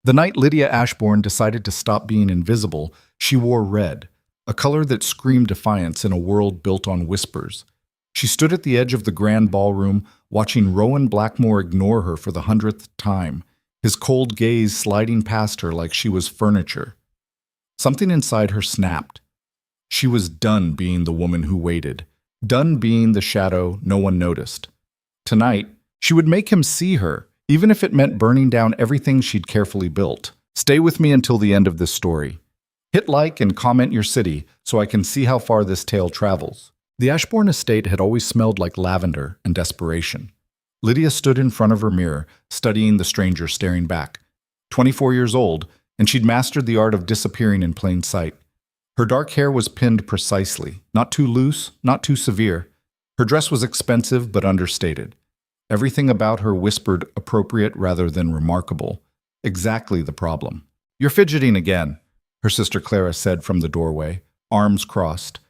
The night Lydia Ashbourne decided to stop being invisible, she wore red, a color that screamed defiance in a world built on whispers. She stood at the edge of the grand ballroom, watching Rowan Blackmore ignore her for the 100th time, his cold gaze sliding past her like she was furniture. Something inside her snapped. She was done being the woman who waited, done being the shadow no one noticed. Tonight, she would make him see her, even if it meant burning down everything she'd carefully built. Stay with me until the end of this story. Hit like and comment your city so I can see how far this tale travels. The Ashbourne estate had always smelled like lavender and desperation. Lydia stood in front of her mirror, studying the stranger staring back. 24 years old, and she'd mastered the art of disappearing in plain sight. Her dark hair was pinned precisely, not too loose, not too severe. Her dress was expensive but understated. Everything about her whispered appropriate rather than remarkable. Exactly the problem. "You're fidgeting again," her sister Clara said from the doorway, arms crossed.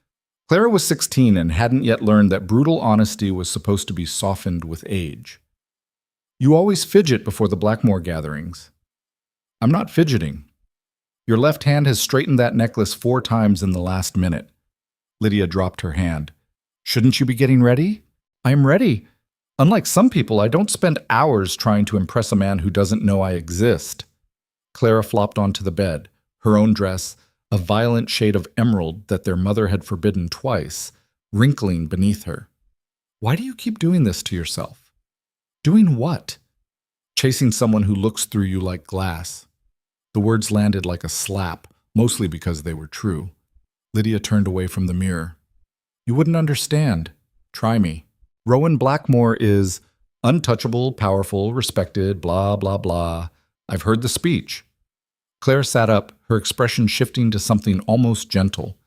Clara was 16 and hadn't yet learned that brutal honesty was supposed to be softened with age. "You always fidget before the Blackmore gatherings." "I'm not fidgeting. Your left hand has straightened that necklace 4 times in the last minute." Lydia dropped her hand. "Shouldn't you be getting ready?" "I am ready. Unlike some people, I don't spend hours trying to impress a man who doesn't know I exist." Clara flopped onto the bed, her own dress, a violent shade of emerald that their mother had forbidden twice, wrinkling beneath her. "Why do you keep doing this to yourself?" "Doing what?" "Chasing someone who looks through you like glass." The words landed like a slap, mostly because they were true. Lydia turned away from the mirror. "You wouldn't understand. Try me. Rowan Blackmore is untouchable, powerful, respected, blah, blah, blah. I've heard the speech." Claire sat up, her expression shifting to something almost gentle.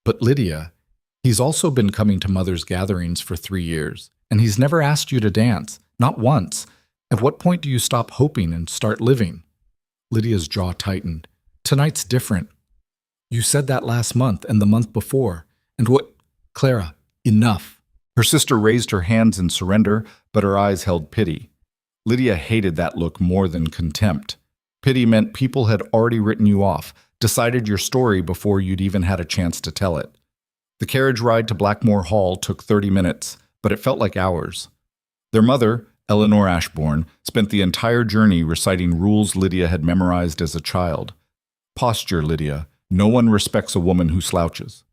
"But Lydia, he's also been coming to Mother's gatherings for 3 years, and he's never asked you to dance, not once. At what point do you stop hoping and start living?" Lydia's jaw tightened. "Tonight's different. You said that last month and the month before. And what—" "Clara, enough." Her sister raised her hands in surrender, but her eyes held pity. Lydia hated that look more than contempt. Pity meant people had already written you off, decided your story before you'd even had a chance to tell it. The carriage ride to Blackmore Hall took 30 minutes, but it felt like hours. Their mother, Eleanor Ashbourne, spent the entire journey reciting rules Lydia had memorized as a child. "Posture, Lydia. No one respects a woman who slouches."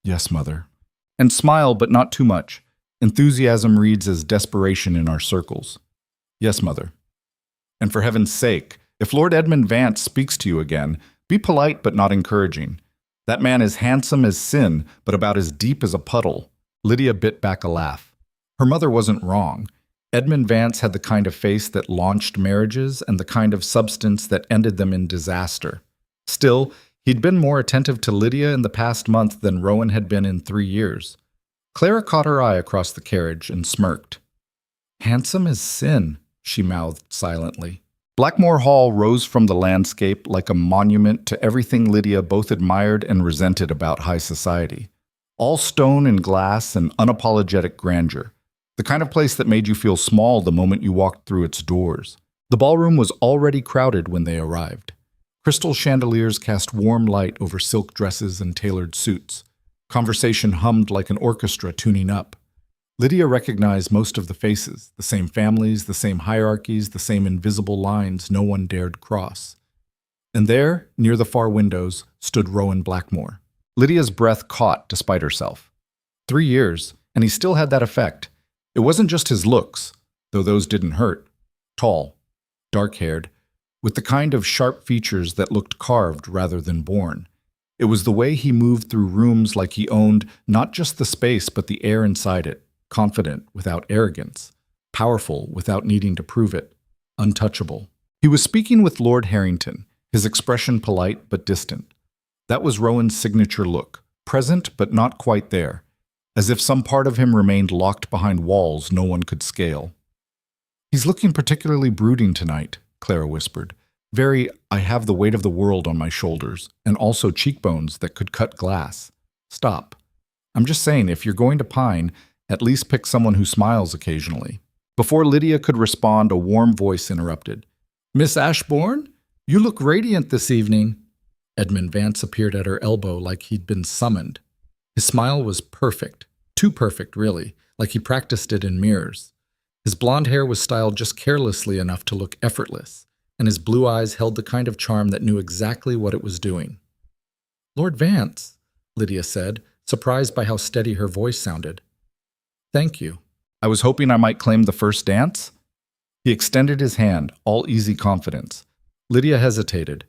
"Yes, Mother." "And smile, but not too much. Enthusiasm reads as desperation in our circles." "Yes, Mother." "And for heaven's sake, if Lord Edmund Vance speaks to you again, be polite but not encouraging. That man is handsome as sin, but about as deep as a puddle." Lydia bit back a laugh. Her mother wasn't wrong. Edmund Vance had the kind of face that launched marriages and the kind of substance that ended them in disaster. Still, he'd been more attentive to Lydia in the past month than Rowan had been in 3 years. Clara caught her eye across the carriage and smirked. "Handsome as sin," she mouthed silently. Blackmore Hall rose from the landscape like a monument to everything Lydia both admired and resented about high society. All stone and glass and unapologetic grandeur. The kind of place that made you feel small the moment you walked through its doors. The ballroom was already crowded when they arrived. Crystal chandeliers cast warm light over silk dresses and tailored suits. Conversation hummed like an orchestra tuning up. Lydia recognized most of the faces, the same families, the same hierarchies, the same invisible lines no one dared cross. And there, near the far windows, stood Rowan Blackmore. Lydia's breath caught despite herself. 3 years, and he still had that effect. It wasn't just his looks, though those didn't hurt. Tall, dark-haired, with the kind of sharp features that looked carved rather than born. It was the way he moved through rooms like he owned not just the space but the air inside it. Confident without arrogance, powerful without needing to prove it, untouchable. He was speaking with Lord Harrington, his expression polite but distant. That was Rowan's signature look, present but not quite there, as if some part of him remained locked behind walls no one could scale. "He's looking particularly brooding tonight," Clara whispered. "Very, I have the weight of the world on my shoulders, and also cheekbones that could cut glass." "Stop. I'm just saying, if you're going to pine, at least pick someone who smiles occasionally." Before Lydia could respond, a warm voice interrupted. "Miss Ashbourne? You look radiant this evening. Edmund Vance appeared at her elbow like he'd been summoned. His smile was perfect, too perfect, really, like he practiced it in mirrors. His blonde hair was styled just carelessly enough to look effortless, and his blue eyes held the kind of charm that knew exactly what it was doing. Lord Vance, Lydia said, surprised by how steady her voice sounded. Thank you. I was hoping I might claim the first dance. He extended his hand, all easy confidence. Lydia hesitated.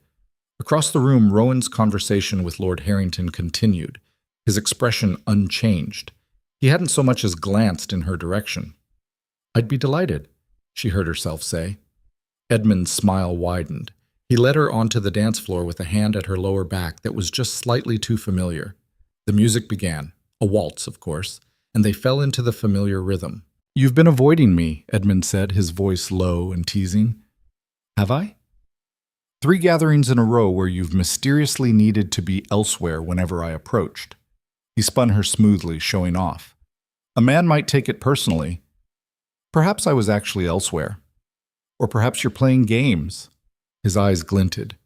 Across the room, Rowan's conversation with Lord Harrington continued, his expression unchanged. He hadn't so much as glanced in her direction. I'd be delighted, she heard herself say. Edmund's smile widened. He led her onto the dance floor with a hand at her lower back that was just slightly too familiar. The music began, a waltz, of course, and they fell into the familiar rhythm. You've been avoiding me, Edmund said, his voice low and teasing. Have I? 3 gatherings in a row where you've mysteriously needed to be elsewhere whenever I approached. He spun her smoothly, showing off. A man might take it personally. Perhaps I was actually elsewhere. Or perhaps you're playing games. His eyes glinted.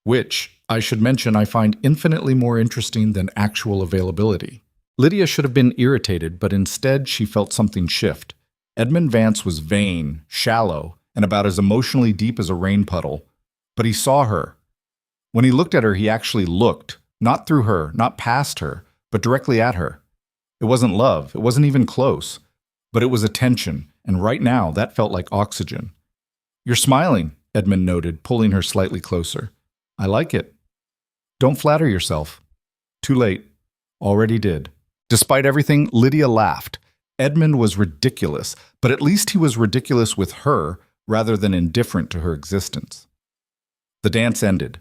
Which, I should mention, I find infinitely more interesting than actual availability. Lydia should have been irritated, but instead she felt something shift. Edmund Vance was vain, shallow, and about as emotionally deep as a rain puddle. But he saw her. When he looked at her, he actually looked, not through her, not past her, but directly at her. It wasn't love, it wasn't even close, but it was attention, and right now that felt like oxygen. You're smiling, Edmund noted, pulling her slightly closer. I like it. Don't flatter yourself. Too late. Already did. Despite everything, Lydia laughed. Edmund was ridiculous, but at least he was ridiculous with her rather than indifferent to her existence. The dance ended.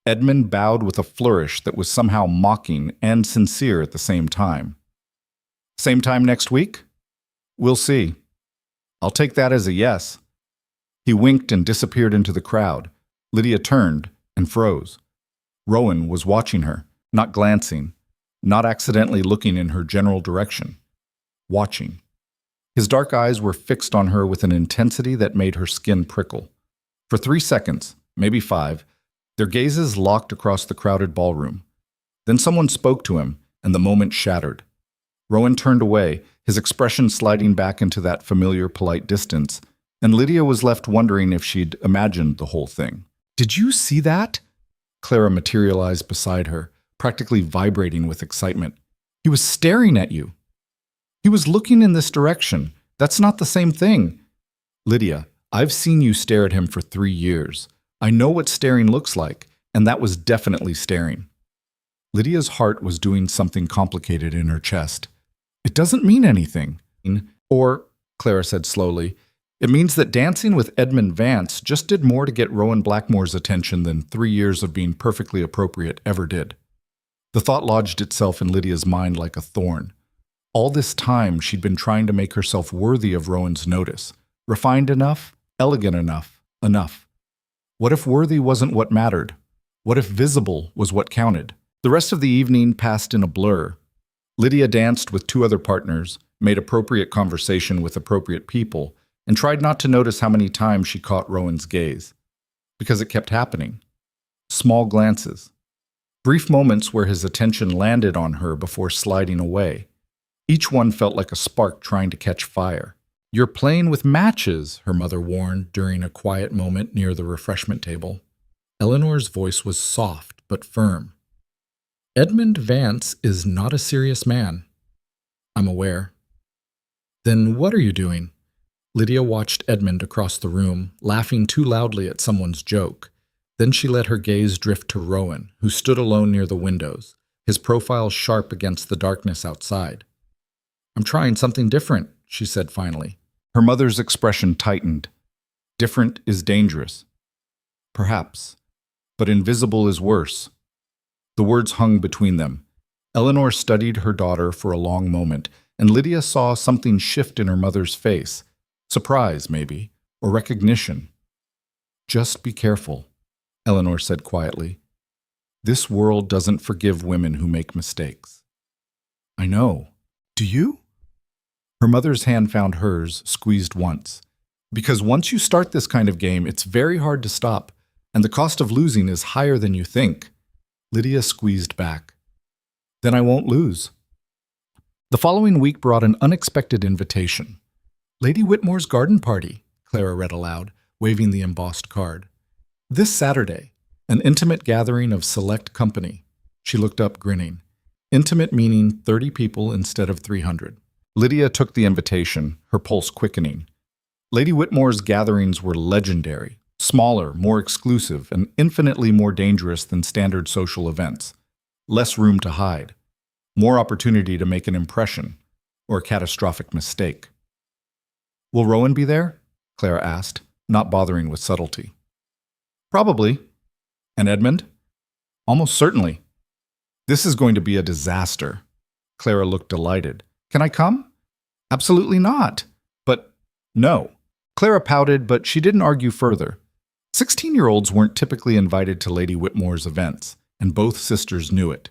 Edmund bowed with a flourish that was somehow mocking and sincere at the same time. Same time next week? We'll see. I'll take that as a yes. He winked and disappeared into the crowd. Lydia turned and froze. Rowan was watching her, not glancing, not accidentally looking in her general direction. Watching. His dark eyes were fixed on her with an intensity that made her skin prickle. For 3 seconds, maybe 5, their gazes locked across the crowded ballroom. Then someone spoke to him, and the moment shattered. Rowan turned away, his expression sliding back into that familiar, polite distance, and Lydia was left wondering if she'd imagined the whole thing. Did you see that? Clara materialized beside her, practically vibrating with excitement. He was staring at you. He was looking in this direction. That's not the same thing. Lydia, I've seen you stare at him for 3 years. I know what staring looks like, and that was definitely staring. Lydia's heart was doing something complicated in her chest. It doesn't mean anything. Or, Clara said slowly, it means that dancing with Edmund Vance just did more to get Rowan Blackmore's attention than 3 years of being perfectly appropriate ever did. The thought lodged itself in Lydia's mind like a thorn. All this time, she'd been trying to make herself worthy of Rowan's notice. Refined enough, elegant enough, enough. What if worthy wasn't what mattered? What if visible was what counted? The rest of the evening passed in a blur. Lydia danced with 2 other partners, made appropriate conversation with appropriate people, and tried not to notice how many times she caught Rowan's gaze. Because it kept happening. Small glances. Brief moments where his attention landed on her before sliding away. Each one felt like a spark trying to catch fire. You're playing with matches, her mother warned during a quiet moment near the refreshment table. Eleanor's voice was soft but firm. Edmund Vance is not a serious man. I'm aware. Then what are you doing? Lydia watched Edmund across the room, laughing too loudly at someone's joke. Then she let her gaze drift to Rowan, who stood alone near the windows, his profile sharp against the darkness outside. I'm trying something different, she said finally. Her mother's expression tightened. Different is dangerous. Perhaps. But invisible is worse. The words hung between them. Eleanor studied her daughter for a long moment, and Lydia saw something shift in her mother's face. Surprise, maybe, or recognition. Just be careful, Eleanor said quietly. This world doesn't forgive women who make mistakes. I know. Do you? Her mother's hand found hers, squeezed once. Because once you start this kind of game, it's very hard to stop. And the cost of losing is higher than you think. Lydia squeezed back. Then I won't lose. The following week brought an unexpected invitation. Lady Whitmore's garden party, Clara read aloud, waving the embossed card. This Saturday, an intimate gathering of select company. She looked up, grinning. Intimate meaning 30 people instead of 300. Lydia took the invitation, her pulse quickening. Lady Whitmore's gatherings were legendary, smaller, more exclusive, and infinitely more dangerous than standard social events. Less room to hide. More opportunity to make an impression, or a catastrophic mistake. Will Rowan be there? Clara asked, not bothering with subtlety. Probably. And Edmund? Almost certainly. This is going to be a disaster. Clara looked delighted. Can I come? Absolutely not. But no. Clara pouted, but she didn't argue further. 16-year-olds weren't typically invited to Lady Whitmore's events, and both sisters knew it.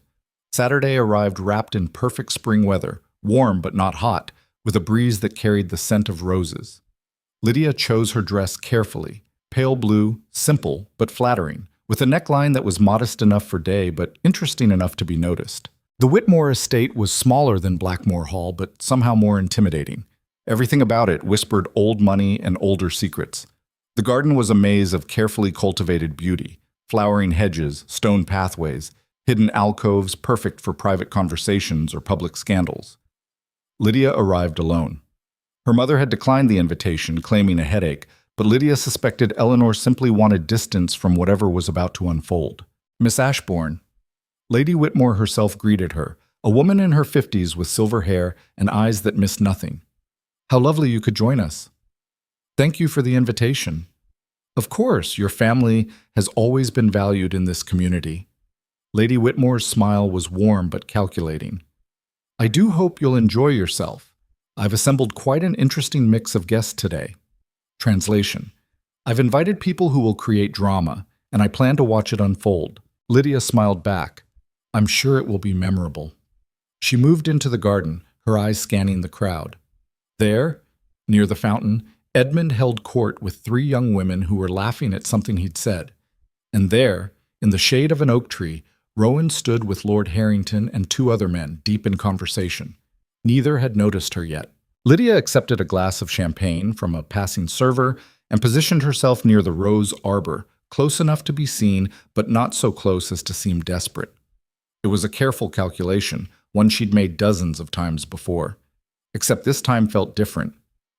Saturday arrived wrapped in perfect spring weather, warm but not hot, with a breeze that carried the scent of roses. Lydia chose her dress carefully, pale blue, simple but flattering, with a neckline that was modest enough for day but interesting enough to be noticed. The Whitmore estate was smaller than Blackmore Hall, but somehow more intimidating. Everything about it whispered old money and older secrets. The garden was a maze of carefully cultivated beauty, flowering hedges, stone pathways, hidden alcoves perfect for private conversations or public scandals. Lydia arrived alone. Her mother had declined the invitation, claiming a headache, but Lydia suspected Eleanor simply wanted distance from whatever was about to unfold. Miss Ashbourne. Lady Whitmore herself greeted her, a woman in her 50s with silver hair and eyes that missed nothing. How lovely you could join us. Thank you for the invitation. Of course, your family has always been valued in this community. Lady Whitmore's smile was warm but calculating. I do hope you'll enjoy yourself. I've assembled quite an interesting mix of guests today. Translation. I've invited people who will create drama, and I plan to watch it unfold. Lydia smiled back. I'm sure it will be memorable. She moved into the garden, her eyes scanning the crowd. There, near the fountain, Edmund held court with 3 young women who were laughing at something he'd said. And there, in the shade of an oak tree, Rowan stood with Lord Harrington and 2 other men, deep in conversation. Neither had noticed her yet. Lydia accepted a glass of champagne from a passing server and positioned herself near the rose arbor, close enough to be seen, but not so close as to seem desperate. It was a careful calculation, one she'd made dozens of times before. Except this time felt different.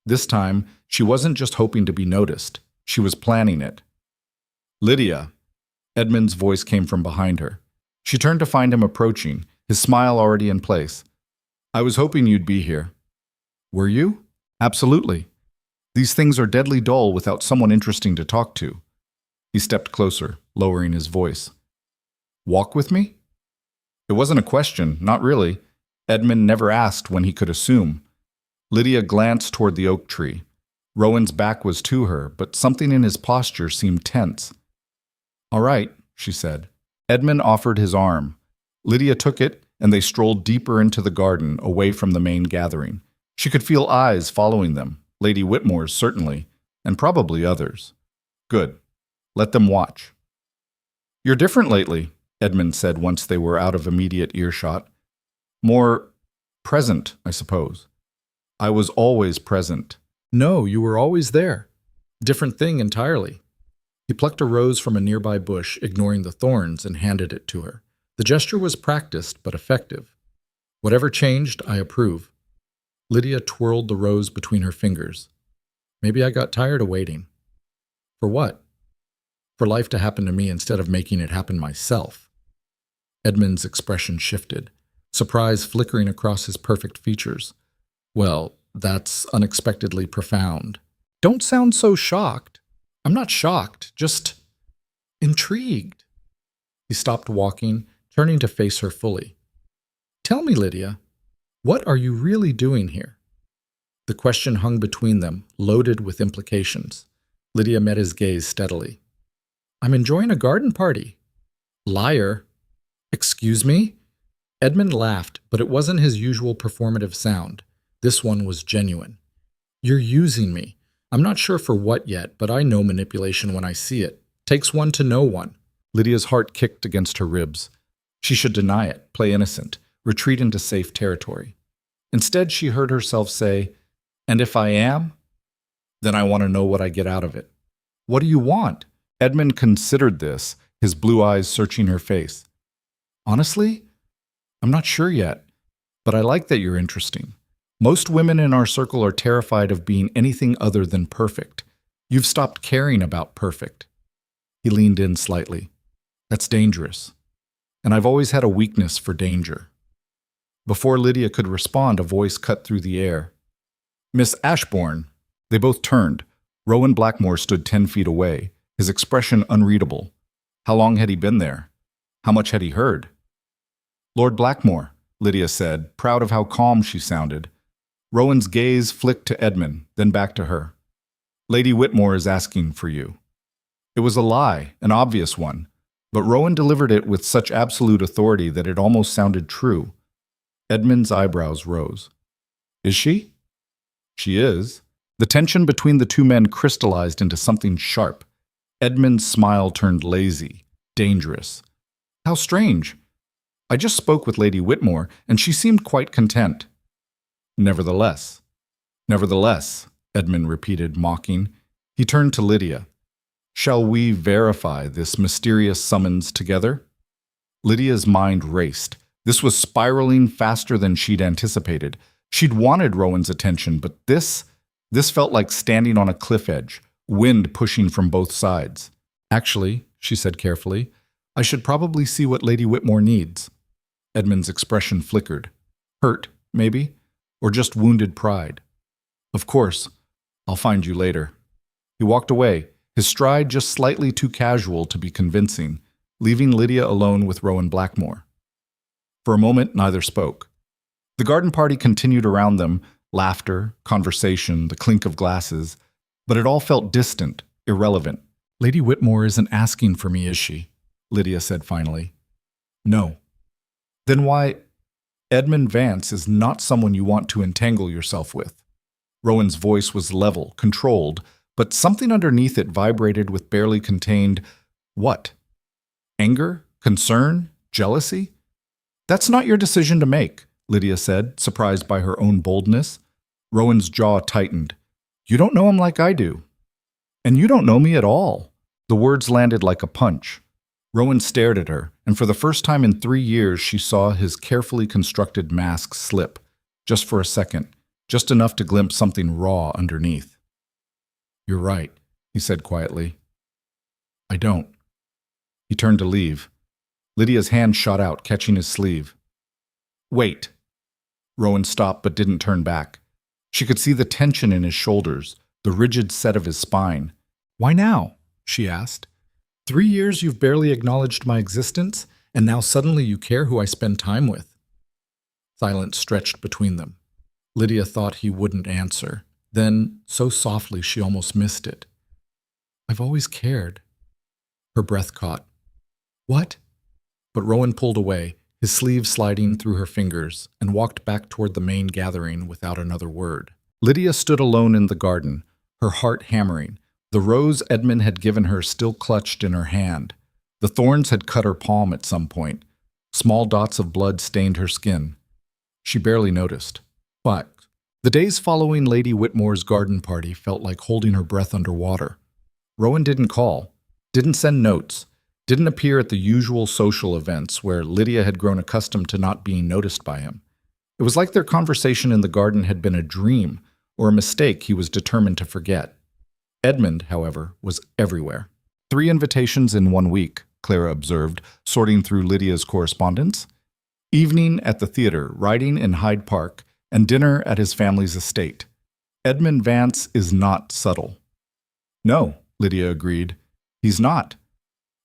This time, she wasn't just hoping to be noticed. She was planning it. Lydia. Edmund's voice came from behind her. She turned to find him approaching, his smile already in place. I was hoping you'd be here. Were you? Absolutely. These things are deadly dull without someone interesting to talk to. He stepped closer, lowering his voice. Walk with me? It wasn't a question, not really. Edmund never asked when he could assume. Lydia glanced toward the oak tree. Rowan's back was to her, but something in his posture seemed tense. All right, she said. Edmund offered his arm. Lydia took it, and they strolled deeper into the garden, away from the main gathering. She could feel eyes following them, Lady Whitmore's certainly, and probably others. Good. Let them watch. You're different lately, Edmund said once they were out of immediate earshot. More present, I suppose. I was always present. No, you were always there. Different thing entirely. He plucked a rose from a nearby bush, ignoring the thorns, and handed it to her. The gesture was practiced but effective. Whatever changed, I approve. Lydia twirled the rose between her fingers. Maybe I got tired of waiting. For what? For life to happen to me instead of making it happen myself. Edmund's expression shifted, surprise flickering across his perfect features. Well, that's unexpectedly profound. Don't sound so shocked. I'm not shocked, just intrigued. He stopped walking, turning to face her fully. Tell me, Lydia, what are you really doing here? The question hung between them, loaded with implications. Lydia met his gaze steadily. I'm enjoying a garden party. Liar. Excuse me? Edmund laughed, but it wasn't his usual performative sound. This one was genuine. You're using me. I'm not sure for what yet, but I know manipulation when I see it. Takes one to know one. Lydia's heart kicked against her ribs. She should deny it, play innocent, retreat into safe territory. Instead, she heard herself say, "And if I am, then I want to know what I get out of it." "What do you want?" Edmund considered this, his blue eyes searching her face. "Honestly, I'm not sure yet, but I like that you're interesting. Most women in our circle are terrified of being anything other than perfect. You've stopped caring about perfect." He leaned in slightly. "That's dangerous. And I've always had a weakness for danger." Before Lydia could respond, a voice cut through the air. "Miss Ashbourne." They both turned. Rowan Blackmore stood 10 feet away, his expression unreadable. How long had he been there? How much had he heard? "Lord Blackmore," Lydia said, proud of how calm she sounded. Rowan's gaze flicked to Edmund, then back to her. "Lady Whitmore is asking for you." It was a lie, an obvious one, but Rowan delivered it with such absolute authority that it almost sounded true. Edmund's eyebrows rose. "Is she?" "She is." The tension between the two men crystallized into something sharp. Edmund's smile turned lazy, dangerous. "How strange. I just spoke with Lady Whitmore, and she seemed quite content." Nevertheless, Edmund repeated, mocking. He turned to Lydia. "Shall we verify this mysterious summons together?" Lydia's mind raced. This was spiraling faster than she'd anticipated. She'd wanted Rowan's attention, but this felt like standing on a cliff edge, wind pushing from both sides. "Actually," she said carefully, "I should probably see what Lady Whitmore needs." Edmund's expression flickered. Hurt, maybe? Or just wounded pride? "Of course. I'll find you later." He walked away, his stride just slightly too casual to be convincing, leaving Lydia alone with Rowan Blackmore. For a moment, neither spoke. The garden party continued around them, laughter, conversation, the clink of glasses, but it all felt distant, irrelevant. "Lady Whitmore isn't asking for me, is she?" Lydia said finally. "No." "Then why—" "Edmund Vance is not someone you want to entangle yourself with." Rowan's voice was level, controlled, but something underneath it vibrated with barely contained, what? Anger? Concern? Jealousy? "That's not your decision to make," Lydia said, surprised by her own boldness. Rowan's jaw tightened. "You don't know him like I do. And you don't know me at all." The words landed like a punch. Rowan stared at her, and for the first time in 3 years she saw his carefully constructed mask slip, just for a second, just enough to glimpse something raw underneath. "You're right," he said quietly. "I don't." He turned to leave. Lydia's hand shot out, catching his sleeve. "Wait." Rowan stopped but didn't turn back. She could see the tension in his shoulders, the rigid set of his spine. "Why now?" she asked. 3 years you've barely acknowledged my existence, and now suddenly you care who I spend time with." Silence stretched between them. Lydia thought he wouldn't answer. Then, so softly she almost missed it. "I've always cared." Her breath caught. "What?" But Rowan pulled away, his sleeve sliding through her fingers, and walked back toward the main gathering without another word. Lydia stood alone in the garden, her heart hammering. The rose Edmund had given her still clutched in her hand. The thorns had cut her palm at some point. Small dots of blood stained her skin. She barely noticed. But the days following Lady Whitmore's garden party felt like holding her breath underwater. Rowan didn't call, didn't send notes, didn't appear at the usual social events where Lydia had grown accustomed to not being noticed by him. It was like their conversation in the garden had been a dream or a mistake he was determined to forget. Edmund, however, was everywhere. 3 invitations in 1 week, Clara observed, sorting through Lydia's correspondence. Evening at the theater, riding in Hyde Park, and dinner at his family's estate. Edmund Vance is not subtle. "No," Lydia agreed. "He's not."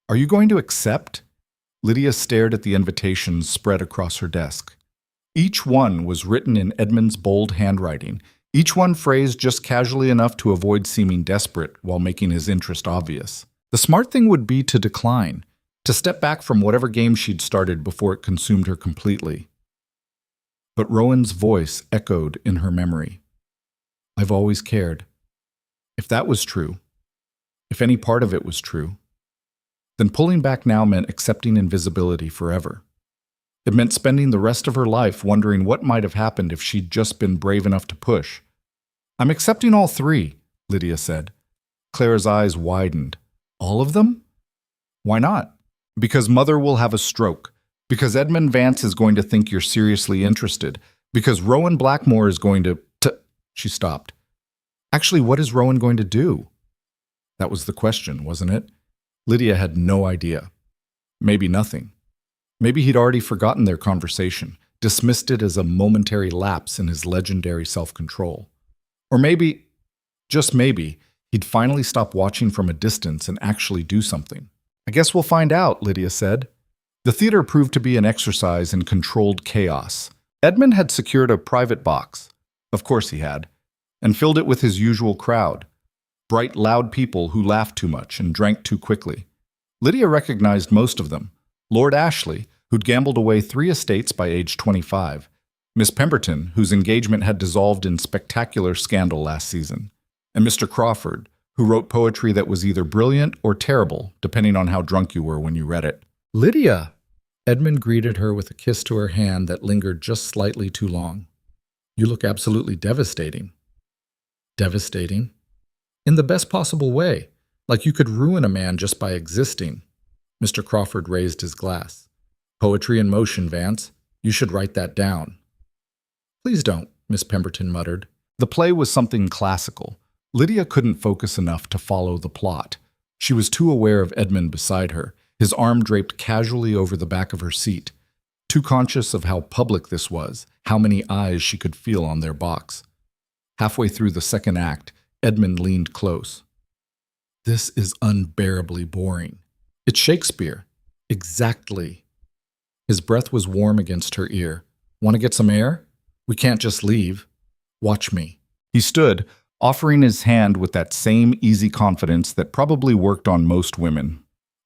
"Are you going to accept?" Lydia stared at the invitations spread across her desk. Each one was written in Edmund's bold handwriting, each one phrased just casually enough to avoid seeming desperate while making his interest obvious. The smart thing would be to decline, to step back from whatever game she'd started before it consumed her completely. But Rowan's voice echoed in her memory. "I've always cared." If that was true, if any part of it was true, then pulling back now meant accepting invisibility forever. It meant spending the rest of her life wondering what might have happened if she'd just been brave enough to push. "I'm accepting all three," Lydia said. Clara's eyes widened. "All of them?" "Why not?" "Because Mother will have a stroke. Because Edmund Vance is going to think you're seriously interested. Because Rowan Blackmore is going to— She stopped. Actually, what is Rowan going to do? That was the question, wasn't it? Lydia had no idea. Maybe nothing. Maybe he'd already forgotten their conversation, dismissed it as a momentary lapse in his legendary self-control. Or maybe, just maybe, he'd finally stop watching from a distance and actually do something. "I guess we'll find out," Lydia said. The theater proved to be an exercise in controlled chaos. Edmund had secured a private box. Of course he had. And filled it with his usual crowd. Bright, loud people who laughed too much and drank too quickly. Lydia recognized most of them. Lord Ashley, who'd gambled away 3 estates by age 25. Miss Pemberton, whose engagement had dissolved in spectacular scandal last season. And Mr. Crawford, who wrote poetry that was either brilliant or terrible, depending on how drunk you were when you read it. "Lydia!" Edmund greeted her with a kiss to her hand that lingered just slightly too long. "You look absolutely devastating." "Devastating?" "In the best possible way. Like you could ruin a man just by existing." Mr. Crawford raised his glass. "Poetry in motion, Vance. You should write that down." "Please don't," Miss Pemberton muttered. The play was something classical. Lydia couldn't focus enough to follow the plot. She was too aware of Edmund beside her, his arm draped casually over the back of her seat, too conscious of how public this was, how many eyes she could feel on their box. Halfway through the second act, Edmund leaned close. "This is unbearably boring. It's Shakespeare." "Exactly." His breath was warm against her ear. "Want to get some air? We can't just leave. Watch me." He stood, offering his hand with that same easy confidence that probably worked on most women.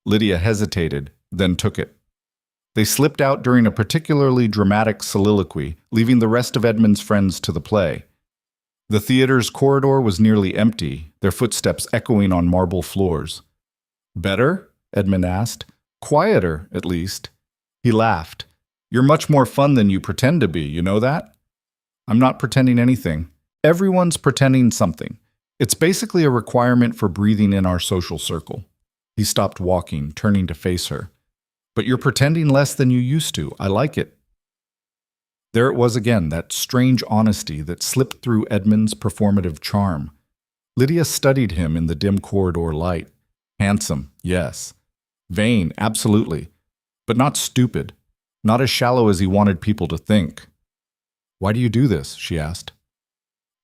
Lydia hesitated, then took it. They slipped out during a particularly dramatic soliloquy, leaving the rest of Edmund's friends to the play. The theater's corridor was nearly empty, their footsteps echoing on marble floors. "Better?" Edmund asked. "Quieter, at least." He laughed. "You're much more fun than you pretend to be, you know that?" "I'm not pretending anything. Everyone's pretending something. It's basically a requirement for breathing in our social circle." He stopped walking, turning to face her. "But you're pretending less than you used to. I like it." There it was again, that strange honesty that slipped through Edmund's performative charm. Lydia studied him in the dim corridor light. Handsome, yes. Vain, absolutely. But not stupid. Not as shallow as he wanted people to think. "Why do you do this?" she asked.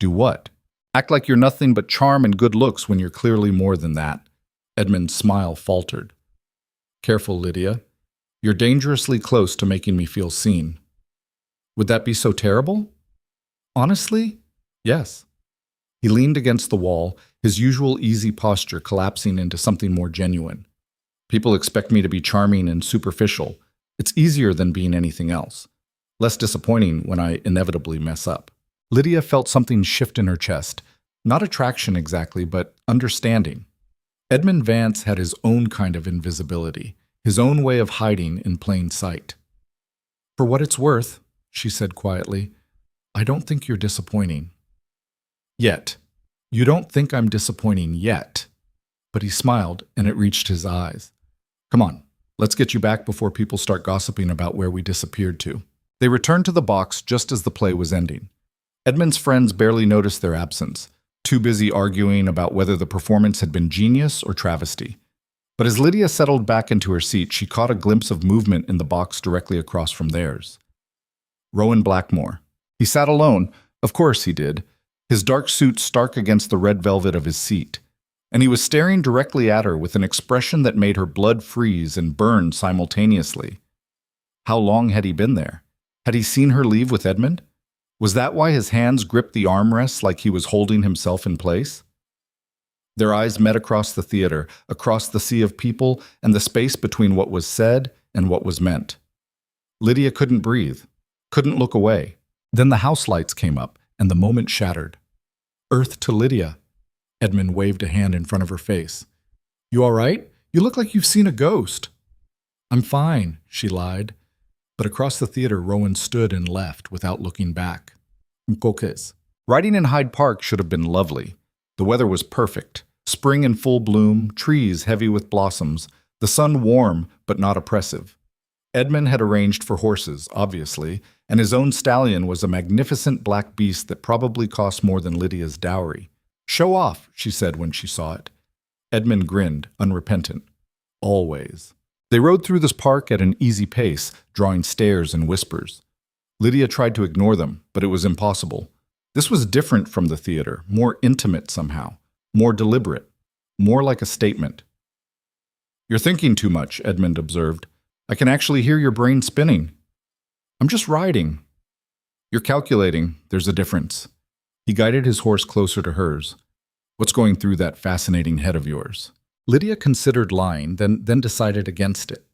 "Do what?" "Act like you're nothing but charm and good looks when you're clearly more than that." Edmund's smile faltered. "Careful, Lydia. You're dangerously close to making me feel seen." "Would that be so terrible?" "Honestly, yes." He leaned against the wall, his usual easy posture collapsing into something more genuine. "People expect me to be charming and superficial. It's easier than being anything else. Less disappointing when I inevitably mess up." Lydia felt something shift in her chest. Not attraction exactly, but understanding. Edmund Vance had his own kind of invisibility, his own way of hiding in plain sight. "For what it's worth," she said quietly, "I don't think you're disappointing." "Yet. You don't think I'm disappointing yet." But he smiled, and it reached his eyes. "Come on, let's get you back before people start gossiping about where we disappeared to." They returned to the box just as the play was ending. Edmund's friends barely noticed their absence, too busy arguing about whether the performance had been genius or travesty. But as Lydia settled back into her seat, she caught a glimpse of movement in the box directly across from theirs. Rowan Blackmore. He sat alone. Of course he did. His dark suit stark against the red velvet of his seat. And he was staring directly at her with an expression that made her blood freeze and burn simultaneously. How long had he been there? Had he seen her leave with Edmund? Was that why his hands gripped the armrests like he was holding himself in place? Their eyes met across the theater, across the sea of people, and the space between what was said and what was meant. Lydia couldn't breathe, couldn't look away. Then the house lights came up, and the moment shattered. "Earth to Lydia." Edmund waved a hand in front of her face. "You all right? You look like you've seen a ghost." "I'm fine," she lied. But across the theater, Rowan stood and left without looking back. Mkokes. Riding in Hyde Park should have been lovely. The weather was perfect. Spring in full bloom, trees heavy with blossoms, the sun warm but not oppressive. Edmund had arranged for horses, obviously, and his own stallion was a magnificent black beast that probably cost more than Lydia's dowry. "Show off," she said when she saw it. Edmund grinned, unrepentant. Always. They rode through this park at an easy pace, drawing stares and whispers. Lydia tried to ignore them, but it was impossible. This was different from the theater, more intimate somehow, more deliberate, more like a statement. "You're thinking too much," Edmund observed. "I can actually hear your brain spinning." "I'm just riding." "You're calculating. There's a difference." He guided his horse closer to hers. "What's going through that fascinating head of yours?" Lydia considered lying, then decided against it.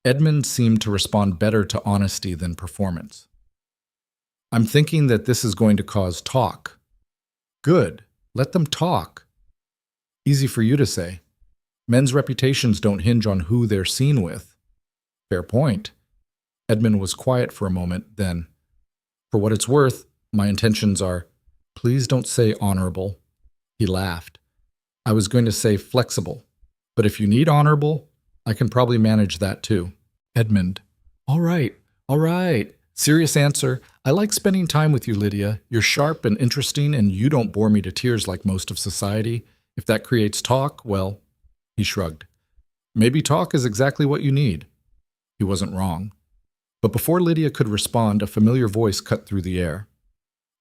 Edmund seemed to respond better to honesty than performance. "I'm thinking that this is going to cause talk." "Good. Let them talk." "Easy for you to say. Men's reputations don't hinge on who they're seen with." "Fair point." Edmund was quiet for a moment, then, "For what it's worth, my intentions are, please don't say honorable." He laughed. "I was going to say flexible, but if you need honorable, I can probably manage that too." Edmund, all right. Serious answer. I like spending time with you, Lydia. You're sharp and interesting, and you don't bore me to tears like most of society. If that creates talk, well," he shrugged. "Maybe talk is exactly what you need." He wasn't wrong. But before Lydia could respond, a familiar voice cut through the air.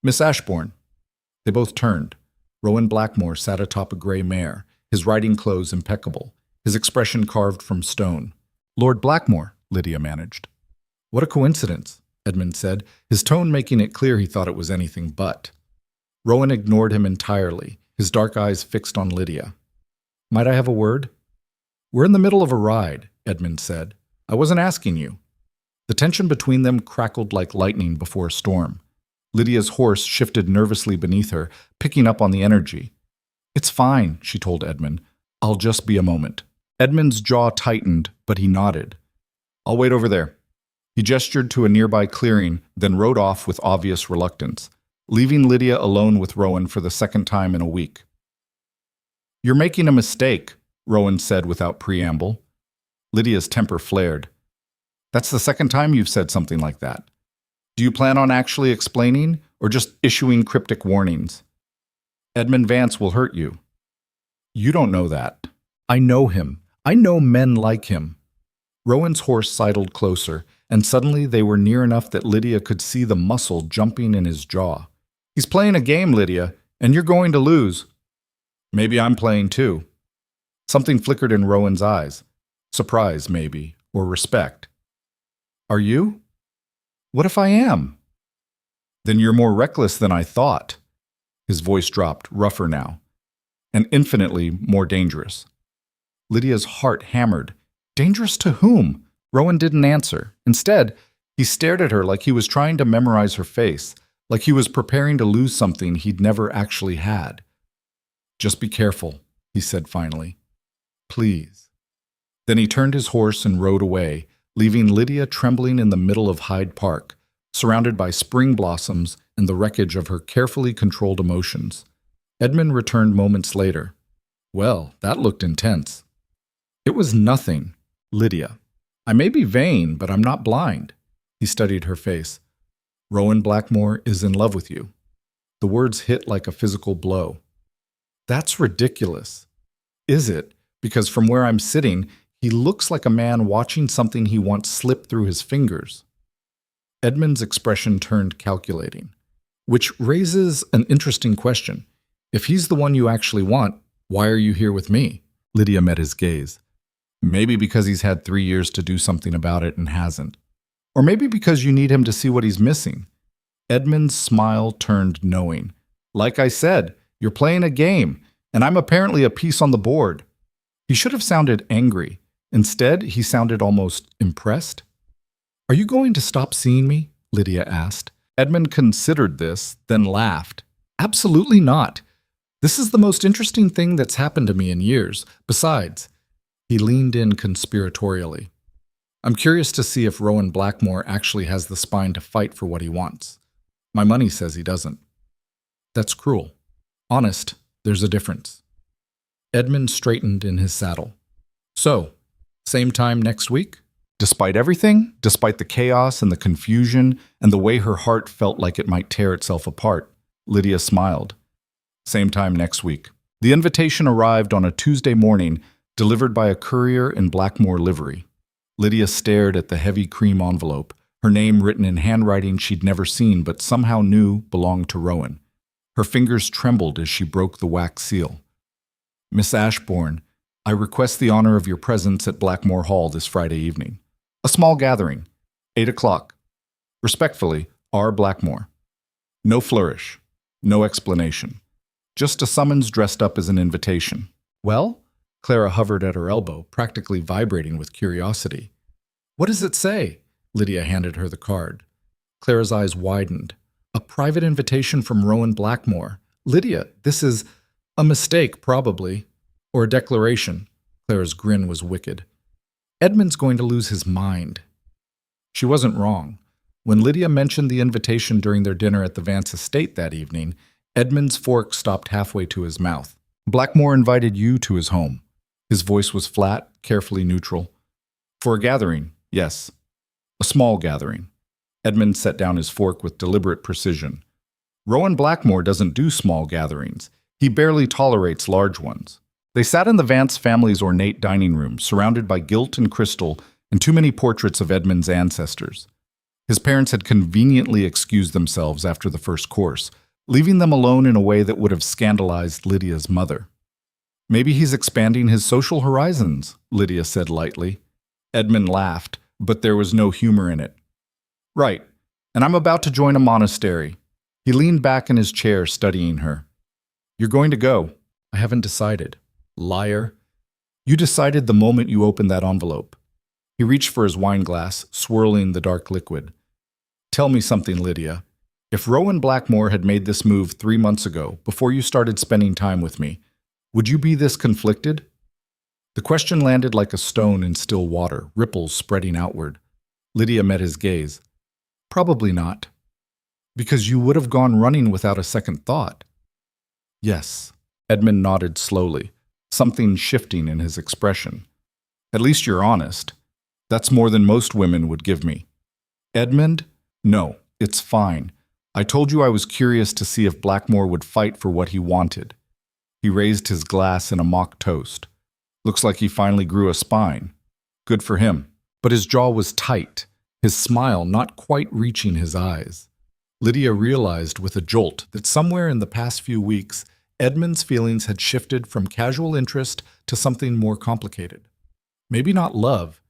"Miss Ashbourne." They both turned. Rowan Blackmore sat atop a gray mare, his riding clothes impeccable, his expression carved from stone. "Lord Blackmore," Lydia managed. "What a coincidence," Edmund said, his tone making it clear he thought it was anything but. Rowan ignored him entirely, his dark eyes fixed on Lydia. "Might I have a word?" "We're in the middle of a ride," Edmund said. "I wasn't asking you." The tension between them crackled like lightning before a storm. Lydia's horse shifted nervously beneath her, picking up on the energy. "It's fine," she told Edmund. "I'll just be a moment." Edmund's jaw tightened, but he nodded. "I'll wait over there." He gestured to a nearby clearing, then rode off with obvious reluctance, leaving Lydia alone with Rowan for the second time in a week. "You're making a mistake," Rowan said without preamble. Lydia's temper flared. "That's the second time you've said something like that. Do you plan on actually explaining, or just issuing cryptic warnings?" "Edmund Vance will hurt you." "You don't know that. I know him. I know men like him." Rowan's horse sidled closer, and suddenly they were near enough that Lydia could see the muscle jumping in his jaw. "He's playing a game, Lydia, and you're going to lose." "Maybe I'm playing too." Something flickered in Rowan's eyes. Surprise, maybe, or respect. "Are you?" "What if I am?" "Then you're more reckless than I thought." His voice dropped, rougher now, and infinitely more dangerous. Lydia's heart hammered. Dangerous to whom? Rowan didn't answer. Instead, he stared at her like he was trying to memorize her face, like he was preparing to lose something he'd never actually had. "Just be careful," he said finally. "Please." Then he turned his horse and rode away, leaving Lydia trembling in the middle of Hyde Park, surrounded by spring blossoms and the wreckage of her carefully controlled emotions. Edmund returned moments later. "Well, that looked intense." "It was nothing, Lydia. I may be vain, but I'm not blind." He studied her face. "Rowan Blackmore is in love with you." The words hit like a physical blow. "That's ridiculous." "Is it? Because from where I'm sitting, he looks like a man watching something he once slipped through his fingers." Edmund's expression turned calculating, which raises an interesting question. If he's the one you actually want, why are you here with me? Lydia met his gaze. Maybe because he's had 3 years to do something about it and hasn't. Or maybe because you need him to see what he's missing. Edmund's smile turned knowing. "Like I said, you're playing a game, and I'm apparently a piece on the board." He should have sounded angry. Instead, he sounded almost impressed. "Are you going to stop seeing me?" Lydia asked. Edmund considered this, then laughed. "Absolutely not. This is the most interesting thing that's happened to me in years. Besides, He leaned in conspiratorially. I'm curious to see if Rowan Blackmore actually has the spine to fight for what he wants. My money says he doesn't. That's cruel. Honest, there's a difference. Edmund straightened in his saddle. So, same time next week? Despite everything, despite the chaos and the confusion and the way her heart felt like it might tear itself apart, Lydia smiled. Same time next week. The invitation arrived on a Tuesday morning, delivered by a courier in Blackmore livery. Lydia stared at the heavy cream envelope, her name written in handwriting she'd never seen but somehow knew belonged to Rowan. Her fingers trembled as she broke the wax seal. Miss Ashbourne, I request the honor of your presence at Blackmore Hall this Friday evening. A small gathering, 8 o'clock. Respectfully, R. Blackmore. No flourish, no explanation. Just a summons dressed up as an invitation. Well? Clara hovered at her elbow, practically vibrating with curiosity. What does it say? Lydia handed her the card. Clara's eyes widened. A private invitation from Rowan Blackmore. Lydia, this is a mistake, probably. Or a declaration. Clara's grin was wicked. Edmund's going to lose his mind. She wasn't wrong. When Lydia mentioned the invitation during their dinner at the Vance estate that evening, Edmund's fork stopped halfway to his mouth. Blackmore invited you to his home. His voice was flat, carefully neutral. For a gathering, yes. A small gathering. Edmund set down his fork with deliberate precision. Rowan Blackmore doesn't do small gatherings. He barely tolerates large ones. They sat in the Vance family's ornate dining room, surrounded by gilt and crystal and too many portraits of Edmund's ancestors. His parents had conveniently excused themselves after the first course, leaving them alone in a way that would have scandalized Lydia's mother. Maybe he's expanding his social horizons, Lydia said lightly. Edmund laughed, but there was no humor in it. Right, and I'm about to join a monastery. He leaned back in his chair, studying her. You're going to go. I haven't decided. Liar. You decided the moment you opened that envelope. He reached for his wine glass, swirling the dark liquid. Tell me something, Lydia. If Rowan Blackmore had made this move 3 months ago, before you started spending time with me, would you be this conflicted? The question landed like a stone in still water, ripples spreading outward. Lydia met his gaze. Probably not. Because you would have gone running without a second thought. Yes. Edmund nodded slowly, something shifting in his expression. At least you're honest. That's more than most women would give me. Edmund? No, it's fine. I told you I was curious to see if Blackmore would fight for what he wanted. He raised his glass in a mock toast. Looks like he finally grew a spine. Good for him. But his jaw was tight, his smile not quite reaching his eyes. Lydia realized with a jolt that somewhere in the past few weeks, Edmund's feelings had shifted from casual interest to something more complicated. Maybe not love.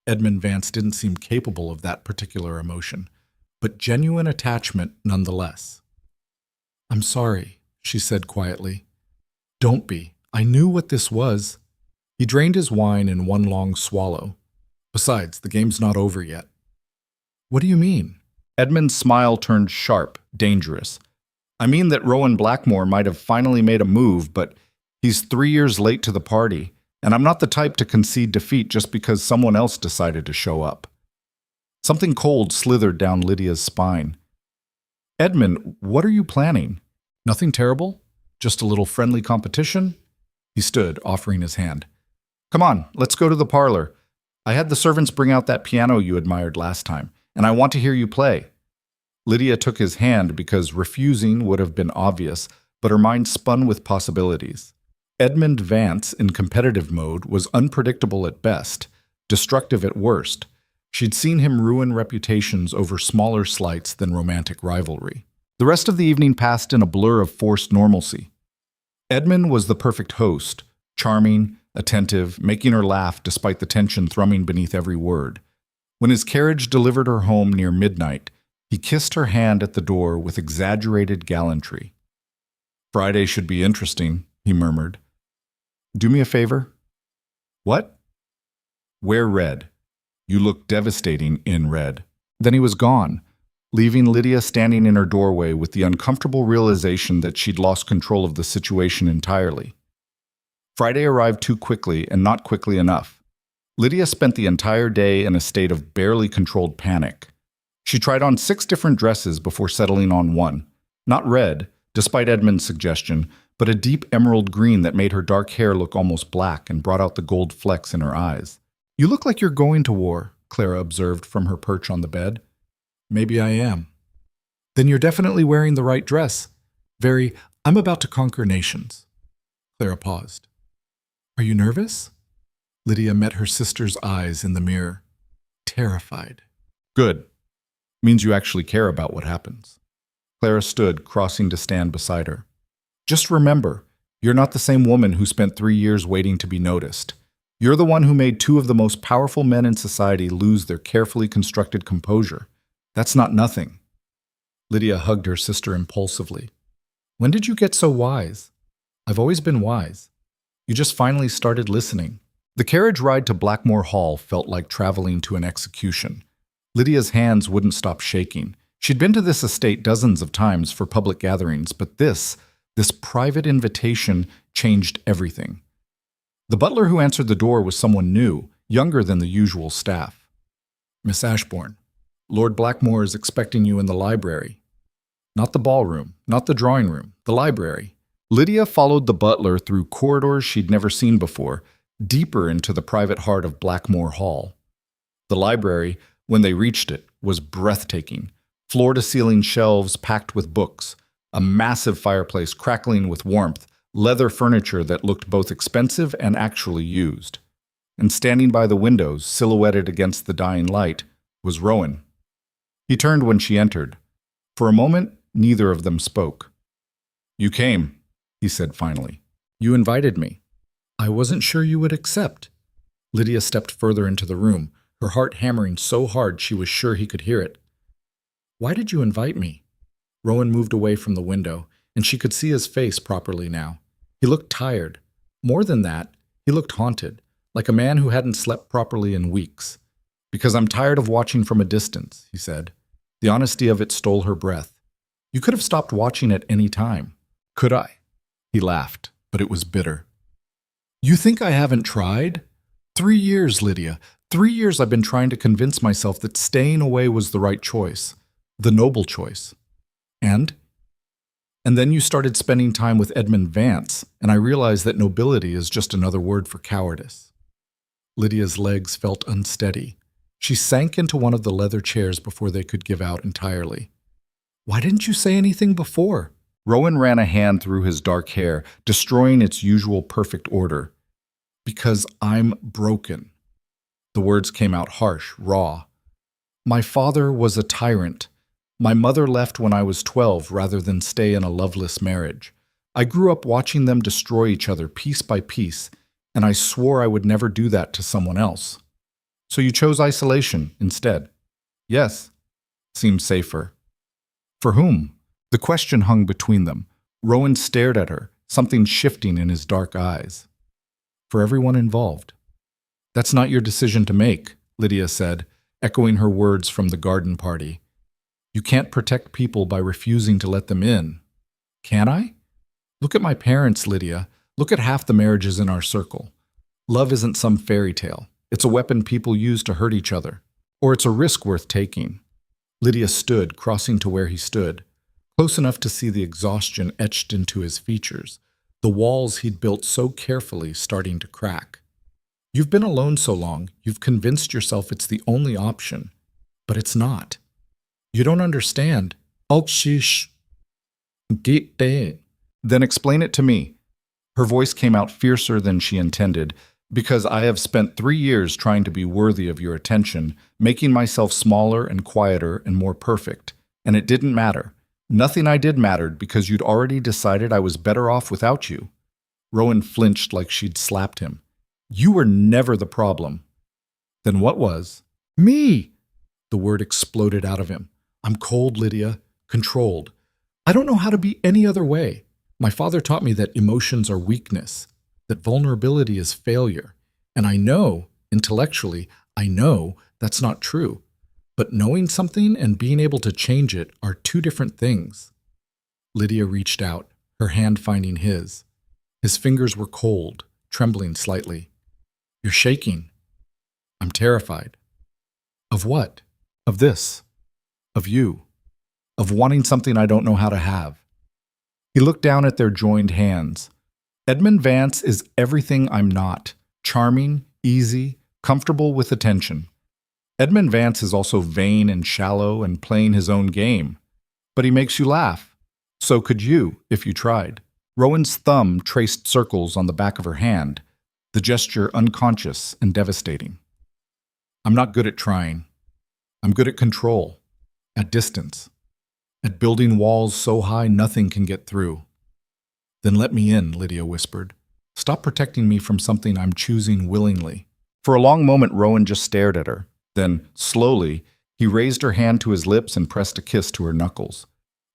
Edmund Vance didn't seem capable of that particular emotion, but genuine attachment nonetheless. I'm sorry, she said quietly. Don't be. I knew what this was. He drained his wine in one long swallow. Besides, the game's not over yet. What do you mean? Edmund's smile turned sharp, dangerous. I mean that Rowan Blackmore might have finally made a move, but he's 3 years late to the party, and I'm not the type to concede defeat just because someone else decided to show up. Something cold slithered down Lydia's spine. Edmund, what are you planning? Nothing terrible? Just a little friendly competition? He stood, offering his hand. Come on, let's go to the parlor. I had the servants bring out that piano you admired last time, and I want to hear you play. Lydia took his hand because refusing would have been obvious, but her mind spun with possibilities. Edmund Vance, in competitive mode, was unpredictable at best, destructive at worst. She'd seen him ruin reputations over smaller slights than romantic rivalry. The rest of the evening passed in a blur of forced normalcy. Edmund was the perfect host, charming, attentive, making her laugh despite the tension thrumming beneath every word. When his carriage delivered her home near midnight, he kissed her hand at the door with exaggerated gallantry. Friday should be interesting, he murmured. Do me a favor? What? Wear red. You look devastating in red. Then he was gone, leaving Lydia standing in her doorway with the uncomfortable realization that she'd lost control of the situation entirely. Friday arrived too quickly and not quickly enough. Lydia spent the entire day in a state of barely controlled panic. She tried on 6 different dresses before settling on one. Not red, despite Edmund's suggestion, but a deep emerald green that made her dark hair look almost black and brought out the gold flecks in her eyes. "You look like you're going to war," Clara observed from her perch on the bed. "Maybe I am." "Then you're definitely wearing the right dress. I'm about to conquer nations." Clara paused. "Are you nervous?" Lydia met her sister's eyes in the mirror. Terrified. "Good. Means you actually care about what happens." Clara stood, crossing to stand beside her. "Just remember, you're not the same woman who spent 3 years waiting to be noticed. You're the one who made 2 of the most powerful men in society lose their carefully constructed composure. That's not nothing." Lydia hugged her sister impulsively. "When did you get so wise?" "I've always been wise. You just finally started listening." The carriage ride to Blackmore Hall felt like traveling to an execution. Lydia's hands wouldn't stop shaking. She'd been to this estate dozens of times for public gatherings, but this private invitation changed everything. The butler who answered the door was someone new, younger than the usual staff. "Miss Ashbourne, Lord Blackmore is expecting you in the library." Not the ballroom, not the drawing room, the library. Lydia followed the butler through corridors she'd never seen before, deeper into the private heart of Blackmore Hall. The library, when they reached it, was breathtaking. Floor-to-ceiling shelves packed with books, a massive fireplace crackling with warmth, leather furniture that looked both expensive and actually used. And standing by the windows, silhouetted against the dying light, was Rowan. He turned when she entered. For a moment, neither of them spoke. "You came," he said finally. "You invited me. I wasn't sure you would accept." Lydia stepped further into the room, her heart hammering so hard she was sure he could hear it. "Why did you invite me?" Rowan moved away from the window, and she could see his face properly now. He looked tired. More than that, he looked haunted, like a man who hadn't slept properly in weeks. "Because I'm tired of watching from a distance," he said. The honesty of it stole her breath. "You could have stopped watching at any time." "Could I?" He laughed, but it was bitter. "You think I haven't tried? 3 years, Lydia. 3 years I've been trying to convince myself that staying away was the right choice, the noble choice. And then you started spending time with Edmund Vance, and I realized that nobility is just another word for cowardice." Lydia's legs felt unsteady. She sank into one of the leather chairs before they could give out entirely. "Why didn't you say anything before?" Rowan ran a hand through his dark hair, destroying its usual perfect order. "Because I'm broken." The words came out harsh, raw. "My father was a tyrant. My mother left when I was 12 rather than stay in a loveless marriage. I grew up watching them destroy each other piece by piece, and I swore I would never do that to someone else. So you chose isolation instead." "Yes." "Seemed safer." "For whom?" The question hung between them. Rowan stared at her, something shifting in his dark eyes. "For everyone involved." "That's not your decision to make," Lydia said, echoing her words from the garden party. "You can't protect people by refusing to let them in." "Can I? Look at my parents, Lydia. Look at half the marriages in our circle. Love isn't some fairy tale. It's a weapon people use to hurt each other. Or it's a risk worth taking." Lydia stood, crossing to where he stood, close enough to see the exhaustion etched into his features, the walls he'd built so carefully starting to crack. "You've been alone so long, you've convinced yourself it's the only option. But it's not. You don't understand. Shish. Get there." "Then explain it to me." Her voice came out fiercer than she intended. "Because I have spent 3 years trying to be worthy of your attention, making myself smaller and quieter and more perfect. And it didn't matter. Nothing I did mattered because you'd already decided I was better off without you." Rowan flinched like she'd slapped him. "You were never the problem." "Then what was?" "Me!" The word exploded out of him. "I'm cold, Lydia. Controlled. I don't know how to be any other way. My father taught me that emotions are weakness, that vulnerability is failure. And I know, intellectually, I know that's not true. But knowing something and being able to change it are 2 different things." Lydia reached out, her hand finding his. His fingers were cold, trembling slightly. "You're shaking." "I'm terrified." "Of what?" "Of this. Of you. Of wanting something I don't know how to have." He looked down at their joined hands. "Edmund Vance is everything I'm not. Charming, easy, comfortable with attention. Edmund Vance is also vain and shallow and playing his own game. But he makes you laugh. So could you, if you tried." Rowan's thumb traced circles on the back of her hand, the gesture unconscious and devastating. "I'm not good at trying. I'm good at control, at distance, at building walls so high nothing can get through." "Then let me in," Lydia whispered. "Stop protecting me from something I'm choosing willingly." For a long moment, Rowan just stared at her. Then, slowly, he raised her hand to his lips and pressed a kiss to her knuckles.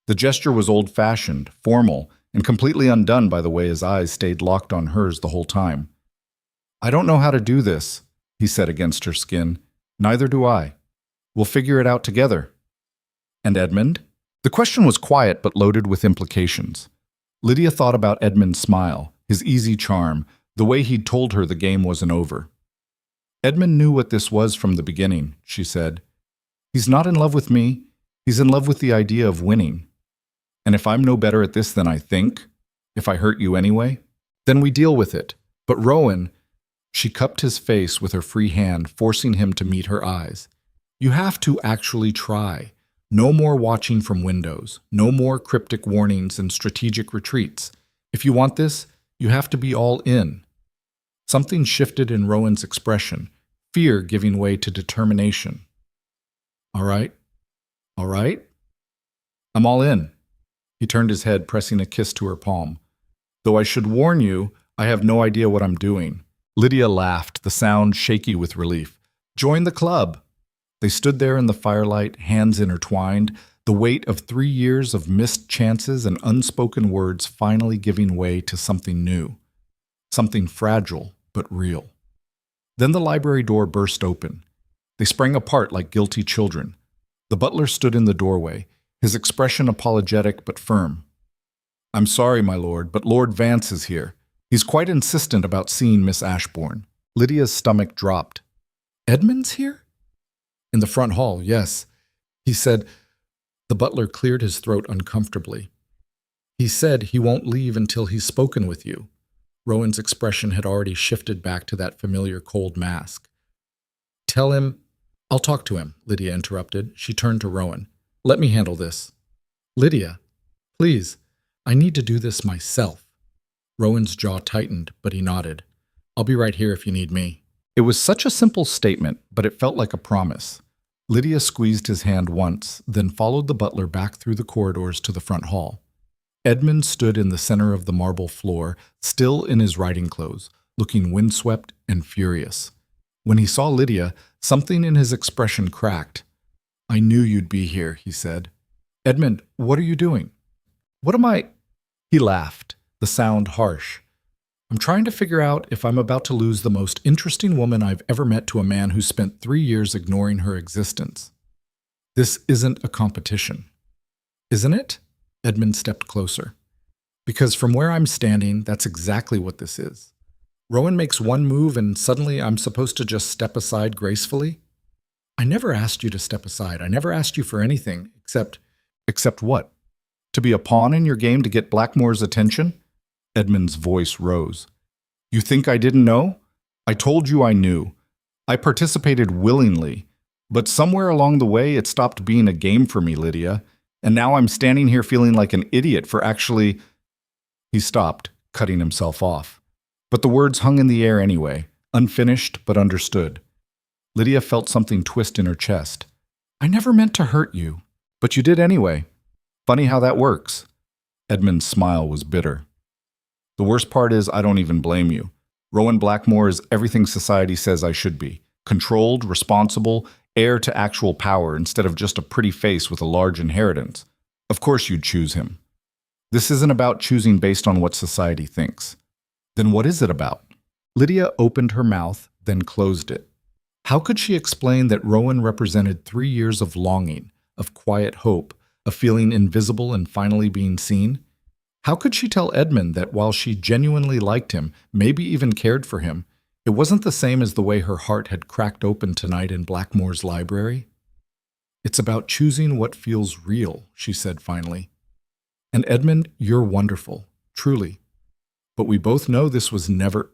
The gesture was old-fashioned, formal, and completely undone by the way his eyes stayed locked on hers the whole time. "I don't know how to do this," he said against her skin. "Neither do I. We'll figure it out together." "And Edmund?" The question was quiet but loaded with implications. Lydia thought about Edmund's smile, his easy charm, the way he'd told her the game wasn't over. "Edmund knew what this was from the beginning," she said. "He's not in love with me. He's in love with the idea of winning. And if I'm no better at this than I think, if I hurt you anyway, then we deal with it. But Rowan," she cupped his face with her free hand, forcing him to meet her eyes, "you have to actually try. No more watching from windows. No more cryptic warnings and strategic retreats. If you want this, you have to be all in." Something shifted in Rowan's expression, fear giving way to determination. "All right. All right. I'm all in." He turned his head, pressing a kiss to her palm. "Though I should warn you, I have no idea what I'm doing." Lydia laughed, the sound shaky with relief. "Join the club." They stood there in the firelight, hands intertwined, the weight of 3 years of missed chances and unspoken words finally giving way to something new. Something fragile, but real. Then the library door burst open. They sprang apart like guilty children. The butler stood in the doorway, his expression apologetic but firm. "I'm sorry, my lord, but Lord Vance is here. He's quite insistent about seeing Miss Ashbourne." Lydia's stomach dropped. "Edmund's here?" "In the front hall, yes. He said—" The butler cleared his throat uncomfortably. "He said he won't leave until he's spoken with you." Rowan's expression had already shifted back to that familiar cold mask. "Tell him—" "I'll talk to him," Lydia interrupted. She turned to Rowan. "Let me handle this." "Lydia, please, I need to do this myself." Rowan's jaw tightened, but he nodded. "I'll be right here if you need me." It was such a simple statement, but it felt like a promise. Lydia squeezed his hand once, then followed the butler back through the corridors to the front hall. Edmund stood in the center of the marble floor, still in his riding clothes, looking windswept and furious. When he saw Lydia, something in his expression cracked. "I knew you'd be here," he said. "Edmund, what are you doing?" "What am I—" He laughed, the sound harsh. "I'm trying to figure out if I'm about to lose the most interesting woman I've ever met to a man who spent 3 years ignoring her existence. This isn't a competition." "Isn't it?" Edmund stepped closer. "Because from where I'm standing, that's exactly what this is. Rowan makes one move and suddenly I'm supposed to just step aside gracefully? I never asked you to step aside. I never asked you for anything except—" "Except what? To be a pawn in your game to get Blackmore's attention?" Edmund's voice rose. "You think I didn't know? I told you I knew. I participated willingly. But somewhere along the way it stopped being a game for me, Lydia. And now I'm standing here feeling like an idiot for actually—" He stopped, cutting himself off. But the words hung in the air anyway, unfinished but understood. Lydia felt something twist in her chest. "I never meant to hurt you, but you did anyway. Funny how that works." Edmund's smile was bitter. "The worst part is I don't even blame you. Rowan Blackmore is everything society says I should be. Controlled, responsible, heir to actual power instead of just a pretty face with a large inheritance. Of course you'd choose him. This isn't about choosing based on what society thinks. Then what is it about?" Lydia opened her mouth, then closed it. How could she explain that Rowan represented 3 years of longing, of quiet hope, of feeling invisible and finally being seen? How could she tell Edmund that while she genuinely liked him, maybe even cared for him, it wasn't the same as the way her heart had cracked open tonight in Blackmore's library? "It's about choosing what feels real," she said finally. "And Edmund, you're wonderful, truly. But we both know this was never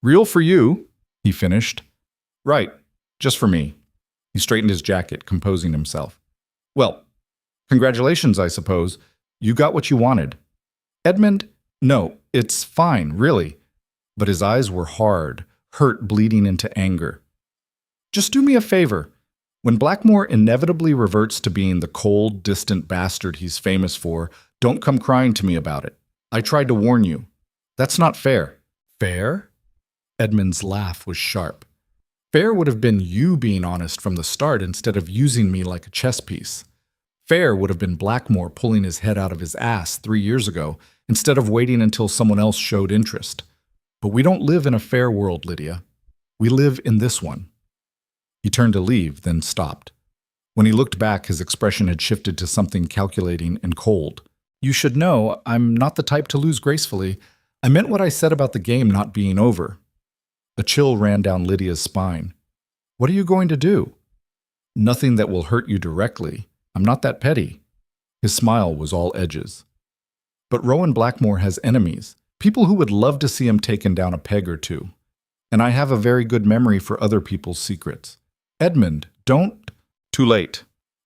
real for you," he finished. "Right, just for me." He straightened his jacket, composing himself. "Well, congratulations, I suppose. You got what you wanted." "Edmund, no, it's fine, really." But his eyes were hard, hurt bleeding into anger. "Just do me a favor. When Blackmore inevitably reverts to being the cold, distant bastard he's famous for, don't come crying to me about it. I tried to warn you. That's not fair." "Fair?" Edmund's laugh was sharp. "Fair would have been you being honest from the start instead of using me like a chess piece. Fair would have been Blackmore pulling his head out of his ass 3 years ago instead of waiting until someone else showed interest. But we don't live in a fair world, Lydia. We live in this one." He turned to leave, then stopped. When he looked back, his expression had shifted to something calculating and cold. "You should know, I'm not the type to lose gracefully. I meant what I said about the game not being over." A chill ran down Lydia's spine. "What are you going to do?" "Nothing that will hurt you directly. I'm not that petty." His smile was all edges. "But Rowan Blackmore has enemies, people who would love to see him taken down a peg or two. And I have a very good memory for other people's secrets. Edmund, don't—" Too late.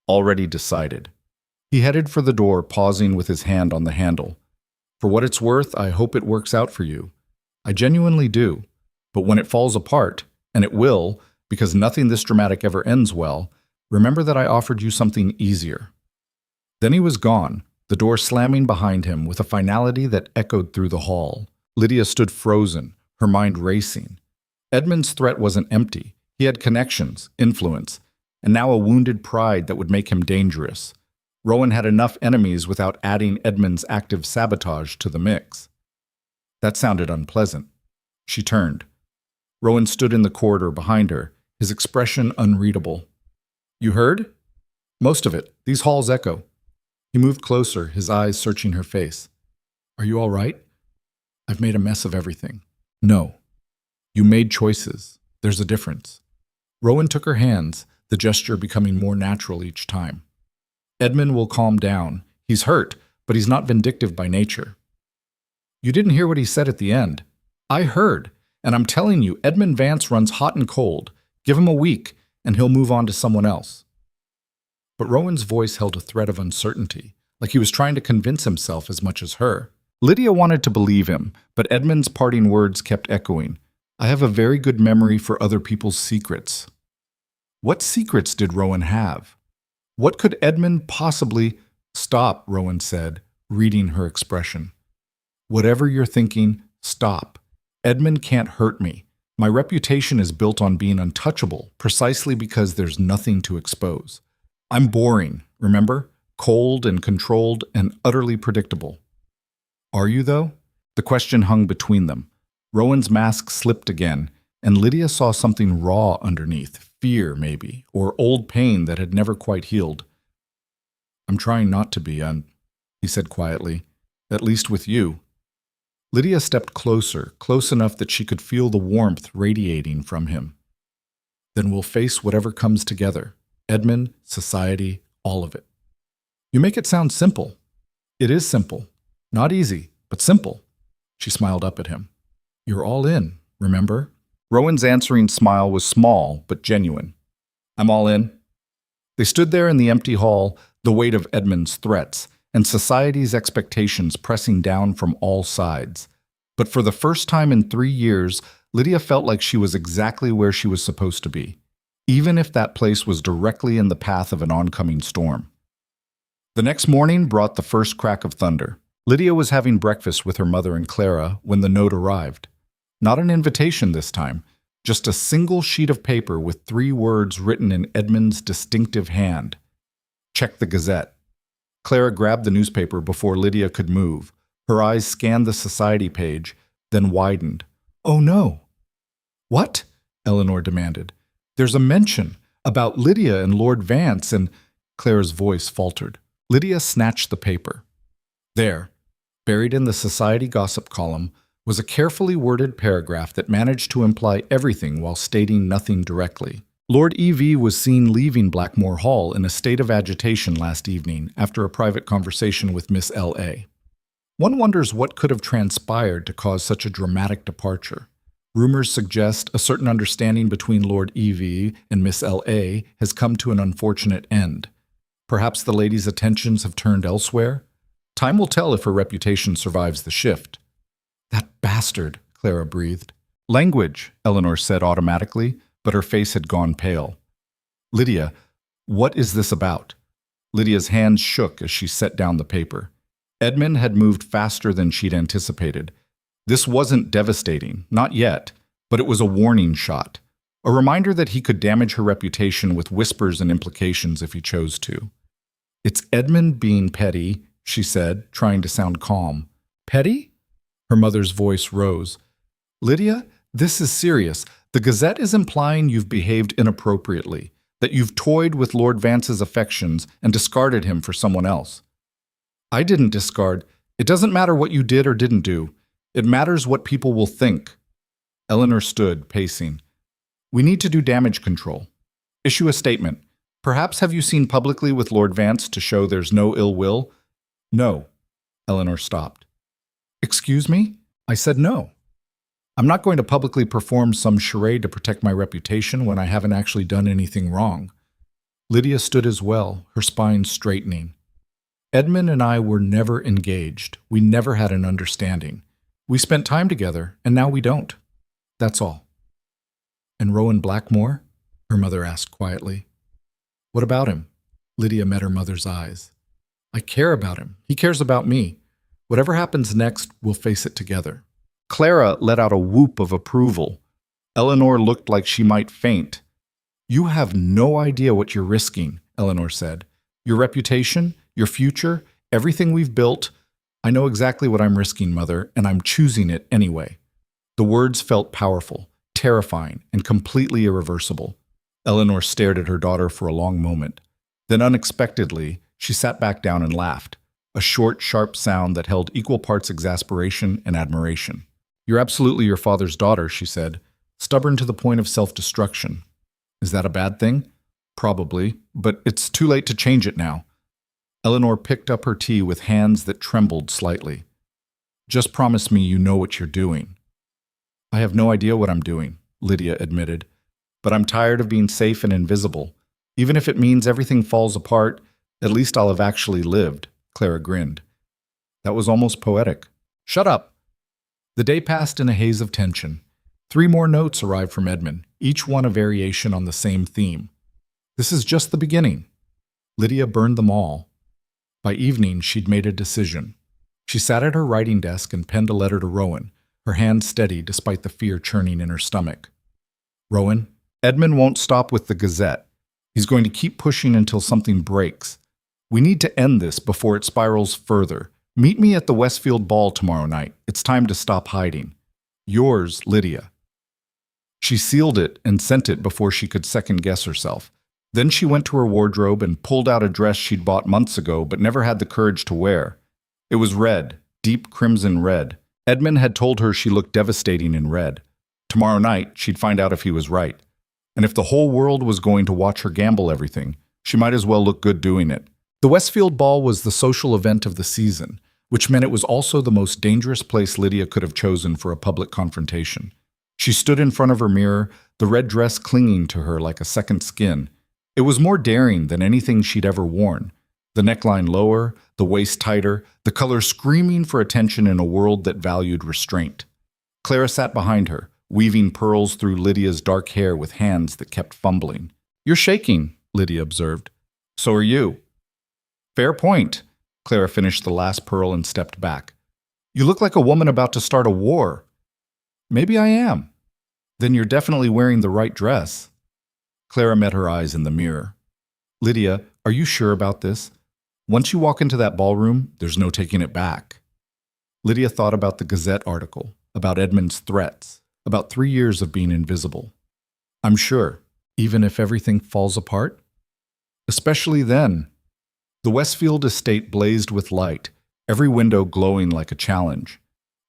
Already decided. He headed for the door, pausing with his hand on the handle. "For what it's worth, I hope it works out for you. I genuinely do. But when it falls apart, and it will, because nothing this dramatic ever ends well, remember that I offered you something easier." Then he was gone, the door slamming behind him with a finality that echoed through the hall. Lydia stood frozen, her mind racing. Edmund's threat wasn't empty. He had connections, influence, and now a wounded pride that would make him dangerous. Rowan had enough enemies without adding Edmund's active sabotage to the mix. That sounded unpleasant. She turned. Rowan stood in the corridor behind her, his expression unreadable. "You heard?" "Most of it. These halls echo." He moved closer, his eyes searching her face. "Are you all right?" "I've made a mess of everything." "No. You made choices. There's a difference." Rowan took her hands, the gesture becoming more natural each time. "Edmund will calm down. He's hurt, but he's not vindictive by nature." "You didn't hear what he said at the end." "I heard. And I'm telling you, Edmund Vance runs hot and cold. Give him a week, and he'll move on to someone else." But Rowan's voice held a thread of uncertainty, like he was trying to convince himself as much as her. Lydia wanted to believe him, but Edmund's parting words kept echoing. "I have a very good memory for other people's secrets." What secrets did Rowan have? What could Edmund possibly— "Stop," Rowan said, reading her expression. "Whatever you're thinking, stop. Edmund can't hurt me. My reputation is built on being untouchable, precisely because there's nothing to expose. I'm boring, remember? Cold and controlled and utterly predictable." "Are you, though?" The question hung between them. Rowan's mask slipped again, and Lydia saw something raw underneath, fear maybe, or old pain that had never quite healed. "I'm trying not to be, he said quietly, "at least with you." Lydia stepped closer, close enough that she could feel the warmth radiating from him. "Then we'll face whatever comes together. Edmund, society, all of it." "You make it sound simple." "It is simple. Not easy, but simple." She smiled up at him. "You're all in, remember?" Rowan's answering smile was small, but genuine. "I'm all in." They stood there in the empty hall, the weight of Edmund's threats, and society's expectations pressing down from all sides. But for the first time in 3 years, Lydia felt like she was exactly where she was supposed to be, even if that place was directly in the path of an oncoming storm. The next morning brought the first crack of thunder. Lydia was having breakfast with her mother and Clara when the note arrived. Not an invitation this time, just a single sheet of paper with 3 words written in Edmund's distinctive hand. "Check the Gazette." Clara grabbed the newspaper before Lydia could move. Her eyes scanned the society page, then widened. "Oh no!" "What?" Eleanor demanded. "There's a mention about Lydia and Lord Vance and—" Clara's voice faltered. Lydia snatched the paper. "There. Buried in the society gossip column was a carefully worded paragraph that managed to imply everything while stating nothing directly. Lord E.V. was seen leaving Blackmore Hall in a state of agitation last evening after a private conversation with Miss L.A. One wonders what could have transpired to cause such a dramatic departure. Rumors suggest a certain understanding between Lord E.V. and Miss L.A. has come to an unfortunate end. Perhaps the lady's attentions have turned elsewhere? Time will tell if her reputation survives the shift. That bastard, Clara breathed. Language, Eleanor said automatically, but her face had gone pale. Lydia, what is this about? Lydia's hands shook as she set down the paper. Edmund had moved faster than she'd anticipated. This wasn't devastating, not yet, but it was a warning shot. A reminder that he could damage her reputation with whispers and implications if he chose to. It's Edmund being petty, she said, trying to sound calm. Petty? Her mother's voice rose. Lydia, this is serious. The Gazette is implying you've behaved inappropriately, that you've toyed with Lord Vance's affections and discarded him for someone else. I didn't discard. It doesn't matter what you did or didn't do. It matters what people will think. Eleanor stood, pacing. We need to do damage control. Issue a statement. Perhaps have you seen publicly with Lord Vance to show there's no ill will? No. Eleanor stopped. Excuse me? I said no. I'm not going to publicly perform some charade to protect my reputation when I haven't actually done anything wrong. Lydia stood as well, her spine straightening. Edmund and I were never engaged. We never had an understanding. We spent time together, and now we don't. That's all. And Rowan Blackmore? Her mother asked quietly. What about him? Lydia met her mother's eyes. I care about him. He cares about me. Whatever happens next, we'll face it together. Clara let out a whoop of approval. Eleanor looked like she might faint. You have no idea what you're risking, Eleanor said. Your reputation, your future, everything we've built. I know exactly what I'm risking, Mother, and I'm choosing it anyway. The words felt powerful, terrifying, and completely irreversible. Eleanor stared at her daughter for a long moment. Then unexpectedly, she sat back down and laughed, a short, sharp sound that held equal parts exasperation and admiration. You're absolutely your father's daughter, she said, stubborn to the point of self-destruction. Is that a bad thing? Probably, but it's too late to change it now. Eleanor picked up her tea with hands that trembled slightly. Just promise me you know what you're doing. I have no idea what I'm doing, Lydia admitted, but I'm tired of being safe and invisible. Even if it means everything falls apart, at least I'll have actually lived, Clara grinned. That was almost poetic. Shut up! The day passed in a haze of tension. 3 more notes arrived from Edmund, each one a variation on the same theme. This is just the beginning. Lydia burned them all. By evening, she'd made a decision. She sat at her writing desk and penned a letter to Rowan, her hand steady despite the fear churning in her stomach. Rowan, Edmund won't stop with the Gazette. He's going to keep pushing until something breaks. We need to end this before it spirals further. Meet me at the Westfield Ball tomorrow night. It's time to stop hiding. Yours, Lydia. She sealed it and sent it before she could second-guess herself. Then she went to her wardrobe and pulled out a dress she'd bought months ago but never had the courage to wear. It was red, deep crimson red. Edmund had told her she looked devastating in red. Tomorrow night, she'd find out if he was right. And if the whole world was going to watch her gamble everything, she might as well look good doing it. The Westfield Ball was the social event of the season, which meant it was also the most dangerous place Lydia could have chosen for a public confrontation. She stood in front of her mirror, the red dress clinging to her like a second skin. It was more daring than anything she'd ever worn. The neckline lower, the waist tighter, the color screaming for attention in a world that valued restraint. Clara sat behind her, weaving pearls through Lydia's dark hair with hands that kept fumbling. You're shaking, Lydia observed. So are you. Fair point. Clara finished the last pearl and stepped back. You look like a woman about to start a war. Maybe I am. Then you're definitely wearing the right dress. Clara met her eyes in the mirror. Lydia, are you sure about this? Once you walk into that ballroom, there's no taking it back. Lydia thought about the Gazette article, about Edmund's threats, about 3 years of being invisible. I'm sure, even if everything falls apart? Especially then. The Westfield estate blazed with light. every window glowing like a challenge.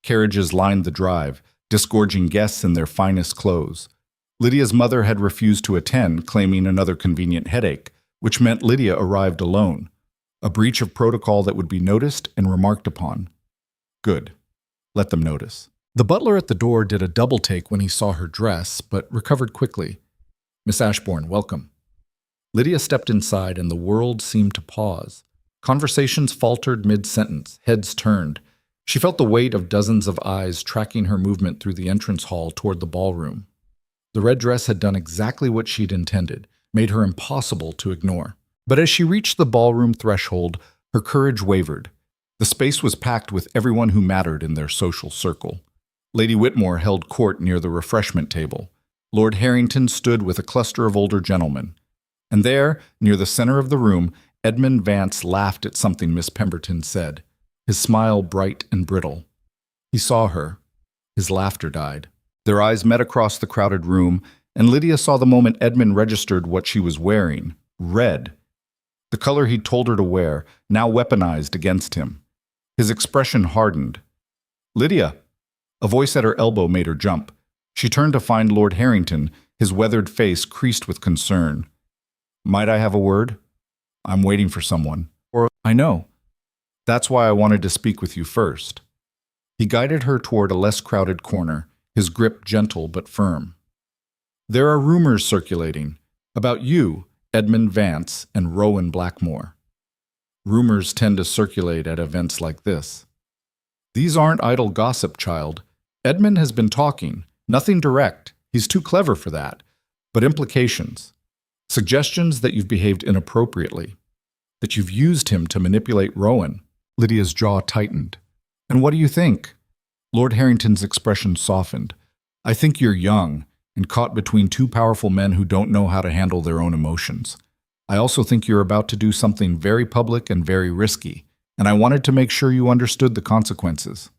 Carriages lined the drive, disgorging guests in their finest clothes. Lydia's mother had refused to attend, claiming another convenient headache, which meant Lydia arrived alone, a breach of protocol that would be noticed and remarked upon. Good. Let them notice. The butler at the door did a double take when he saw her dress, but recovered quickly. Miss Ashbourne, welcome. Lydia stepped inside and the world seemed to pause. Conversations faltered mid-sentence, heads turned. She felt the weight of dozens of eyes tracking her movement through the entrance hall toward the ballroom. The red dress had done exactly what she'd intended, made her impossible to ignore. But as she reached the ballroom threshold, her courage wavered. The space was packed with everyone who mattered in their social circle. Lady Whitmore held court near the refreshment table. Lord Harrington stood with a cluster of older gentlemen. And there, near the center of the room, Edmund Vance laughed at something Miss Pemberton said, his smile bright and brittle. He saw her. His laughter died. Their eyes met across the crowded room, and Lydia saw the moment Edmund registered what she was wearing, red. The color he'd told her to wear, now weaponized against him. His expression hardened. Lydia! A voice at her elbow made her jump. She turned to find Lord Harrington, his weathered face creased with concern. Might I have a word? I'm waiting for someone. Or, I know. That's why I wanted to speak with you first. He guided her toward a less crowded corner, his grip gentle but firm. There are rumors circulating about you, Edmund Vance, and Rowan Blackmore. Rumors tend to circulate at events like this. These aren't idle gossip, child. Edmund has been talking. Nothing direct. He's too clever for that. But implications. Suggestions that you've behaved inappropriately. That you've used him to manipulate Rowan. Lydia's jaw tightened. And what do you think? Lord Harrington's expression softened. I think you're young and caught between two powerful men who don't know how to handle their own emotions. I also think you're about to do something very public and very risky, and I wanted to make sure you understood the consequences.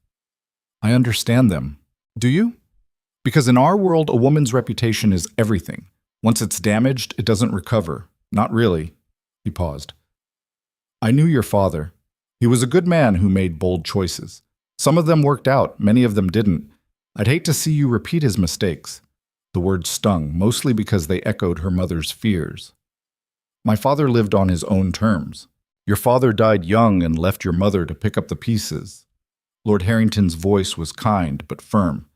I understand them. Do you? Because in our world, a woman's reputation is everything. Once it's damaged, it doesn't recover. Not really. He paused. I knew your father. He was a good man who made bold choices. Some of them worked out, many of them didn't. I'd hate to see you repeat his mistakes. The words stung, mostly because they echoed her mother's fears. My father lived on his own terms. Your father died young and left your mother to pick up the pieces. Lord Harrington's voice was kind but firm.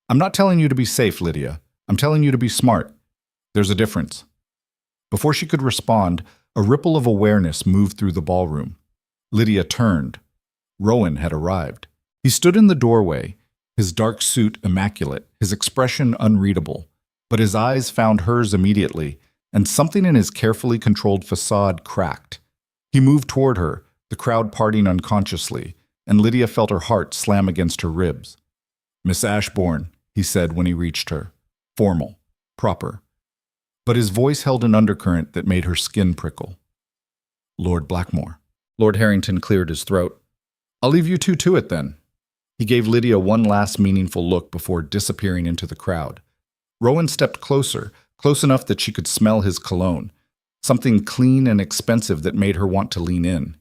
I'm not telling you to be safe, Lydia. I'm telling you to be smart. There's a difference. Before she could respond, a ripple of awareness moved through the ballroom. Lydia turned. Rowan had arrived. He stood in the doorway, his dark suit immaculate, his expression unreadable. But his eyes found hers immediately, and something in his carefully controlled facade cracked. He moved toward her, the crowd parting unconsciously, and Lydia felt her heart slam against her ribs. Miss Ashbourne, he said when he reached her. Formal, proper. But his voice held an undercurrent that made her skin prickle. Lord Blackmore. Lord Harrington cleared his throat. I'll leave you two to it then. He gave Lydia one last meaningful look before disappearing into the crowd. Rowan stepped closer, close enough that she could smell his cologne, something clean and expensive that made her want to lean in.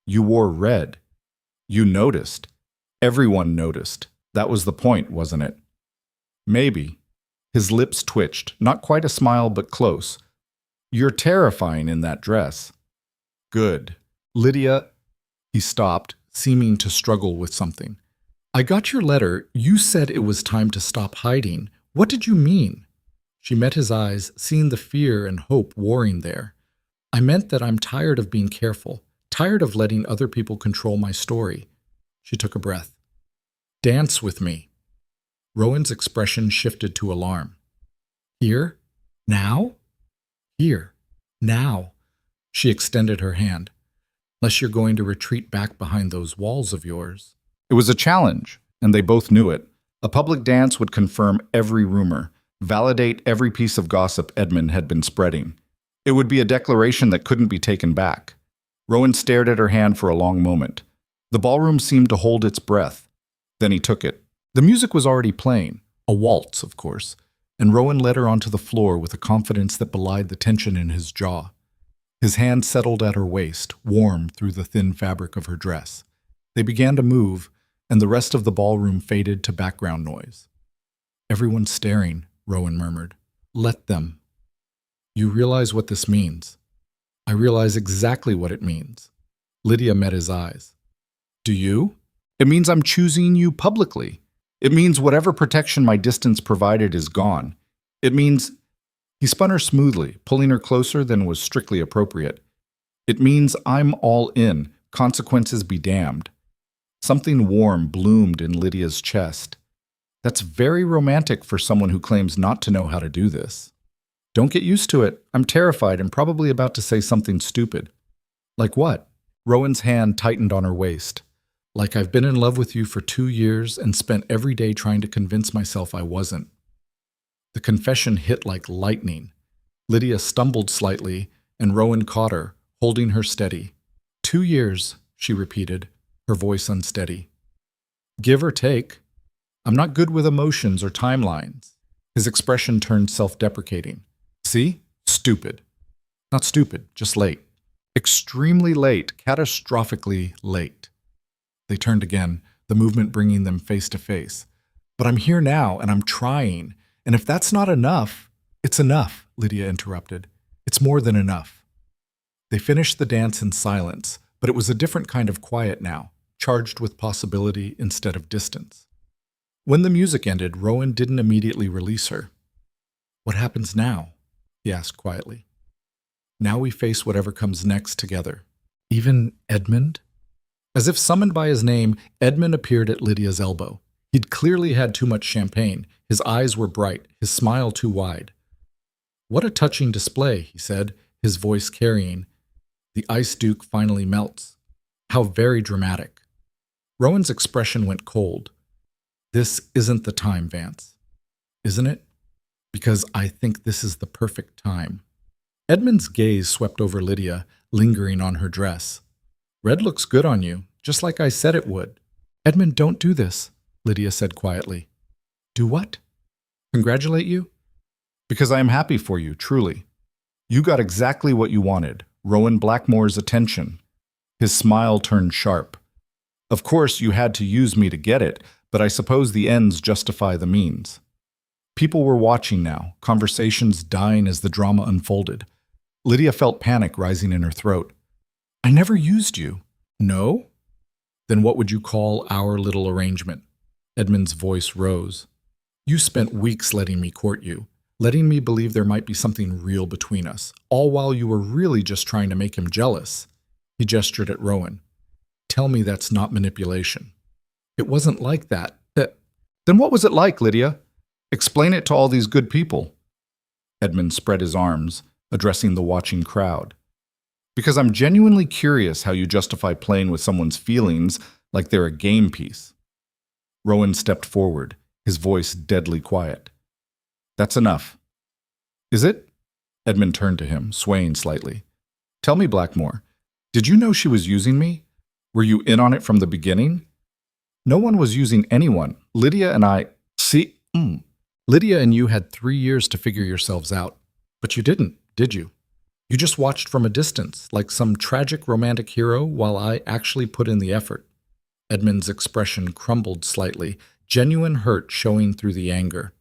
You wore red. You noticed. Everyone noticed. That was the point, wasn't it? Maybe. His lips twitched, not quite a smile, but close. You're terrifying in that dress. Good. Lydia, he stopped, seeming to struggle with something. I got your letter. You said it was time to stop hiding. What did you mean? She met his eyes, seeing the fear and hope warring there. I meant that I'm tired of being careful, tired of letting other people control my story. She took a breath. Dance with me. Rowan's expression shifted to alarm. Here? Now? Here. Now. She extended her hand. Unless you're going to retreat back behind those walls of yours. It was a challenge, and they both knew it. A public dance would confirm every rumor, validate every piece of gossip Edmund had been spreading. It would be a declaration that couldn't be taken back. Rowan stared at her hand for a long moment. The ballroom seemed to hold its breath. Then he took it. The music was already playing, a waltz, of course, and Rowan led her onto the floor with a confidence that belied the tension in his jaw. His hand settled at her waist, warm through the thin fabric of her dress. They began to move, and the rest of the ballroom faded to background noise. "Everyone's staring," Rowan murmured. "Let them." "You realize what this means." "I realize exactly what it means." Lydia met his eyes. "Do you?" "It means I'm choosing you publicly. It means whatever protection my distance provided is gone. It means—" He spun her smoothly, pulling her closer than was strictly appropriate. "It means I'm all in, consequences be damned." Something warm bloomed in Lydia's chest. "That's very romantic for someone who claims not to know how to do this." "Don't get used to it. I'm terrified and probably about to say something stupid." "Like what?" Rowan's hand tightened on her waist. "Like I've been in love with you for 2 years and spent every day trying to convince myself I wasn't." The confession hit like lightning. Lydia stumbled slightly, and Rowan caught her, holding her steady. 2 years, she repeated, her voice unsteady. "Give or take. I'm not good with emotions or timelines." His expression turned self-deprecating. "See? Stupid." "Not stupid, just late. Extremely late, catastrophically late." They turned again, the movement bringing them face to face. "But I'm here now, and I'm trying. And if that's not enough—" "It's enough," Lydia interrupted. "It's more than enough." They finished the dance in silence, but it was a different kind of quiet now, charged with possibility instead of distance. When the music ended, Rowan didn't immediately release her. "What happens now?" he asked quietly. "Now we face whatever comes next together." "Even Edmund?" As if summoned by his name, Edmund appeared at Lydia's elbow. He'd clearly had too much champagne. His eyes were bright, his smile too wide. "What a touching display," he said, his voice carrying. "The ice duke finally melts. How very dramatic." Rowan's expression went cold. "This isn't the time, Vance. Isn't it? Because I think this is the perfect time." Edmund's gaze swept over Lydia, lingering on her dress. "Red looks good on you, just like I said it would." "Edmund, don't do this," Lydia said quietly. "Do what?" "Congratulate you?" "Because I am happy for you, truly. You got exactly what you wanted, Rowan Blackmore's attention." His smile turned sharp. "Of course, you had to use me to get it, but I suppose the ends justify the means." People were watching now, conversations dying as the drama unfolded. Lydia felt panic rising in her throat. "I never used you." "No? Then what would you call our little arrangement?" Edmund's voice rose. "You spent weeks letting me court you, letting me believe there might be something real between us, all while you were really just trying to make him jealous." He gestured at Rowan. "Tell me that's not manipulation." "It wasn't like that. Then what was it like, Lydia? Explain it to all these good people." Edmund spread his arms, addressing the watching crowd. "Because I'm genuinely curious how you justify playing with someone's feelings like they're a game piece." Rowan stepped forward, his voice deadly quiet. "That's enough." "Is it?" Edmund turned to him, swaying slightly. "Tell me, Blackmore, did you know she was using me? Were you in on it from the beginning?" "No one was using anyone. Lydia and I— See, Lydia and you had 3 years to figure yourselves out. But you didn't, did you? You just watched from a distance, like some tragic romantic hero, while I actually put in the effort." Edmund's expression crumbled slightly, genuine hurt showing through the anger.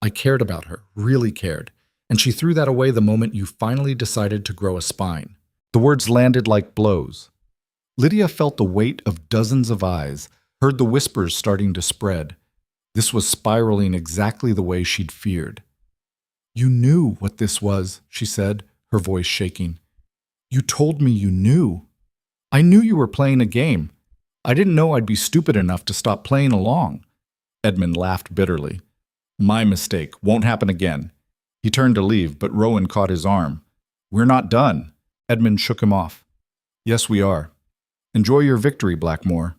"I cared about her, really cared, and she threw that away the moment you finally decided to grow a spine." The words landed like blows. Lydia felt the weight of dozens of eyes, heard the whispers starting to spread. This was spiraling exactly the way she'd feared. "You knew what this was," she said, her voice shaking. "You told me you knew. I knew you were playing a game. I didn't know I'd be stupid enough to stop playing along." Edmund laughed bitterly. "My mistake. Won't happen again." He turned to leave, but Rowan caught his arm. "We're not done." Edmund shook him off. "Yes, we are. Enjoy your victory, Blackmore.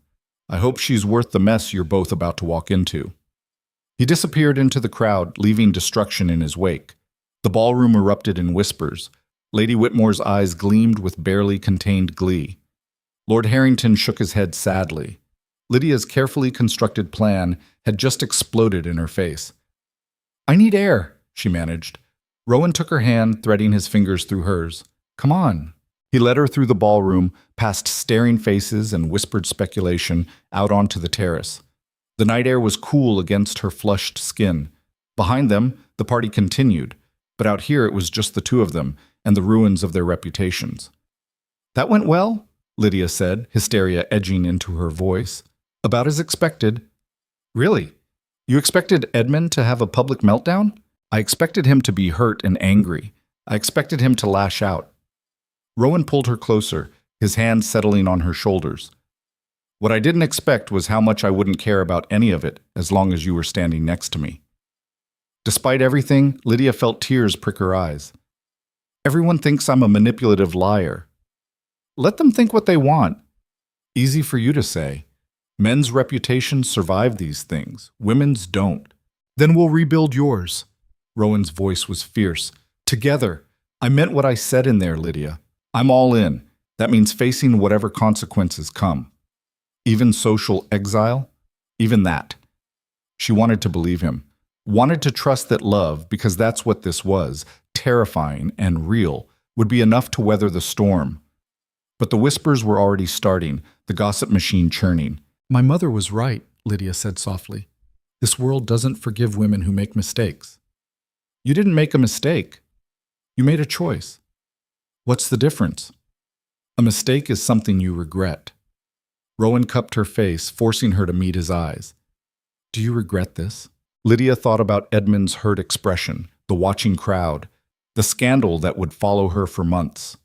I hope she's worth the mess you're both about to walk into." He disappeared into the crowd, leaving destruction in his wake. The ballroom erupted in whispers. Lady Whitmore's eyes gleamed with barely contained glee. Lord Harrington shook his head sadly. Lydia's carefully constructed plan had just exploded in her face. "I need air," she managed. Rowan took her hand, threading his fingers through hers. "Come on." He led her through the ballroom, past staring faces and whispered speculation, out onto the terrace. The night air was cool against her flushed skin. Behind them, the party continued, but out here it was just the two of them and the ruins of their reputations. "That went well?" Lydia said, hysteria edging into her voice. "About as expected." "Really? You expected Edmund to have a public meltdown?" "I expected him to be hurt and angry. I expected him to lash out." Rowan pulled her closer, his hands settling on her shoulders. "What I didn't expect was how much I wouldn't care about any of it as long as you were standing next to me." Despite everything, Lydia felt tears prick her eyes. "Everyone thinks I'm a manipulative liar." "Let them think what they want." "Easy for you to say. Men's reputations survive these things. Women's don't." "Then we'll rebuild yours." Rowan's voice was fierce. "Together. I meant what I said in there, Lydia. I'm all in. That means facing whatever consequences come. Even social exile? Even that." She wanted to believe him. Wanted to trust that love, because that's what this was, terrifying and real, would be enough to weather the storm. But the whispers were already starting, the gossip machine churning. "My mother was right," Lydia said softly. "This world doesn't forgive women who make mistakes." "You didn't make a mistake. You made a choice." "What's the difference?" "A mistake is something you regret." Rowan cupped her face, forcing her to meet his eyes. "Do you regret this?" Lydia thought about Edmund's hurt expression, the watching crowd, the scandal that would follow her for months.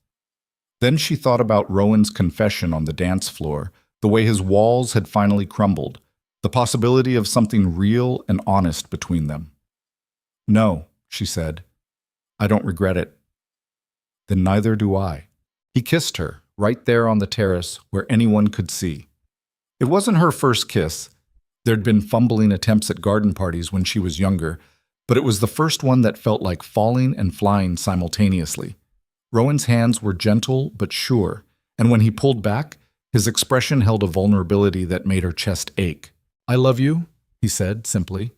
Then she thought about Rowan's confession on the dance floor, the way his walls had finally crumbled, the possibility of something real and honest between them. "No," she said. "I don't regret it." "Then neither do I." He kissed her, right there on the terrace where anyone could see. It wasn't her first kiss. There'd been fumbling attempts at garden parties when she was younger, but it was the first one that felt like falling and flying simultaneously. Rowan's hands were gentle but sure, and when he pulled back, his expression held a vulnerability that made her chest ache. "I love you," he said simply.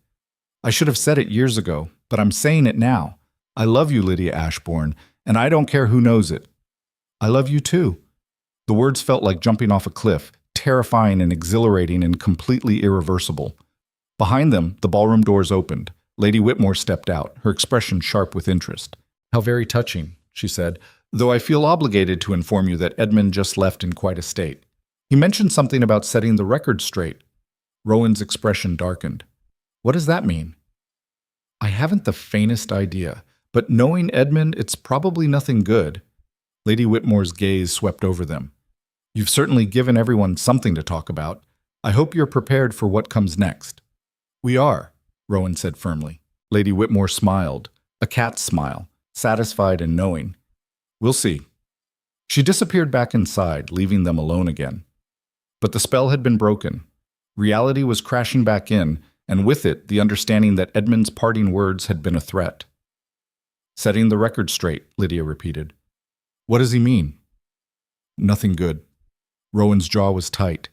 "I should have said it years ago, but I'm saying it now. I love you, Lydia Ashbourne, and I don't care who knows it." "I love you too." The words felt like jumping off a cliff, terrifying and exhilarating and completely irreversible. Behind them, the ballroom doors opened. Lady Whitmore stepped out, her expression sharp with interest. "How very touching," she said, "though I feel obligated to inform you that Edmund just left in quite a state. He mentioned something about setting the record straight." Rowan's expression darkened. "What does that mean?" "I haven't the faintest idea, but knowing Edmund, it's probably nothing good." Lady Whitmore's gaze swept over them. "You've certainly given everyone something to talk about. I hope you're prepared for what comes next." "We are," Rowan said firmly. Lady Whitmore smiled, a cat's smile, satisfied and knowing. "We'll see." She disappeared back inside, leaving them alone again. But the spell had been broken. Reality was crashing back in, and with it, the understanding that Edmund's parting words had been a threat. "Setting the record straight," Lydia repeated. "What does he mean?" "Nothing good." Rowan's jaw was tight.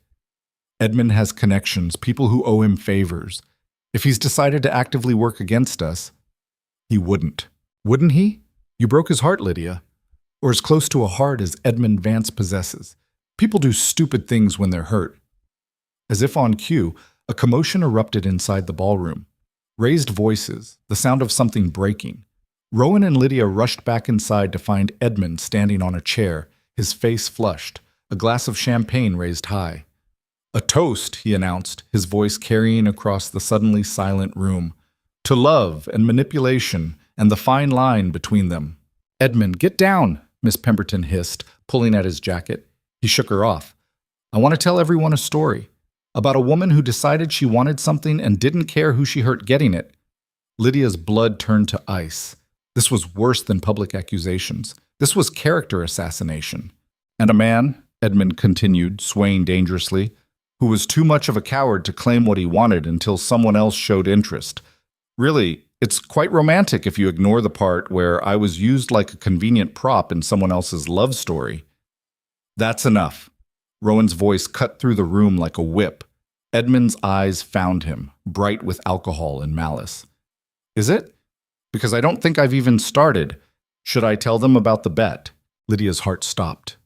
"Edmund has connections, people who owe him favors. If he's decided to actively work against us, he wouldn't." "Wouldn't he? You broke his heart, Lydia. Or as close to a heart as Edmund Vance possesses. People do stupid things when they're hurt." As if on cue, a commotion erupted inside the ballroom. Raised voices, the sound of something breaking. Rowan and Lydia rushed back inside to find Edmund standing on a chair, his face flushed, a glass of champagne raised high. "A toast," he announced, his voice carrying across the suddenly silent room. "To love and manipulation and the fine line between them." "Edmund, get down," Miss Pemberton hissed, pulling at his jacket. He shook her off. "I want to tell everyone a story. About a woman who decided she wanted something and didn't care who she hurt getting it." Lydia's blood turned to ice. This was worse than public accusations. This was character assassination. "And a man," Edmund continued, swaying dangerously, "who was too much of a coward to claim what he wanted until someone else showed interest. Really, it's quite romantic if you ignore the part where I was used like a convenient prop in someone else's love story." "That's enough." Rowan's voice cut through the room like a whip. Edmund's eyes found him, bright with alcohol and malice. "Is it? Because I don't think I've even started. Should I tell them about the bet?" Lydia's heart stopped.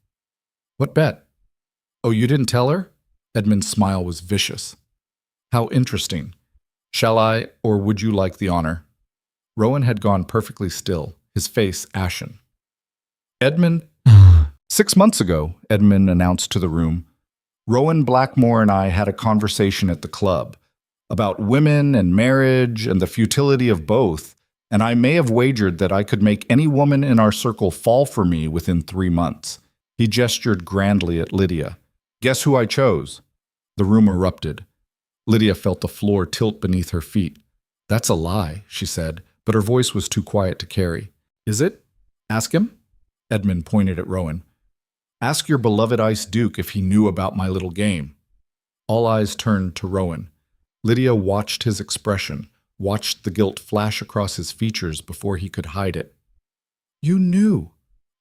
What bet? Oh, you didn't tell her? Edmund's smile was vicious. How interesting. Shall I, or would you like the honor? Rowan had gone perfectly still, his face ashen. Edmund, 6 months ago, Edmund announced to the room, Rowan Blackmore and I had a conversation at the club about women and marriage and the futility of both, and I may have wagered that I could make any woman in our circle fall for me within 3 months. He gestured grandly at Lydia. Guess who I chose? The room erupted. Lydia felt the floor tilt beneath her feet. That's a lie, she said, but her voice was too quiet to carry. Is it? Ask him. Edmund pointed at Rowan. Ask your beloved Ice Duke if he knew about my little game. All eyes turned to Rowan. Lydia watched his expression, watched the guilt flash across his features before he could hide it. You knew,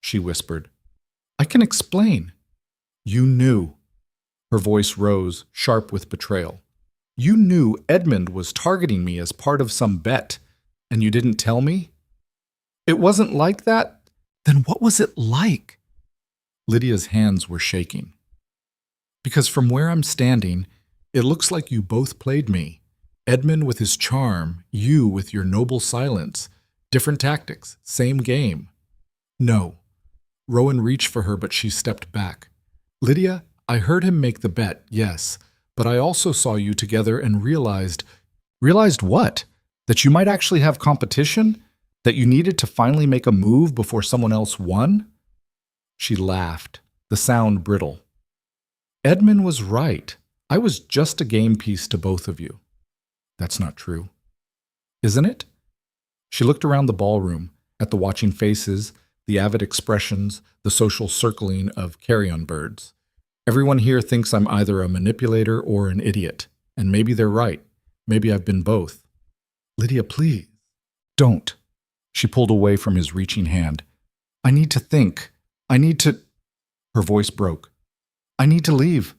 she whispered. I can explain. You knew. Her voice rose, sharp with betrayal. You knew Edmund was targeting me as part of some bet, and you didn't tell me? It wasn't like that? Then what was it like? Lydia's hands were shaking. Because from where I'm standing, it looks like you both played me. Edmund with his charm, you with your noble silence. Different tactics, same game. No. Rowan reached for her, but she stepped back. Lydia, I heard him make the bet, yes, but I also saw you together and realized… Realized what? That you might actually have competition? That you needed to finally make a move before someone else won? She laughed, the sound brittle. Edmund was right. I was just a game piece to both of you. That's not true. Isn't it? She looked around the ballroom, at the watching faces, the avid expressions, the social circling of carrion birds. Everyone here thinks I'm either a manipulator or an idiot, and maybe they're right. Maybe I've been both. Lydia, please. Don't. She pulled away from his reaching hand. I need to think. I need to… Her voice broke. I need to leave.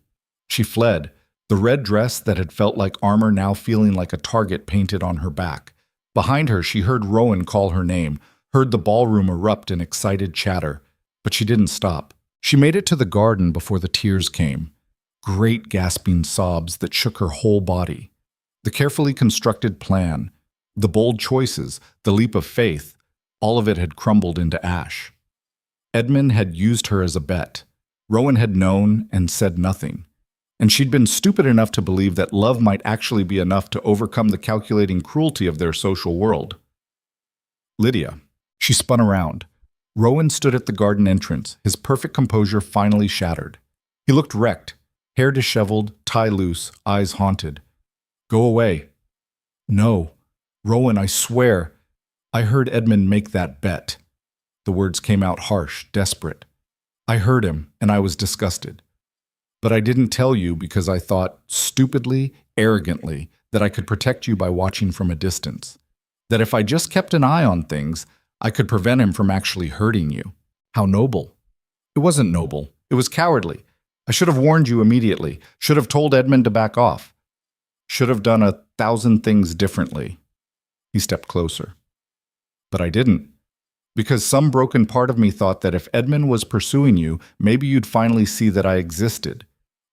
She fled, the red dress that had felt like armor now feeling like a target painted on her back. Behind her, she heard Rowan call her name, heard the ballroom erupt in excited chatter, but she didn't stop. She made it to the garden before the tears came, great gasping sobs that shook her whole body. The carefully constructed plan, the bold choices, the leap of faith, all of it had crumbled into ash. Edmund had used her as a bet. Rowan had known and said nothing. And she'd been stupid enough to believe that love might actually be enough to overcome the calculating cruelty of their social world. Lydia. She spun around. Rowan stood at the garden entrance, his perfect composure finally shattered. He looked wrecked, hair disheveled, tie loose, eyes haunted. Go away. No. Rowan, I swear. I heard Edmund make that bet. The words came out harsh, desperate. I heard him, and I was disgusted. But I didn't tell you because I thought, stupidly, arrogantly, that I could protect you by watching from a distance. That if I just kept an eye on things, I could prevent him from actually hurting you. How noble. It wasn't noble. It was cowardly. I should have warned you immediately. Should have told Edmund to back off. Should have done 1,000 things differently. He stepped closer. But I didn't. Because some broken part of me thought that if Edmund was pursuing you, maybe you'd finally see that I existed.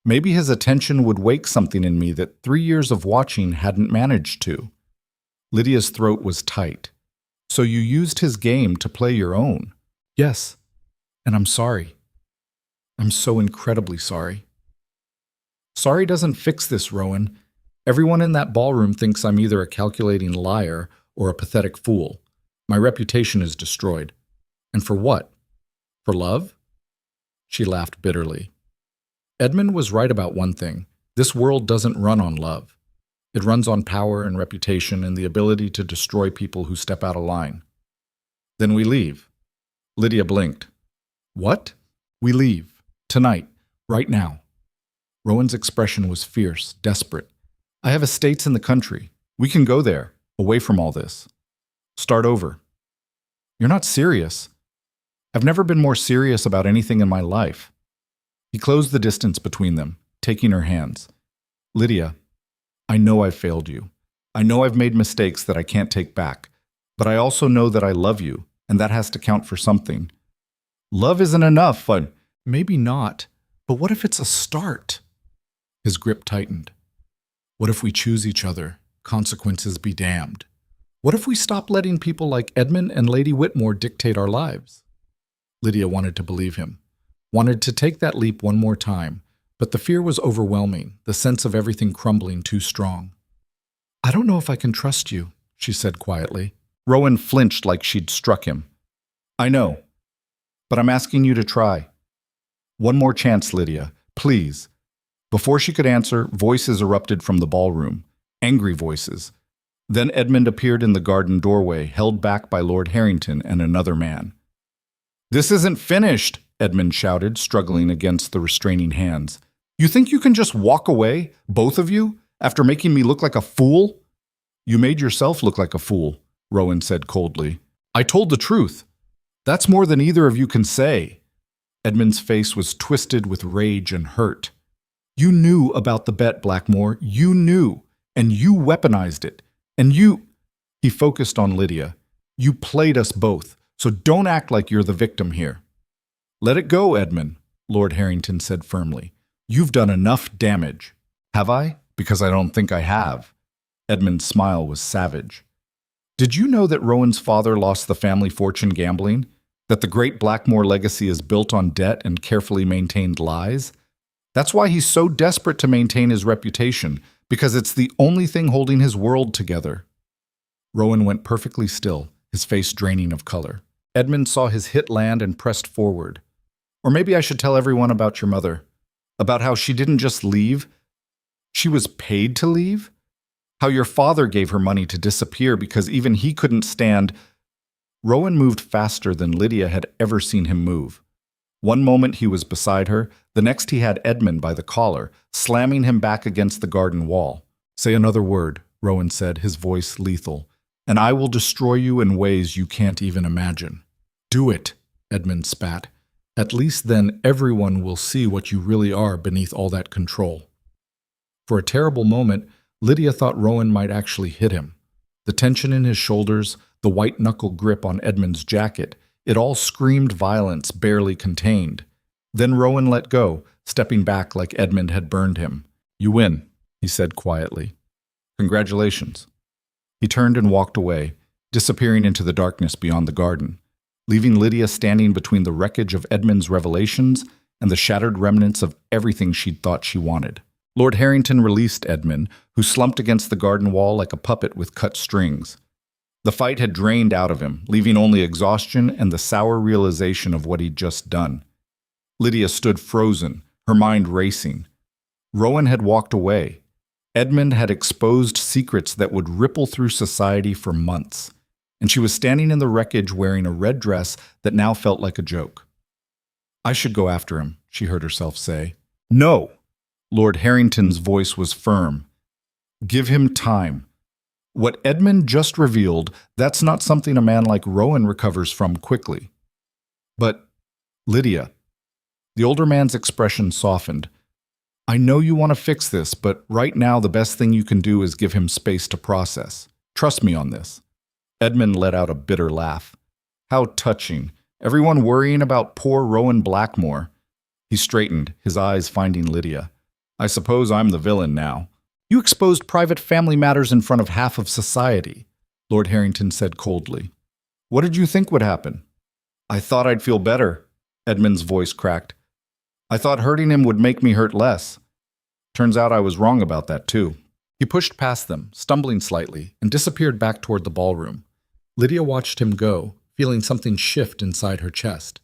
Maybe his attention would wake something in me that 3 years of watching hadn't managed to. Lydia's throat was tight. So you used his game to play your own. Yes, and I'm sorry. I'm so incredibly sorry. Sorry doesn't fix this, Rowan. Everyone in that ballroom thinks I'm either a calculating liar or a pathetic fool. My reputation is destroyed. And for what? For love? She laughed bitterly. Edmund was right about one thing. This world doesn't run on love. It runs on power and reputation and the ability to destroy people who step out of line. Then we leave. Lydia blinked. What? We leave. Tonight. Right now. Rowan's expression was fierce, desperate. I have estates in the country. We can go there, away from all this. Start over. You're not serious. I've never been more serious about anything in my life. He closed the distance between them, taking her hands. Lydia, I know I've failed you. I know I've made mistakes that I can't take back. But I also know that I love you, and that has to count for something. Love isn't enough. Maybe not, but what if it's a start? His grip tightened. What if we choose each other? Consequences be damned. What if we stop letting people like Edmund and Lady Whitmore dictate our lives? Lydia wanted to believe him, wanted to take that leap one more time, but the fear was overwhelming, the sense of everything crumbling too strong. I don't know if I can trust you, she said quietly. Rowan flinched like she'd struck him. I know, but I'm asking you to try. One more chance, Lydia, please. Before she could answer, voices erupted from the ballroom, angry voices. Then Edmund appeared in the garden doorway, held back by Lord Harrington and another man. This isn't finished, Edmund shouted, struggling against the restraining hands. You think you can just walk away, both of you, after making me look like a fool? You made yourself look like a fool, Rowan said coldly. I told the truth. That's more than either of you can say. Edmund's face was twisted with rage and hurt. You knew about the bet, Blackmore. You knew, and you weaponized it. And you... He focused on Lydia. You played us both, so don't act like you're the victim here. Let it go, Edmund, Lord Harrington said firmly. You've done enough damage. Have I? Because I don't think I have. Edmund's smile was savage. Did you know that Rowan's father lost the family fortune gambling? That the great Blackmore legacy is built on debt and carefully maintained lies? That's why he's so desperate to maintain his reputation, because it's the only thing holding his world together. Rowan went perfectly still, his face draining of color. Edmund saw his hit land and pressed forward. Or maybe I should tell everyone about your mother. About how she didn't just leave. She was paid to leave? How your father gave her money to disappear because even he couldn't stand... Rowan moved faster than Lydia had ever seen him move. One moment he was beside her, the next he had Edmund by the collar, slamming him back against the garden wall. Say another word, Rowan said, his voice lethal, and I will destroy you in ways you can't even imagine. Do it, Edmund spat. At least then everyone will see what you really are beneath all that control. For a terrible moment, Lydia thought Rowan might actually hit him. The tension in his shoulders, the white-knuckle grip on Edmund's jacket, it all screamed violence barely contained. Then Rowan let go, stepping back like Edmund had burned him. You win, he said quietly. Congratulations. He turned and walked away, disappearing into the darkness beyond the garden, leaving Lydia standing between the wreckage of Edmund's revelations and the shattered remnants of everything she'd thought she wanted. Lord Harrington released Edmund, who slumped against the garden wall like a puppet with cut strings. The fight had drained out of him, leaving only exhaustion and the sour realization of what he'd just done. Lydia stood frozen, her mind racing. Rowan had walked away. Edmund had exposed secrets that would ripple through society for months, and she was standing in the wreckage wearing a red dress that now felt like a joke. I should go after him, she heard herself say. No! Lord Harrington's voice was firm. Give him time. What Edmund just revealed, that's not something a man like Rowan recovers from quickly. But, Lydia, the older man's expression softened. I know you want to fix this, but right now the best thing you can do is give him space to process. Trust me on this. Edmund let out a bitter laugh. How touching. Everyone worrying about poor Rowan Blackmore. He straightened, his eyes finding Lydia. I suppose I'm the villain now. You exposed private family matters in front of half of society, Lord Harrington said coldly. What did you think would happen? I thought I'd feel better, Edmund's voice cracked. I thought hurting him would make me hurt less. Turns out I was wrong about that, too. He pushed past them, stumbling slightly, and disappeared back toward the ballroom. Lydia watched him go, feeling something shift inside her chest.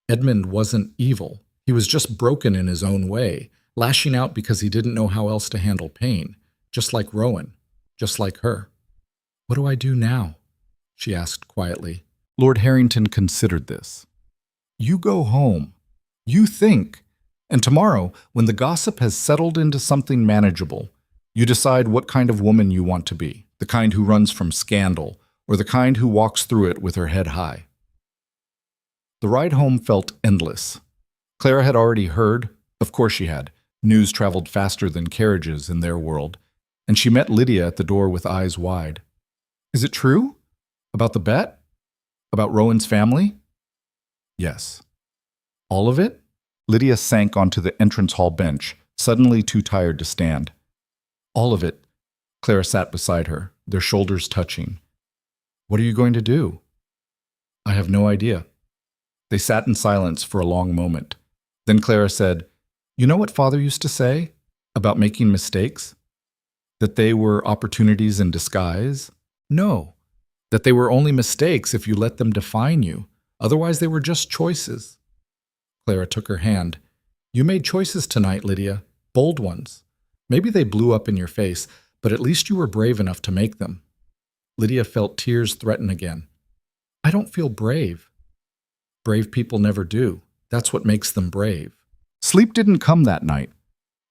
Edmund wasn't evil. He was just broken in his own way, lashing out because he didn't know how else to handle pain, just like Rowan, just like her. What do I do now? She asked quietly. Lord Harrington considered this. You go home. You think. And tomorrow, when the gossip has settled into something manageable, you decide what kind of woman you want to be, the kind who runs from scandal, or the kind who walks through it with her head high. The ride home felt endless. Clara had already heard, of course she had. News traveled faster than carriages in their world, and she met Lydia at the door with eyes wide. Is it true? About the bet? About Rowan's family? Yes. All of it? Lydia sank onto the entrance hall bench, suddenly too tired to stand. All of it. Clara sat beside her, their shoulders touching. What are you going to do? I have no idea. They sat in silence for a long moment. Then Clara said, You know what Father used to say about making mistakes? That they were opportunities in disguise? No. That they were only mistakes if you let them define you. Otherwise, they were just choices. Clara took her hand. You made choices tonight, Lydia. Bold ones. Maybe they blew up in your face, but at least you were brave enough to make them. Lydia felt tears threaten again. I don't feel brave. Brave people never do. That's what makes them brave. Sleep didn't come that night.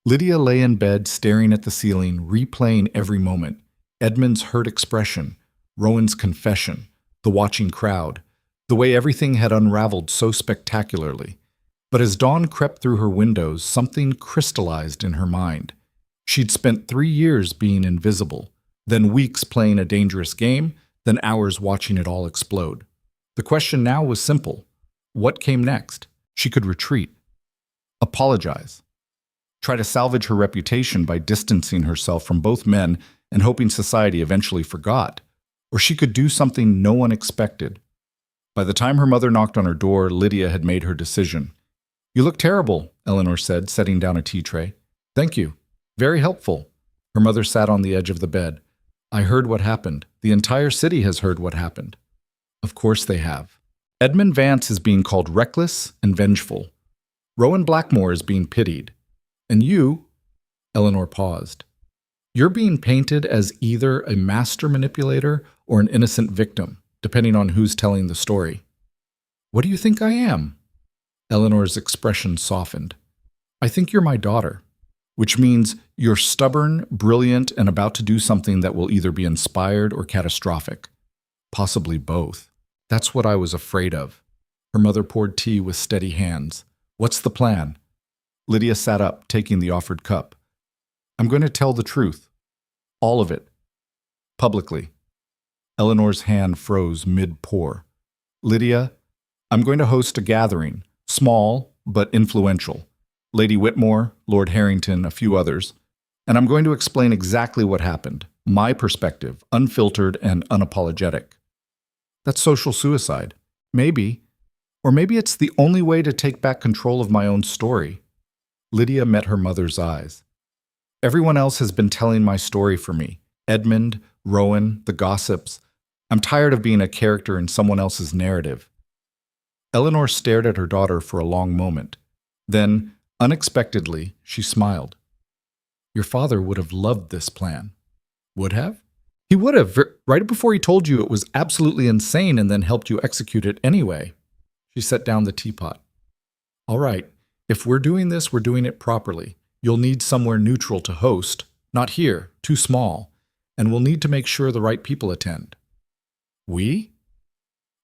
Lydia lay in bed staring at the ceiling, replaying every moment. Edmund's hurt expression, Rowan's confession, the watching crowd, the way everything had unraveled so spectacularly. But as dawn crept through her windows, something crystallized in her mind. She'd spent 3 years being invisible, then weeks playing a dangerous game, then hours watching it all explode. The question now was simple. What came next? She could retreat. Apologize. Try to salvage her reputation by distancing herself from both men and hoping society eventually forgot. Or she could do something no one expected. By the time her mother knocked on her door, Lydia had made her decision. You look terrible, Eleanor said, setting down a tea tray. Thank you. Very helpful. Her mother sat on the edge of the bed. I heard what happened. The entire city has heard what happened. Of course they have. Edmund Vance is being called reckless and vengeful. Rowan Blackmore is being pitied. And you, Eleanor paused. You're being painted as either a master manipulator or an innocent victim, depending on who's telling the story. What do you think I am? Eleanor's expression softened. I think you're my daughter, which means you're stubborn, brilliant, and about to do something that will either be inspired or catastrophic. Possibly both. That's what I was afraid of. Her mother poured tea with steady hands. What's the plan? Lydia sat up, taking the offered cup. I'm going to tell the truth. All of it. Publicly. Eleanor's hand froze mid-pour. Lydia, I'm going to host a gathering. Small, but influential. Lady Whitmore, Lord Harrington, a few others. And I'm going to explain exactly what happened. My perspective, unfiltered and unapologetic. That's social suicide. Maybe. Or maybe it's the only way to take back control of my own story. Lydia met her mother's eyes. Everyone else has been telling my story for me. Edmund, Rowan, the gossips. I'm tired of being a character in someone else's narrative. Eleanor stared at her daughter for a long moment. Then, unexpectedly, she smiled. Your father would have loved this plan. Would have? He would have, right before he told you it was absolutely insane and then helped you execute it anyway. She set down the teapot. All right, if we're doing this, we're doing it properly. You'll need somewhere neutral to host. Not here, too small. And we'll need to make sure the right people attend. We?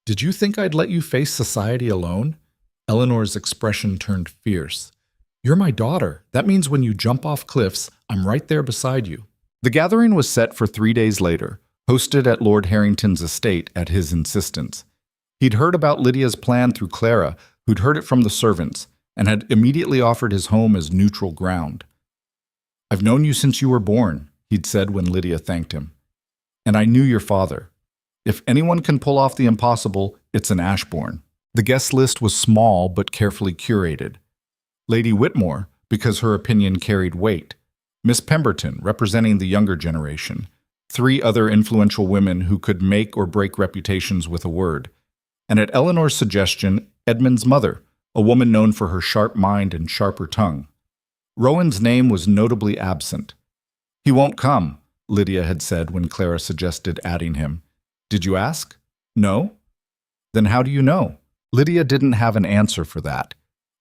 Did you think I'd let you face society alone? Eleanor's expression turned fierce. You're my daughter. That means when you jump off cliffs, I'm right there beside you. The gathering was set for 3 days later, hosted at Lord Harrington's estate at his insistence. He'd heard about Lydia's plan through Clara, who'd heard it from the servants, and had immediately offered his home as neutral ground. I've known you since you were born, he'd said when Lydia thanked him. And I knew your father. If anyone can pull off the impossible, it's an Ashbourne. The guest list was small but carefully curated. Lady Whitmore, because her opinion carried weight. Miss Pemberton, representing the younger generation. 3 other influential women who could make or break reputations with a word. And at Eleanor's suggestion, Edmund's mother, a woman known for her sharp mind and sharper tongue. Rowan's name was notably absent. He won't come, Lydia had said when Clara suggested adding him. Did you ask? No? Then how do you know? Lydia didn't have an answer for that,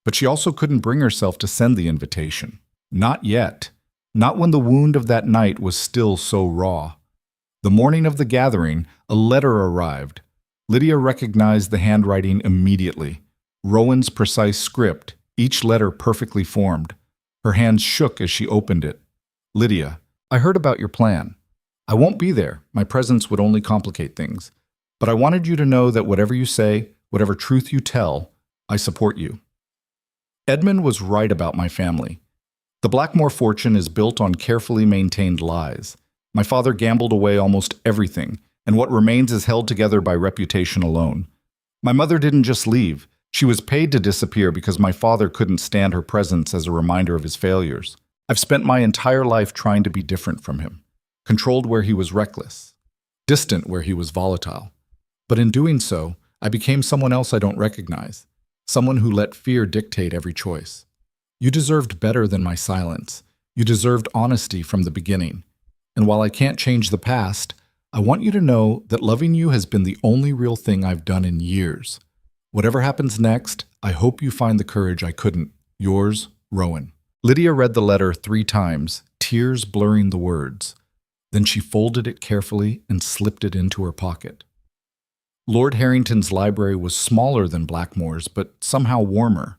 but she also couldn't bring herself to send the invitation. Not yet. Not when the wound of that night was still so raw. The morning of the gathering, a letter arrived. Lydia recognized the handwriting immediately. Rowan's precise script, each letter perfectly formed. Her hands shook as she opened it. Lydia, I heard about your plan. I won't be there. My presence would only complicate things. But I wanted you to know that whatever you say, whatever truth you tell, I support you. Edmund was right about my family. The Blackmore fortune is built on carefully maintained lies. My father gambled away almost everything, and what remains is held together by reputation alone. My mother didn't just leave. She was paid to disappear because my father couldn't stand her presence as a reminder of his failures. I've spent my entire life trying to be different from him, controlled where he was reckless, distant where he was volatile. But in doing so, I became someone else I don't recognize, someone who let fear dictate every choice. You deserved better than my silence. You deserved honesty from the beginning. And while I can't change the past, I want you to know that loving you has been the only real thing I've done in years. Whatever happens next, I hope you find the courage I couldn't. Yours, Rowan. Lydia read the letter 3 times, tears blurring the words. Then she folded it carefully and slipped it into her pocket. Lord Harrington's library was smaller than Blackmore's, but somehow warmer.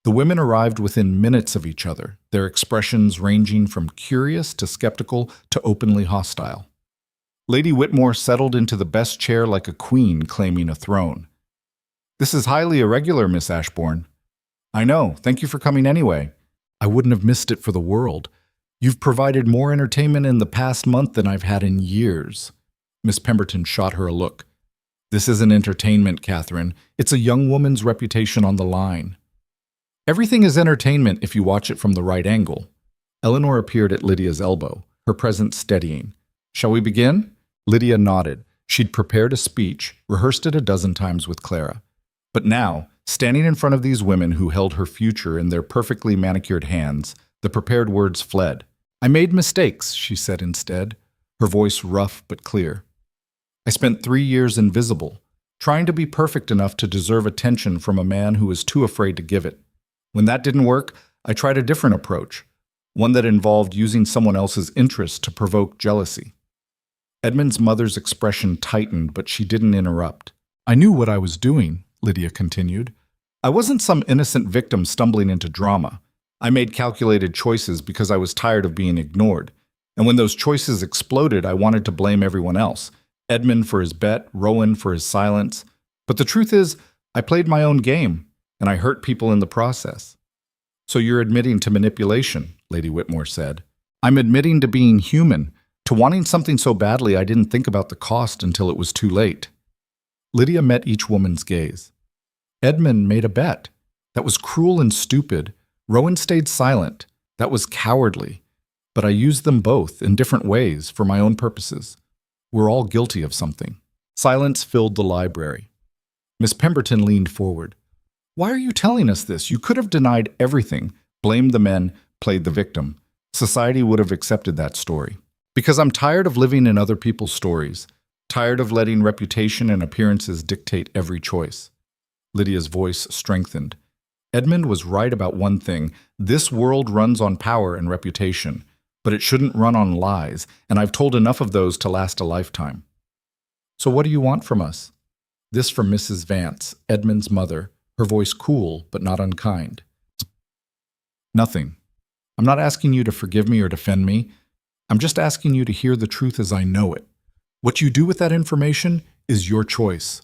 The women arrived within minutes of each other, their expressions ranging from curious to skeptical to openly hostile. Lady Whitmore settled into the best chair like a queen claiming a throne. "This is highly irregular, Miss Ashbourne." "I know. Thank you for coming anyway." "I wouldn't have missed it for the world. You've provided more entertainment in the past month than I've had in years." Miss Pemberton shot her a look. "This isn't entertainment, Catherine. It's a young woman's reputation on the line." "Everything is entertainment if you watch it from the right angle." Eleanor appeared at Lydia's elbow, her presence steadying. "Shall we begin?" Lydia nodded. She'd prepared a speech, rehearsed it a dozen times with Clara. But now, standing in front of these women who held her future in their perfectly manicured hands, the prepared words fled. "I made mistakes," she said instead, her voice rough but clear. "I spent 3 years invisible, trying to be perfect enough to deserve attention from a man who was too afraid to give it. When that didn't work, I tried a different approach, one that involved using someone else's interests to provoke jealousy." Edmund's mother's expression tightened, but she didn't interrupt. "I knew what I was doing," Lydia continued. "I wasn't some innocent victim stumbling into drama. I made calculated choices because I was tired of being ignored. And when those choices exploded, I wanted to blame everyone else. Edmund for his bet, Rowan for his silence. But the truth is, I played my own game, and I hurt people in the process." "So you're admitting to manipulation," Lady Whitmore said. "I'm admitting to being human, to wanting something so badly I didn't think about the cost until it was too late." Lydia met each woman's gaze. "Edmund made a bet. That was cruel and stupid. Rowan stayed silent. That was cowardly. But I used them both, in different ways, for my own purposes. We're all guilty of something." Silence filled the library. Miss Pemberton leaned forward. "Why are you telling us this? You could have denied everything, blamed the men, played the victim. Society would have accepted that story. Because I'm tired of living in other people's stories. Tired of letting reputation and appearances dictate every choice." Lydia's voice strengthened. "Edmund was right about one thing. This world runs on power and reputation, but it shouldn't run on lies, and I've told enough of those to last a lifetime." "So what do you want from us?" This from Mrs. Vance, Edmund's mother, her voice cool but not unkind. "Nothing. I'm not asking you to forgive me or defend me. I'm just asking you to hear the truth as I know it. What you do with that information is your choice."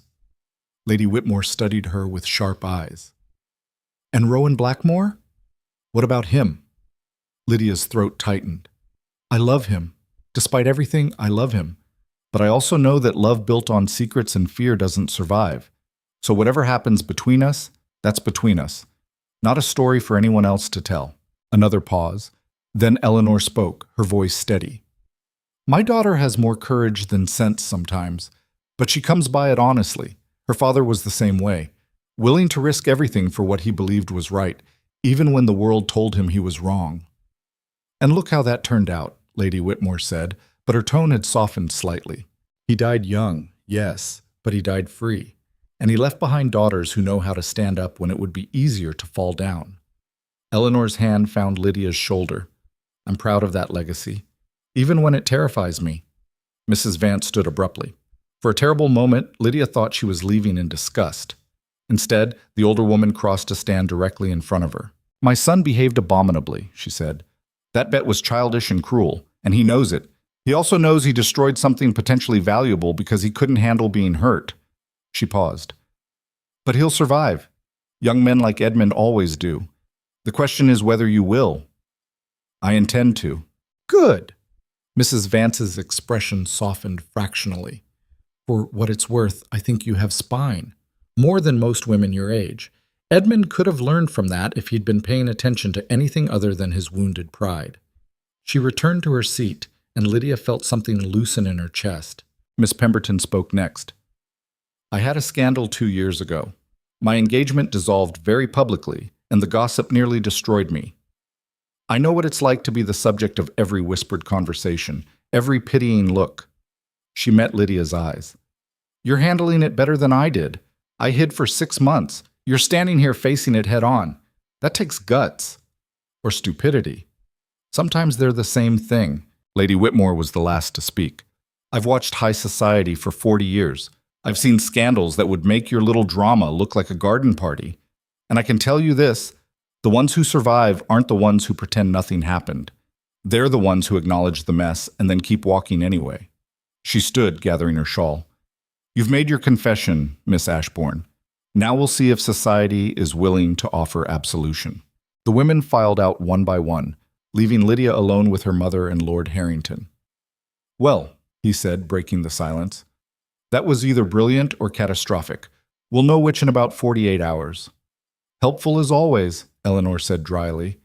Lady Whitmore studied her with sharp eyes. "And Rowan Blackmore? What about him?" Lydia's throat tightened. "I love him. Despite everything, I love him. But I also know that love built on secrets and fear doesn't survive. So whatever happens between us, that's between us. Not a story for anyone else to tell." Another pause. Then Eleanor spoke, her voice steady. "My daughter has more courage than sense sometimes, but she comes by it honestly. Her father was the same way, willing to risk everything for what he believed was right, even when the world told him he was wrong." "And look how that turned out," Lady Whitmore said, but her tone had softened slightly. "He died young, yes, but he died free. And he left behind daughters who know how to stand up when it would be easier to fall down." Eleanor's hand found Lydia's shoulder. "I'm proud of that legacy, even when it terrifies me." Mrs. Vance stood abruptly. For a terrible moment, Lydia thought she was leaving in disgust. Instead, the older woman crossed to stand directly in front of her. "My son behaved abominably," she said. "That bet was childish and cruel, and he knows it. He also knows he destroyed something potentially valuable because he couldn't handle being hurt." She paused. "But he'll survive. Young men like Edmund always do. The question is whether you will. I intend to. Good. Mrs. Vance's expression softened fractionally. For what it's worth, I think you have spine. More than most women your age. Edmund could have learned from that if he'd been paying attention to anything other than his wounded pride. She returned to her seat, and Lydia felt something loosen in her chest. Miss Pemberton spoke next. I had a scandal 2 years ago. My engagement dissolved very publicly, and the gossip nearly destroyed me. I know what it's like to be the subject of every whispered conversation, every pitying look. She met Lydia's eyes. You're handling it better than I did. I hid for 6 months. You're standing here facing it head on. That takes guts. Or stupidity. Sometimes they're the same thing. Lady Whitmore was the last to speak. I've watched high society for 40 years. I've seen scandals that would make your little drama look like a garden party. And I can tell you this, the ones who survive aren't the ones who pretend nothing happened. They're the ones who acknowledge the mess and then keep walking anyway. She stood, gathering her shawl. You've made your confession, Miss Ashbourne. Now we'll see if society is willing to offer absolution. The women filed out one by one, leaving Lydia alone with her mother and Lord Harrington. Well, he said, breaking the silence, that was either brilliant or catastrophic. We'll know which in about 48 hours. Helpful as always, Eleanor said dryly,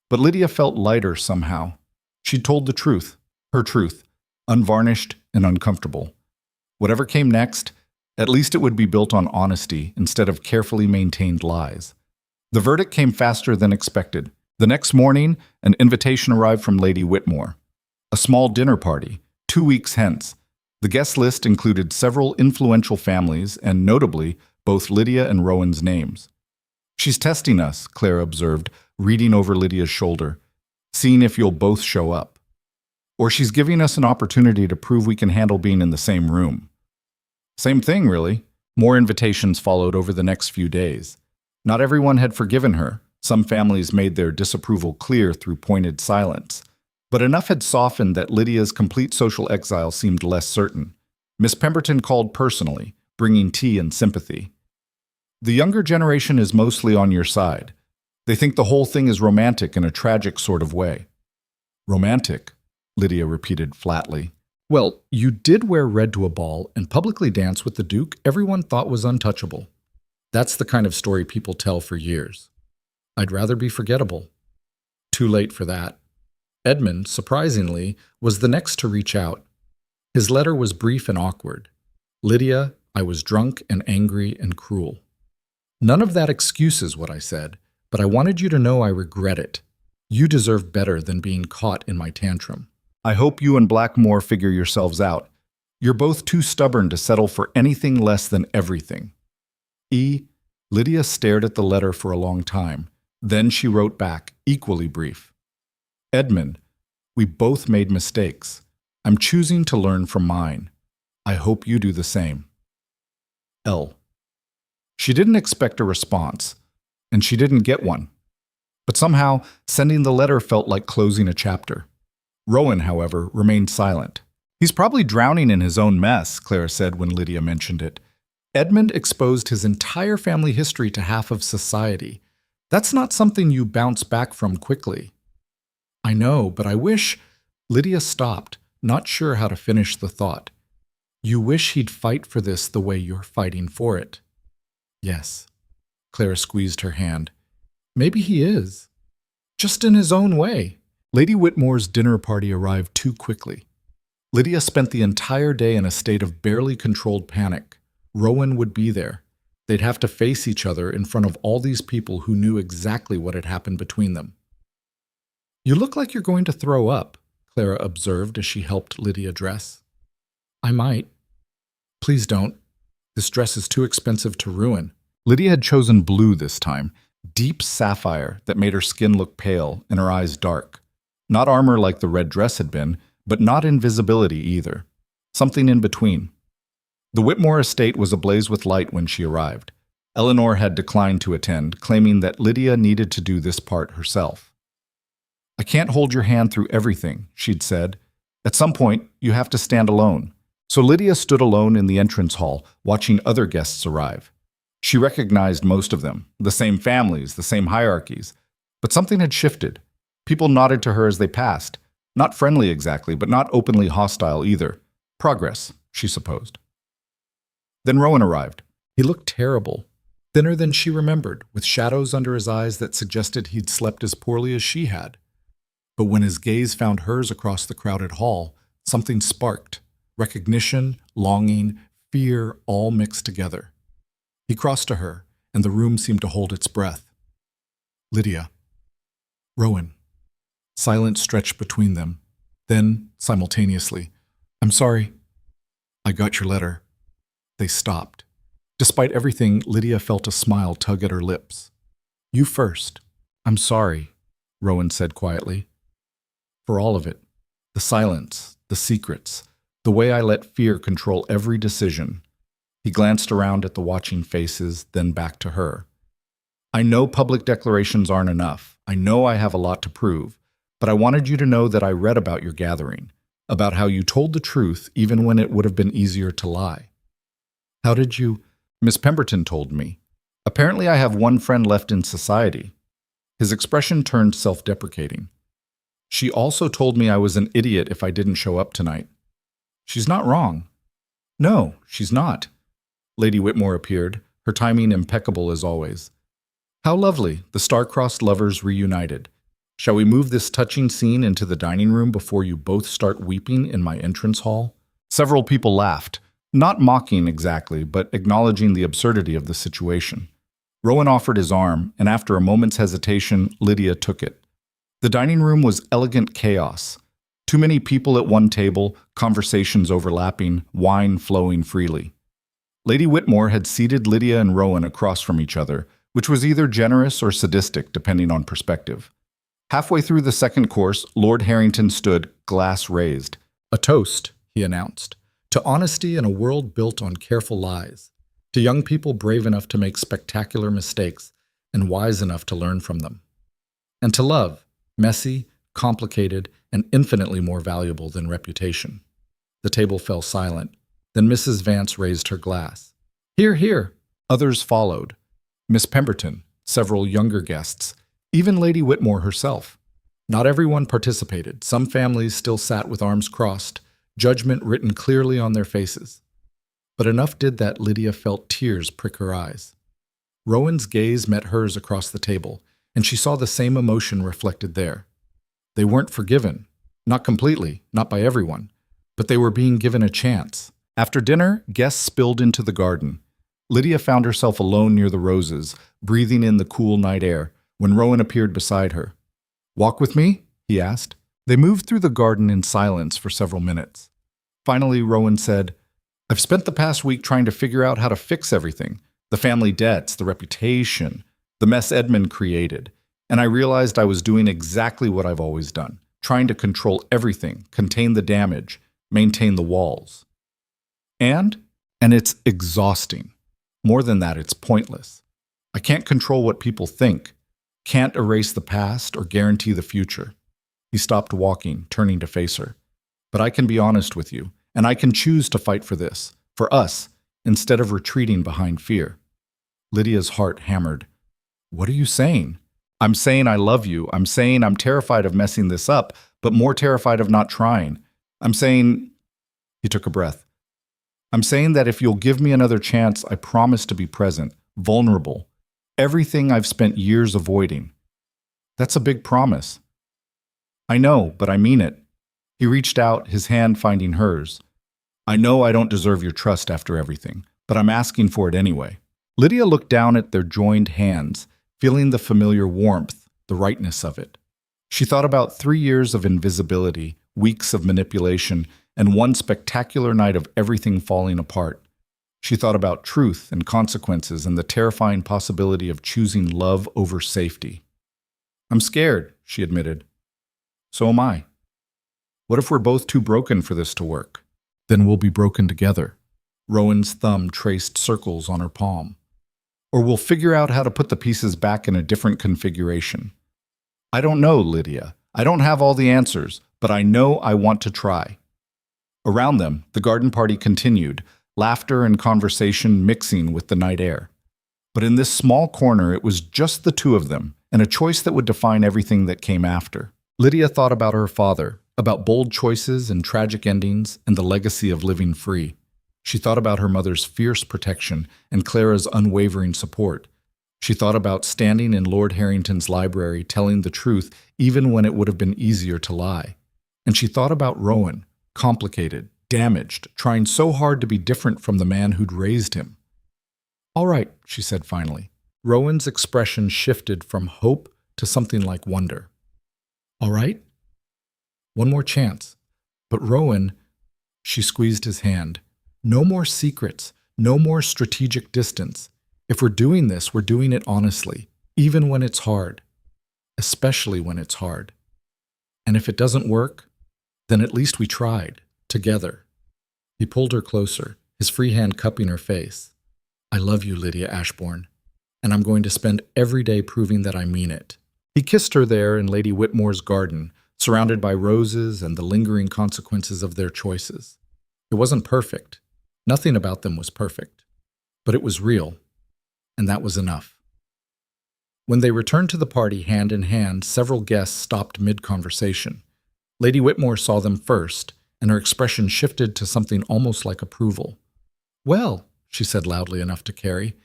but Lydia felt lighter somehow. She'd told the truth, her truth, unvarnished and uncomfortable. Whatever came next, at least it would be built on honesty instead of carefully maintained lies. The verdict came faster than expected. The next morning, an invitation arrived from Lady Whitmore. A small dinner party, 2 weeks hence. The guest list included several influential families and, notably, both Lydia and Rowan's names. She's testing us, Clara observed, reading over Lydia's shoulder, seeing if you'll both show up. Or she's giving us an opportunity to prove we can handle being in the same room. Same thing, really. More invitations followed over the next few days. Not everyone had forgiven her. Some families made their disapproval clear through pointed silence. But enough had softened that Lydia's complete social exile seemed less certain. Miss Pemberton called personally, bringing tea and sympathy. The younger generation is mostly on your side. They think the whole thing is romantic in a tragic sort of way. Romantic, Lydia repeated flatly. Well, you did wear red to a ball and publicly dance with the Duke everyone thought was untouchable. That's the kind of story people tell for years. I'd rather be forgettable. Too late for that. Edmund, surprisingly, was the next to reach out. His letter was brief and awkward. Lydia, I was drunk and angry and cruel. None of that excuses what I said, but I wanted you to know I regret it. You deserve better than being caught in my tantrum. I hope you and Blackmore figure yourselves out. You're both too stubborn to settle for anything less than everything. Lydia stared at the letter for a long time. Then she wrote back, equally brief. Edmund, we both made mistakes. I'm choosing to learn from mine. I hope you do the same. L. She didn't expect a response, and she didn't get one. But somehow, sending the letter felt like closing a chapter. Rowan, however, remained silent. He's probably drowning in his own mess, Clara said when Lydia mentioned it. Edmund exposed his entire family history to half of society. That's not something you bounce back from quickly. I know, but I wish... Lydia stopped, not sure how to finish the thought. You wish he'd fight for this the way you're fighting for it. Yes. Clara squeezed her hand. Maybe he is. Just in his own way. Lady Whitmore's dinner party arrived too quickly. Lydia spent the entire day in a state of barely controlled panic. Rowan would be there. They'd have to face each other in front of all these people who knew exactly what had happened between them. You look like you're going to throw up, Clara observed as she helped Lydia dress. I might. Please don't. This dress is too expensive to ruin. Lydia had chosen blue this time, deep sapphire that made her skin look pale and her eyes dark. Not armor like the red dress had been, but not invisibility either. Something in between. The Whitmore estate was ablaze with light when she arrived. Eleanor had declined to attend, claiming that Lydia needed to do this part herself. I can't hold your hand through everything, she'd said. At some point, you have to stand alone. So Lydia stood alone in the entrance hall, watching other guests arrive. She recognized most of them, the same families, the same hierarchies. But something had shifted. People nodded to her as they passed. Not friendly exactly, but not openly hostile either. Progress, she supposed. Then Rowan arrived. He looked terrible. Thinner than she remembered, with shadows under his eyes that suggested he'd slept as poorly as she had. But when his gaze found hers across the crowded hall, something sparked. Recognition, longing, fear, all mixed together. He crossed to her, and the room seemed to hold its breath. Lydia. Rowan. Silence stretched between them. Then, simultaneously, I'm sorry. I got your letter. They stopped. Despite everything, Lydia felt a smile tug at her lips. You first. I'm sorry, Rowan said quietly. For all of it. The silence, the secrets, the way I let fear control every decision. He glanced around at the watching faces, then back to her. I know public declarations aren't enough. I know I have a lot to prove. But I wanted you to know that I read about your gathering, about how you told the truth even when it would have been easier to lie. How did you? Miss Pemberton told me. Apparently I have one friend left in society. His expression turned self-deprecating. She also told me I was an idiot if I didn't show up tonight. She's not wrong. No, she's not. Lady Whitmore appeared, her timing impeccable as always. How lovely, the star-crossed lovers reunited. Shall we move this touching scene into the dining room before you both start weeping in my entrance hall? Several people laughed, not mocking exactly, but acknowledging the absurdity of the situation. Rowan offered his arm, and after a moment's hesitation, Lydia took it. The dining room was elegant chaos. Too many people at one table, conversations overlapping, wine flowing freely. Lady Whitmore had seated Lydia and Rowan across from each other, which was either generous or sadistic depending on perspective. Halfway through the second course, Lord Harrington stood, glass raised. A toast, he announced, to honesty in a world built on careful lies, to young people brave enough to make spectacular mistakes and wise enough to learn from them, and to love, messy, complicated, and infinitely more valuable than reputation. The table fell silent. Then Mrs. Vance raised her glass. Hear, hear. Others followed. Miss Pemberton, several younger guests, even Lady Whitmore herself. Not everyone participated. Some families still sat with arms crossed, judgment written clearly on their faces. But enough did that Lydia felt tears prick her eyes. Rowan's gaze met hers across the table, and she saw the same emotion reflected there. They weren't forgiven. Not completely, not by everyone. But they were being given a chance. After dinner, guests spilled into the garden. Lydia found herself alone near the roses, breathing in the cool night air, when Rowan appeared beside her. Walk with me? He asked. They moved through the garden in silence for several minutes. Finally, Rowan said, I've spent the past week trying to figure out how to fix everything. The family debts, the reputation, the mess Edmund created. And I realized I was doing exactly what I've always done, trying to control everything, contain the damage, maintain the walls. And it's exhausting. More than that, it's pointless. I can't control what people think, can't erase the past or guarantee the future. He stopped walking, turning to face her. But I can be honest with you, and I can choose to fight for this, for us, instead of retreating behind fear. Lydia's heart hammered. What are you saying? I'm saying I love you. I'm saying I'm terrified of messing this up, but more terrified of not trying. I'm saying... He took a breath. I'm saying that if you'll give me another chance, I promise to be present, vulnerable. Everything I've spent years avoiding. That's a big promise. I know, but I mean it. He reached out, his hand finding hers. I know I don't deserve your trust after everything, but I'm asking for it anyway. Lydia looked down at their joined hands, feeling the familiar warmth, the rightness of it. She thought about 3 years of invisibility, weeks of manipulation, and one spectacular night of everything falling apart. She thought about truth and consequences and the terrifying possibility of choosing love over safety. I'm scared, she admitted. So am I. What if we're both too broken for this to work? Then we'll be broken together. Rowan's thumb traced circles on her palm. Or we'll figure out how to put the pieces back in a different configuration. I don't know, Lydia. I don't have all the answers, but I know I want to try. Around them, the garden party continued, laughter and conversation mixing with the night air. But in this small corner, it was just the two of them, and a choice that would define everything that came after. Lydia thought about her father, about bold choices and tragic endings, and the legacy of living free. She thought about her mother's fierce protection and Clara's unwavering support. She thought about standing in Lord Harrington's library telling the truth even when it would have been easier to lie. And she thought about Rowan, complicated, damaged, trying so hard to be different from the man who'd raised him. "All right," she said finally. Rowan's expression shifted from hope to something like wonder. "All right? One more chance." But Rowan, she squeezed his hand. "No more secrets, no more strategic distance. If we're doing this, we're doing it honestly, even when it's hard, especially when it's hard. And if it doesn't work, then at least we tried, together." He pulled her closer, his free hand cupping her face. "I love you, Lydia Ashbourne, and I'm going to spend every day proving that I mean it." He kissed her there in Lady Whitmore's garden, surrounded by roses and the lingering consequences of their choices. It wasn't perfect. Nothing about them was perfect. But it was real. And that was enough. When they returned to the party hand in hand, several guests stopped mid-conversation. Lady Whitmore saw them first, and her expression shifted to something almost like approval. "Well," she said loudly enough to Carrie,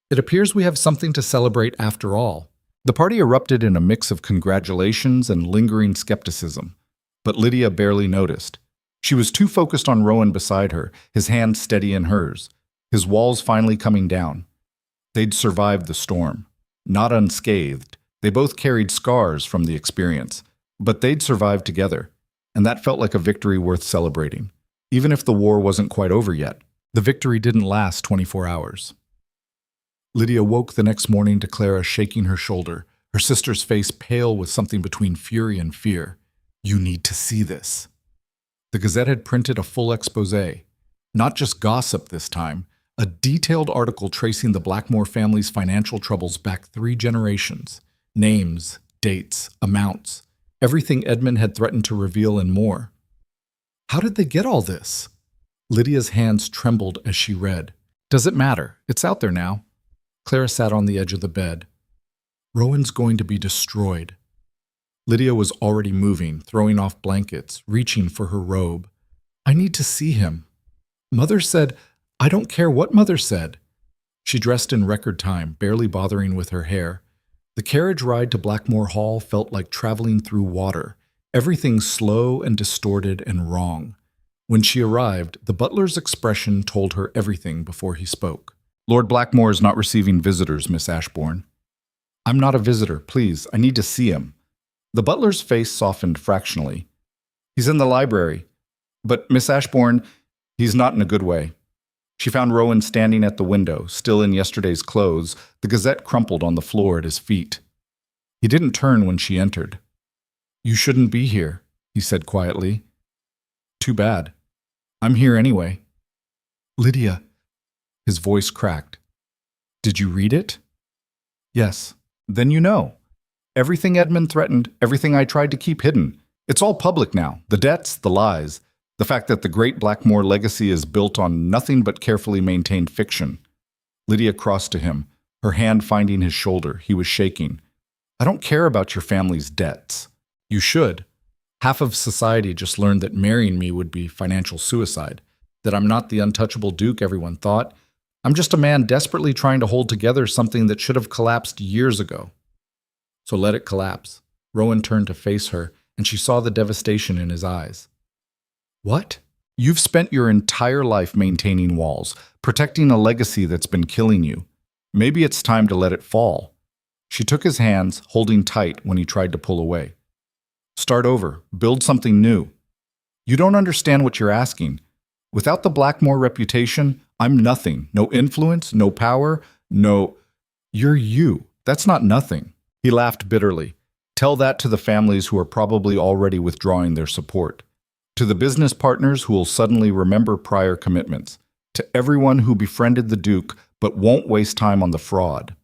"it appears we have something to celebrate after all." The party erupted in a mix of congratulations and lingering skepticism, but Lydia barely noticed. She was too focused on Rowan beside her, his hand steady in hers, his walls finally coming down. They'd survived the storm. Not unscathed. They both carried scars from the experience, but they'd survived together, and that felt like a victory worth celebrating, even if the war wasn't quite over yet. The victory didn't last 24 hours. Lydia woke the next morning to Clara shaking her shoulder, her sister's face pale with something between fury and fear. "You need to see this." The Gazette had printed a full exposé, not just gossip this time, a detailed article tracing the Blackmore family's financial troubles back 3 generations. Names, dates, amounts, everything Edmund had threatened to reveal and more. How did they get all this? Lydia's hands trembled as she read. "Does it matter? It's out there now." Clara sat on the edge of the bed. "Rowan's going to be destroyed." Lydia was already moving, throwing off blankets, reaching for her robe. "I need to see him. Mother said—" "I don't care what Mother said." She dressed in record time, barely bothering with her hair. The carriage ride to Blackmore Hall felt like traveling through water, everything slow and distorted and wrong. When she arrived, the butler's expression told her everything before he spoke. "Lord Blackmore is not receiving visitors, Miss Ashbourne." "I'm not a visitor, please. I need to see him." The butler's face softened fractionally. "He's in the library. But, Miss Ashbourne, he's not in a good way." She found Rowan standing at the window, still in yesterday's clothes, the Gazette crumpled on the floor at his feet. He didn't turn when she entered. "You shouldn't be here," he said quietly. "Too bad. I'm here anyway." "Lydia," his voice cracked. "Did you read it?" "Yes." "Then you know. Everything Edmund threatened, everything I tried to keep hidden. It's all public now. The debts, the lies. The fact that the great Blackmore legacy is built on nothing but carefully maintained fiction." Lydia crossed to him, her hand finding his shoulder. He was shaking. "I don't care about your family's debts." "You should. Half of society just learned that marrying me would be financial suicide, that I'm not the untouchable duke everyone thought. I'm just a man desperately trying to hold together something that should have collapsed years ago." "So let it collapse." Rowan turned to face her, and she saw the devastation in his eyes. "What? You've spent your entire life maintaining walls, protecting a legacy that's been killing you. Maybe it's time to let it fall." She took his hands, holding tight when he tried to pull away. "Start over. Build something new." "You don't understand what you're asking. Without the Blackmore reputation, I'm nothing. No influence, no power, no—" "You're you. That's not nothing." He laughed bitterly. "Tell that to the families who are probably already withdrawing their support. To the business partners who will suddenly remember prior commitments. To everyone who befriended the Duke but won't waste time on the fraud.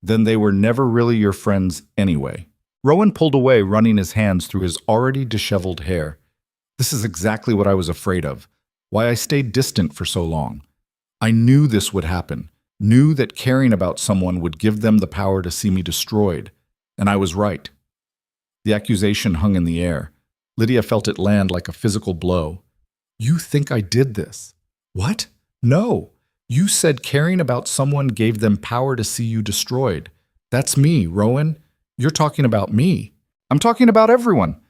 Then they were never really your friends anyway." Rowan pulled away, running his hands through his already disheveled hair. "This is exactly what I was afraid of. Why I stayed distant for so long. I knew this would happen. Knew that caring about someone would give them the power to see me destroyed. And I was right. The accusation hung in the air. Lydia felt it land like a physical blow. You think I did this? What? No. You said caring about someone gave them power to see you destroyed. That's me, Rowan. You're talking about me. I'm talking about everyone.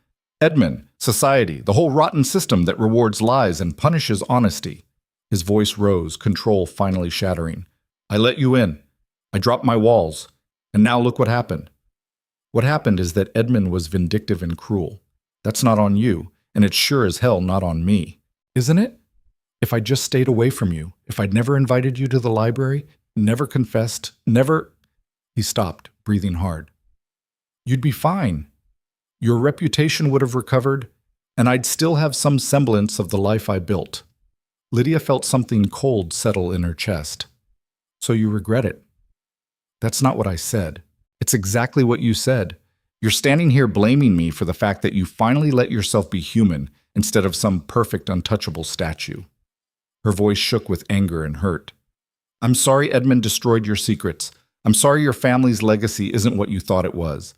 Edmund, society, the whole rotten system that rewards lies and punishes honesty. His voice rose, control finally shattering. I let you in. I dropped my walls. And now look what happened. What happened is that Edmund was vindictive and cruel. That's not on you, and it's sure as hell not on me. Isn't it? If I just stayed away from you, if I'd never invited you to the library, never confessed, never... He stopped, breathing hard. You'd be fine. Your reputation would have recovered, and I'd still have some semblance of the life I built. Lydia felt something cold settle in her chest. So you regret it? That's not what I said. It's exactly what you said. You're standing here blaming me for the fact that you finally let yourself be human instead of some perfect, untouchable statue. Her voice shook with anger and hurt. I'm sorry Edmund destroyed your secrets. I'm sorry your family's legacy isn't what you thought it was.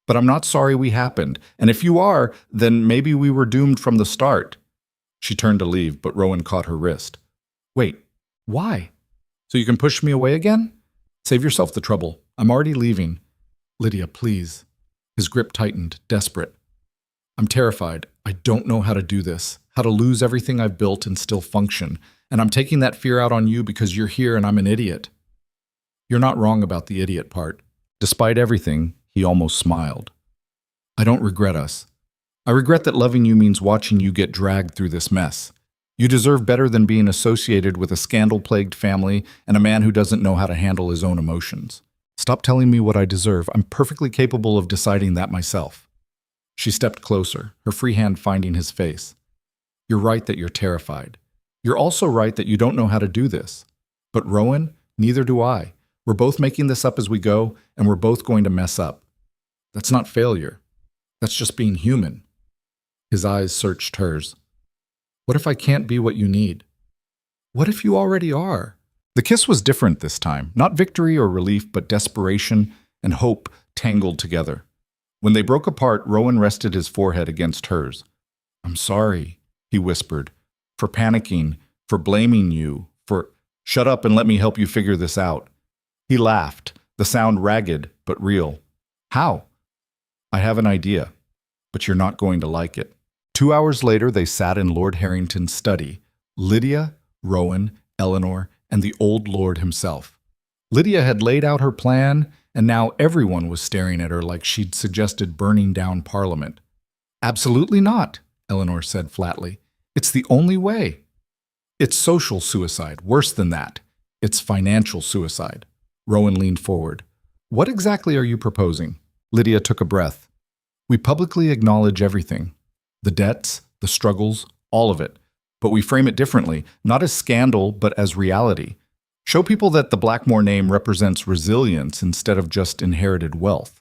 But I'm not sorry we happened, and if you are, then maybe we were doomed from the start. She turned to leave, but Rowan caught her wrist. Wait, why? So you can push me away again? Save yourself the trouble. I'm already leaving. Lydia, please. His grip tightened, desperate. I'm terrified. I don't know how to do this, how to lose everything I've built and still function, and I'm taking that fear out on you because you're here and I'm an idiot. You're not wrong about the idiot part. Despite everything, he almost smiled. I don't regret us. I regret that loving you means watching you get dragged through this mess. You deserve better than being associated with a scandal-plagued family and a man who doesn't know how to handle his own emotions. Stop telling me what I deserve. I'm perfectly capable of deciding that myself. She stepped closer, her free hand finding his face. You're right that you're terrified. You're also right that you don't know how to do this. But Rowan, neither do I. We're both making this up as we go, and we're both going to mess up. That's not failure. That's just being human. His eyes searched hers. What if I can't be what you need? What if you already are? The kiss was different this time, not victory or relief, but desperation and hope tangled together. When they broke apart, Rowan rested his forehead against hers. I'm sorry, he whispered, for panicking, for blaming you, for... Shut up and let me help you figure this out. He laughed, the sound ragged but real. How? I have an idea, but you're not going to like it. 2 hours later, they sat in Lord Harrington's study. Lydia, Rowan, Eleanor, and the old lord himself. Lydia had laid out her plan, and now everyone was staring at her like she'd suggested burning down Parliament. Absolutely not, Eleanor said flatly. It's the only way. It's social suicide, worse than that. It's financial suicide. Rowan leaned forward. What exactly are you proposing? Lydia took a breath. We publicly acknowledge everything. The debts, the struggles, all of it. But we frame it differently, not as scandal, but as reality. Show people that the Blackmore name represents resilience instead of just inherited wealth.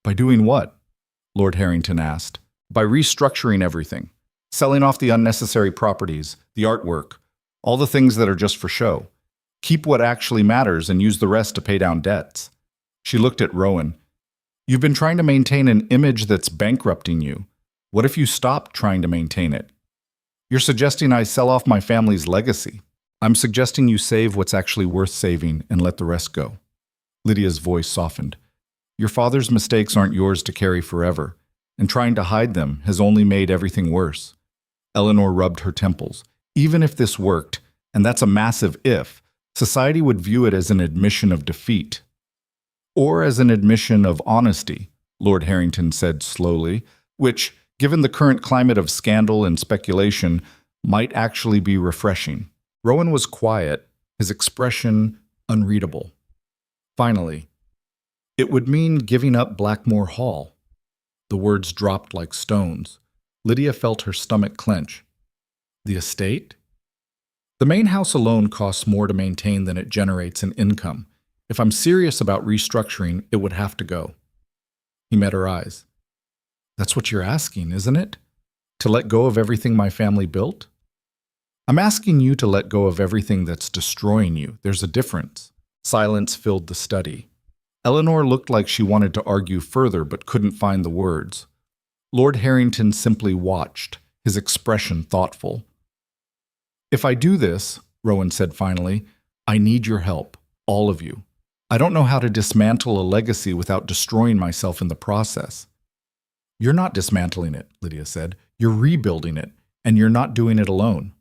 By doing what? Lord Harrington asked. By restructuring everything. Selling off the unnecessary properties, the artwork, all the things that are just for show. Keep what actually matters and use the rest to pay down debts. She looked at Rowan. You've been trying to maintain an image that's bankrupting you. What if you stop trying to maintain it? You're suggesting I sell off my family's legacy. I'm suggesting you save what's actually worth saving and let the rest go. Lydia's voice softened. Your father's mistakes aren't yours to carry forever, and trying to hide them has only made everything worse. Eleanor rubbed her temples. Even if this worked, and that's a massive if, society would view it as an admission of defeat. Or as an admission of honesty, Lord Harrington said slowly, which, given the current climate of scandal and speculation, might actually be refreshing. Rowan was quiet, his expression unreadable. Finally, it would mean giving up Blackmore Hall. The words dropped like stones. Lydia felt her stomach clench. The estate? The main house alone costs more to maintain than it generates in income. If I'm serious about restructuring, it would have to go. He met her eyes. That's what you're asking, isn't it? To let go of everything my family built? I'm asking you to let go of everything that's destroying you. There's a difference. Silence filled the study. Eleanor looked like she wanted to argue further but couldn't find the words. Lord Harrington simply watched, his expression thoughtful. "If I do this," Rowan said finally, "I need your help, all of you. I don't know how to dismantle a legacy without destroying myself in the process." "You're not dismantling it," Lydia said. "You're rebuilding it, and you're not doing it alone."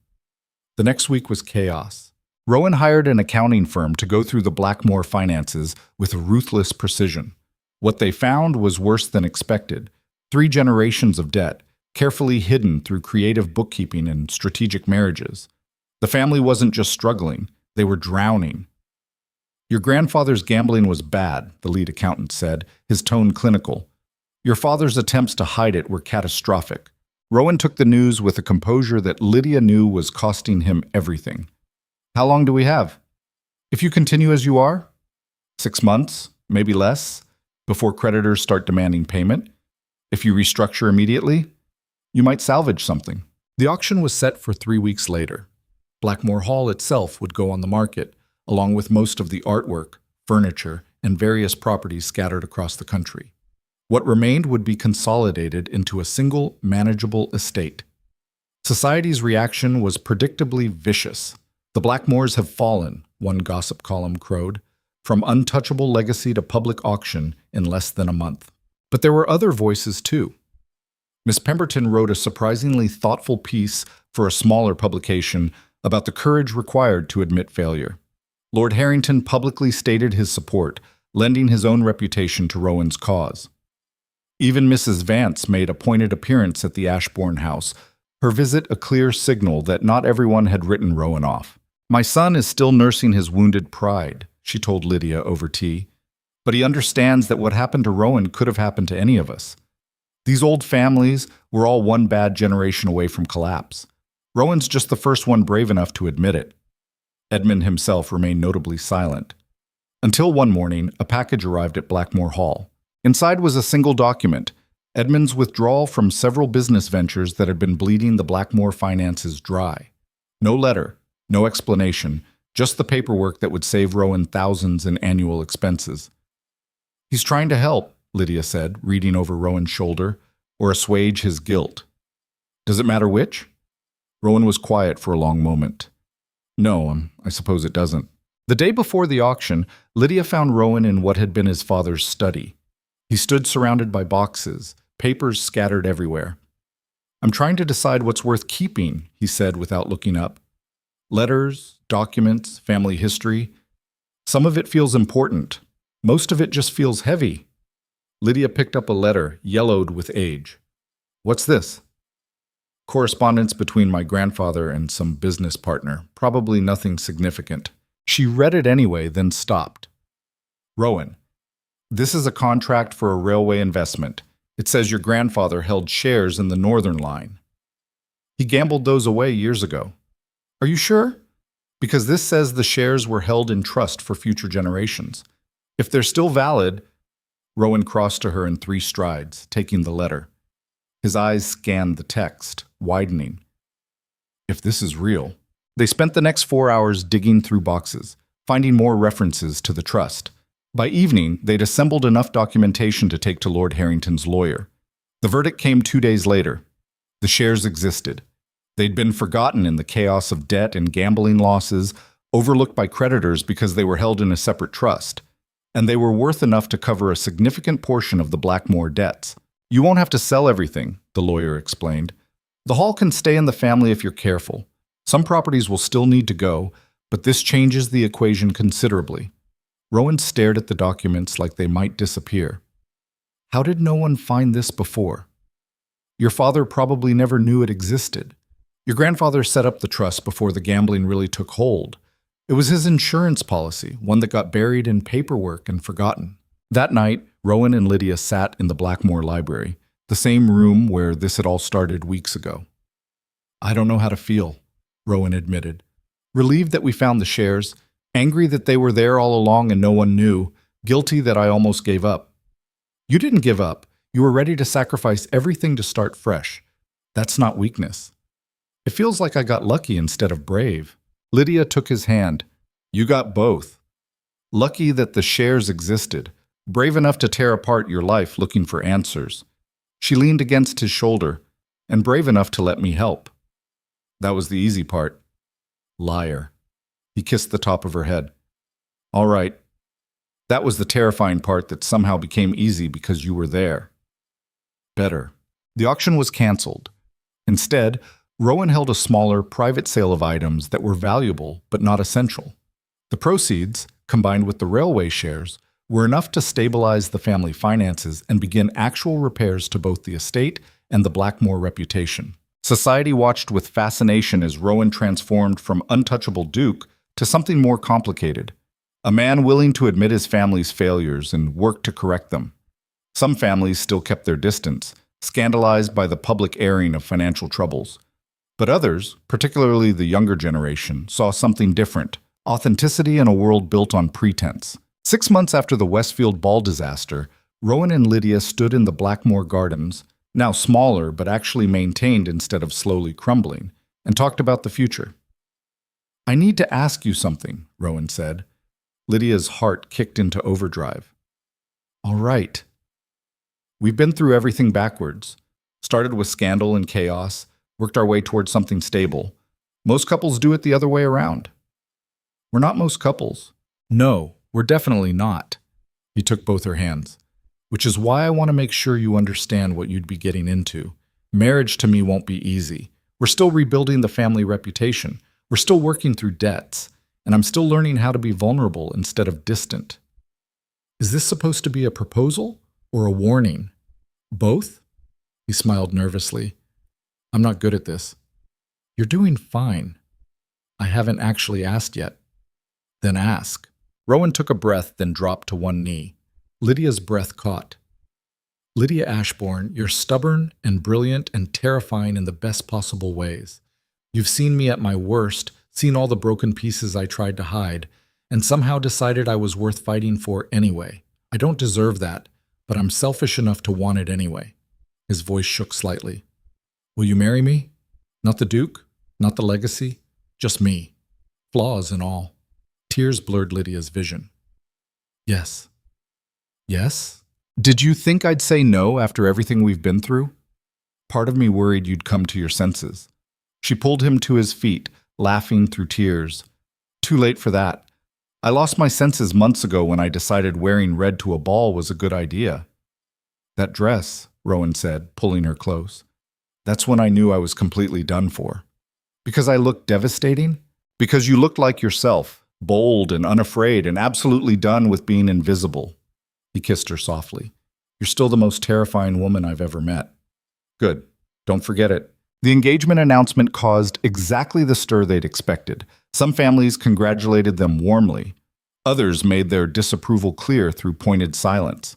The next week was chaos. Rowan hired an accounting firm to go through the Blackmore finances with ruthless precision. What they found was worse than expected. 3 generations of debt, carefully hidden through creative bookkeeping and strategic marriages. The family wasn't just struggling, they were drowning. "Your grandfather's gambling was bad," the lead accountant said, his tone clinical. "Your father's attempts to hide it were catastrophic." Rowan took the news with a composure that Lydia knew was costing him everything. "How long do we have?" "If you continue as you are, 6 months, maybe less, before creditors start demanding payment. If you restructure immediately, you might salvage something." The auction was set for 3 weeks later. Blackmore Hall itself would go on the market, along with most of the artwork, furniture, and various properties scattered across the country. What remained would be consolidated into a single, manageable estate. Society's reaction was predictably vicious. "The Blackmores have fallen," one gossip column crowed, "from untouchable legacy to public auction in less than a month." But there were other voices too. Miss Pemberton wrote a surprisingly thoughtful piece for a smaller publication about the courage required to admit failure. Lord Harrington publicly stated his support, lending his own reputation to Rowan's cause. Even Mrs. Vance made a pointed appearance at the Ashbourne house, her visit a clear signal that not everyone had written Rowan off. "My son is still nursing his wounded pride," she told Lydia over tea, "but he understands that what happened to Rowan could have happened to any of us. These old families were all one bad generation away from collapse. Rowan's just the first one brave enough to admit it." Edmund himself remained notably silent. Until one morning, a package arrived at Blackmore Hall. Inside was a single document, Edmund's withdrawal from several business ventures that had been bleeding the Blackmore finances dry. No letter, no explanation, just the paperwork that would save Rowan thousands in annual expenses. "He's trying to help," Lydia said, reading over Rowan's shoulder, "or assuage his guilt." "Does it matter which?" Rowan was quiet for a long moment. "No, I suppose it doesn't." The day before the auction, Lydia found Rowan in what had been his father's study. He stood surrounded by boxes, papers scattered everywhere. "I'm trying to decide what's worth keeping," he said without looking up. "Letters, documents, family history. Some of it feels important. Most of it just feels heavy." Lydia picked up a letter, yellowed with age. "What's this?" "Correspondence between my grandfather and some business partner. Probably nothing significant." She read it anyway, then stopped. "Rowan, this is a contract for a railway investment. It says your grandfather held shares in the Northern Line. He gambled those away years ago." "Are you sure?" "Because this says the shares were held in trust for future generations. If they're still valid—" Rowan crossed to her in 3 strides, taking the letter. His eyes scanned the text, widening. "If this is real." They spent the next 4 hours digging through boxes, finding more references to the trust. By evening, they'd assembled enough documentation to take to Lord Harrington's lawyer. The verdict came 2 days later. The shares existed. They'd been forgotten in the chaos of debt and gambling losses, overlooked by creditors because they were held in a separate trust. And they were worth enough to cover a significant portion of the Blackmore debts. "You won't have to sell everything," the lawyer explained. "The hall can stay in the family if you're careful. Some properties will still need to go, but this changes the equation considerably." Rowan stared at the documents like they might disappear. "How did no one find this before?" "Your father probably never knew it existed. Your grandfather set up the trust before the gambling really took hold. It was his insurance policy, one that got buried in paperwork and forgotten." That night, Rowan and Lydia sat in the Blackmore library, the same room where this had all started weeks ago. "I don't know how to feel," Rowan admitted. "Relieved that we found the shares, angry that they were there all along and no one knew, guilty that I almost gave up." "You didn't give up. You were ready to sacrifice everything to start fresh. That's not weakness." "It feels like I got lucky instead of brave." Lydia took his hand. "You got both. Lucky that the shares existed, Brave enough to tear apart your life looking for answers. She leaned against his shoulder, and brave enough to let me help. That was the easy part. Liar. He kissed the top of her head. All right. That was the terrifying part that somehow became easy because you were there. Better. The auction was canceled. Instead, Rowan held a smaller, private sale of items that were valuable but not essential. The proceeds, combined with the railway shares, were enough to stabilize the family finances and begin actual repairs to both the estate and the Blackmore reputation. Society watched with fascination as Rowan transformed from untouchable duke to something more complicated, a man willing to admit his family's failures and work to correct them. Some families still kept their distance, scandalized by the public airing of financial troubles. But others, particularly the younger generation, saw something different, authenticity in a world built on pretense. 6 months after the Westfield ball disaster, Rowan and Lydia stood in the Blackmore Gardens, now smaller but actually maintained instead of slowly crumbling, and talked about the future. I need to ask you something, Rowan said. Lydia's heart kicked into overdrive. All right. We've been through everything backwards. Started with scandal and chaos, worked our way towards something stable. Most couples do it the other way around. We're not most couples. No, we're definitely not. He took both her hands. Which is why I want to make sure you understand what you'd be getting into. Marriage to me won't be easy. We're still rebuilding the family reputation. We're still working through debts. And I'm still learning how to be vulnerable instead of distant. Is this supposed to be a proposal or a warning? Both? He smiled nervously. I'm not good at this. You're doing fine. I haven't actually asked yet. Then ask. Rowan took a breath, then dropped to one knee. Lydia's breath caught. Lydia Ashbourne, you're stubborn and brilliant and terrifying in the best possible ways. You've seen me at my worst, seen all the broken pieces I tried to hide, and somehow decided I was worth fighting for anyway. I don't deserve that, but I'm selfish enough to want it anyway. His voice shook slightly. Will you marry me? Not the Duke, not the legacy, just me. Flaws and all. Tears blurred Lydia's vision. Yes. Yes? Did you think I'd say no after everything we've been through? Part of me worried you'd come to your senses. She pulled him to his feet, laughing through tears. Too late for that. I lost my senses months ago when I decided wearing red to a ball was a good idea. That dress, Rowan said, pulling her close. That's when I knew I was completely done for. Because I looked devastating? Because you looked like yourself, bold and unafraid and absolutely done with being invisible. He kissed her softly. You're still the most terrifying woman I've ever met. Good. Don't forget it. The engagement announcement caused exactly the stir they'd expected. Some families congratulated them warmly. Others made their disapproval clear through pointed silence.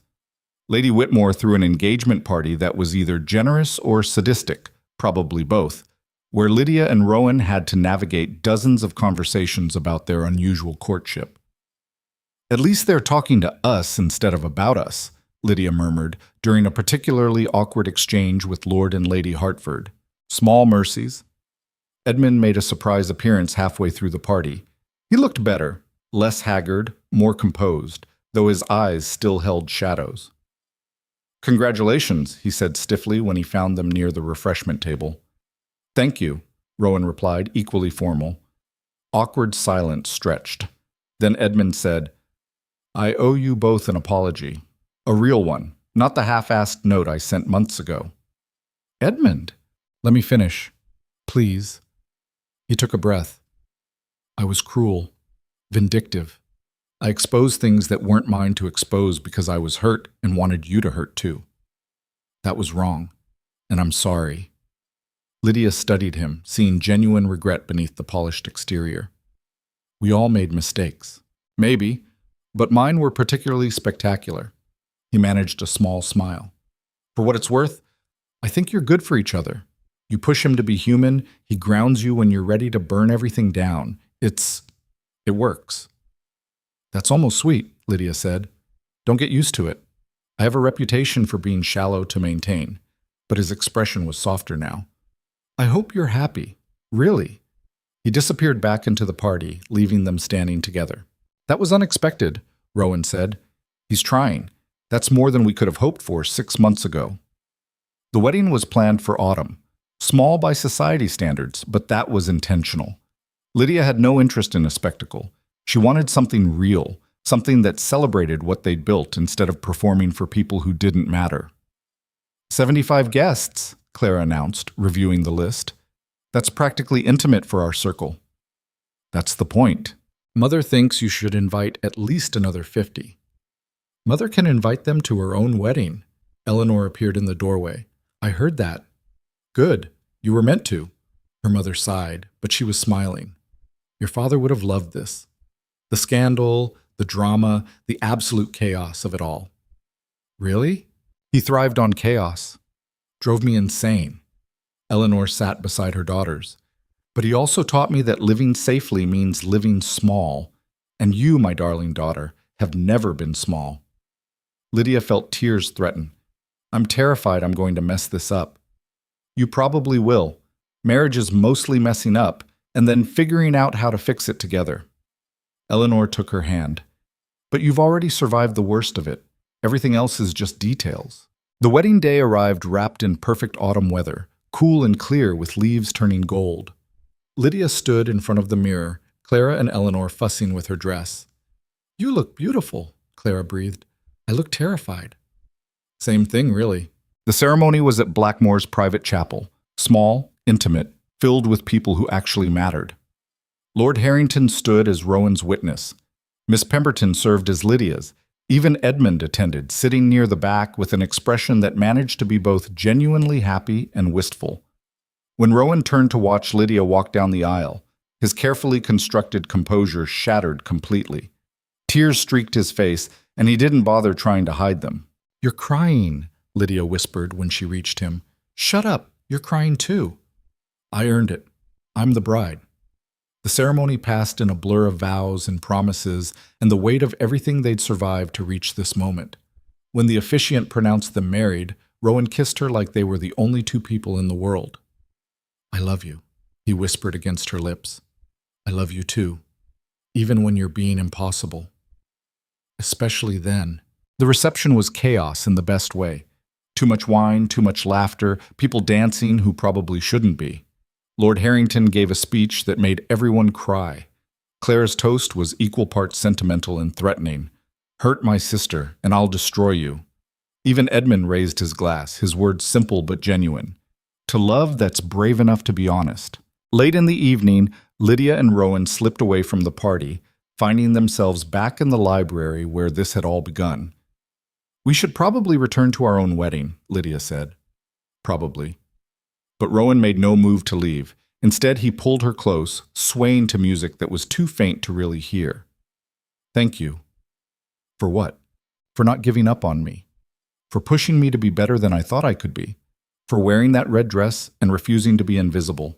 Lady Whitmore threw an engagement party that was either generous or sadistic, probably both, where Lydia and Rowan had to navigate dozens of conversations about their unusual courtship. At least they're talking to us instead of about us, Lydia murmured during a particularly awkward exchange with Lord and Lady Hertford. Small mercies. Edmund made a surprise appearance halfway through the party. He looked better, less haggard, more composed, though his eyes still held shadows. Congratulations, he said stiffly when he found them near the refreshment table. Thank you, Rowan replied, equally formal. Awkward silence stretched. Then Edmund said, I owe you both an apology. A real one, not the half-assed note I sent months ago. Edmund, let me finish. Please. He took a breath. I was cruel, vindictive. I exposed things that weren't mine to expose because I was hurt and wanted you to hurt too. That was wrong, and I'm sorry. Lydia studied him, seeing genuine regret beneath the polished exterior. We all made mistakes. Maybe, but mine were particularly spectacular. He managed a small smile. For what it's worth, I think you're good for each other. You push him to be human, he grounds you when you're ready to burn everything down. It works. That's almost sweet, Lydia said. Don't get used to it. I have a reputation for being shallow to maintain, but his expression was softer now. I hope you're happy. Really. He disappeared back into the party, leaving them standing together. That was unexpected, Rowan said. He's trying. That's more than we could have hoped for 6 months ago. The wedding was planned for autumn. Small by society standards, but that was intentional. Lydia had no interest in a spectacle. She wanted something real, something that celebrated what they'd built instead of performing for people who didn't matter. 75 guests, Clara announced, reviewing the list. That's practically intimate for our circle. That's the point. Mother thinks you should invite at least another 50. Mother can invite them to her own wedding. Eleanor appeared in the doorway. I heard that. Good. You were meant to. Her mother sighed, but she was smiling. Your father would have loved this. The scandal, the drama, the absolute chaos of it all. Really? He thrived on chaos. Drove me insane. Eleanor sat beside her daughters. But he also taught me that living safely means living small. And you, my darling daughter, have never been small. Lydia felt tears threaten. I'm terrified I'm going to mess this up. You probably will. Marriage is mostly messing up and then figuring out how to fix it together. Eleanor took her hand. But you've already survived the worst of it. Everything else is just details. The wedding day arrived wrapped in perfect autumn weather, cool and clear with leaves turning gold. Lydia stood in front of the mirror, Clara and Eleanor fussing with her dress. You look beautiful, Clara breathed. I look terrified. Same thing, really. The ceremony was at Blackmore's private chapel, small, intimate, filled with people who actually mattered. Lord Harrington stood as Rowan's witness. Miss Pemberton served as Lydia's. Even Edmund attended, sitting near the back with an expression that managed to be both genuinely happy and wistful. When Rowan turned to watch Lydia walk down the aisle, his carefully constructed composure shattered completely. Tears streaked his face, and he didn't bother trying to hide them. You're crying, Lydia whispered when she reached him. Shut up, you're crying too. I earned it. I'm the bride. The ceremony passed in a blur of vows and promises and the weight of everything they'd survived to reach this moment. When the officiant pronounced them married, Rowan kissed her like they were the only two people in the world. I love you, he whispered against her lips. I love you too, even when you're being impossible. Especially then. The reception was chaos in the best way. Too much wine, too much laughter, people dancing who probably shouldn't be. Lord Harrington gave a speech that made everyone cry. Clara's toast was equal parts sentimental and threatening. Hurt my sister, and I'll destroy you. Even Edmund raised his glass, his words simple but genuine. To love that's brave enough to be honest. Late in the evening, Lydia and Rowan slipped away from the party, finding themselves back in the library where this had all begun. We should probably return to our own wedding, Lydia said. Probably. But Rowan made no move to leave. Instead, he pulled her close, swaying to music that was too faint to really hear. Thank you. For what? For not giving up on me. For pushing me to be better than I thought I could be. For wearing that red dress and refusing to be invisible.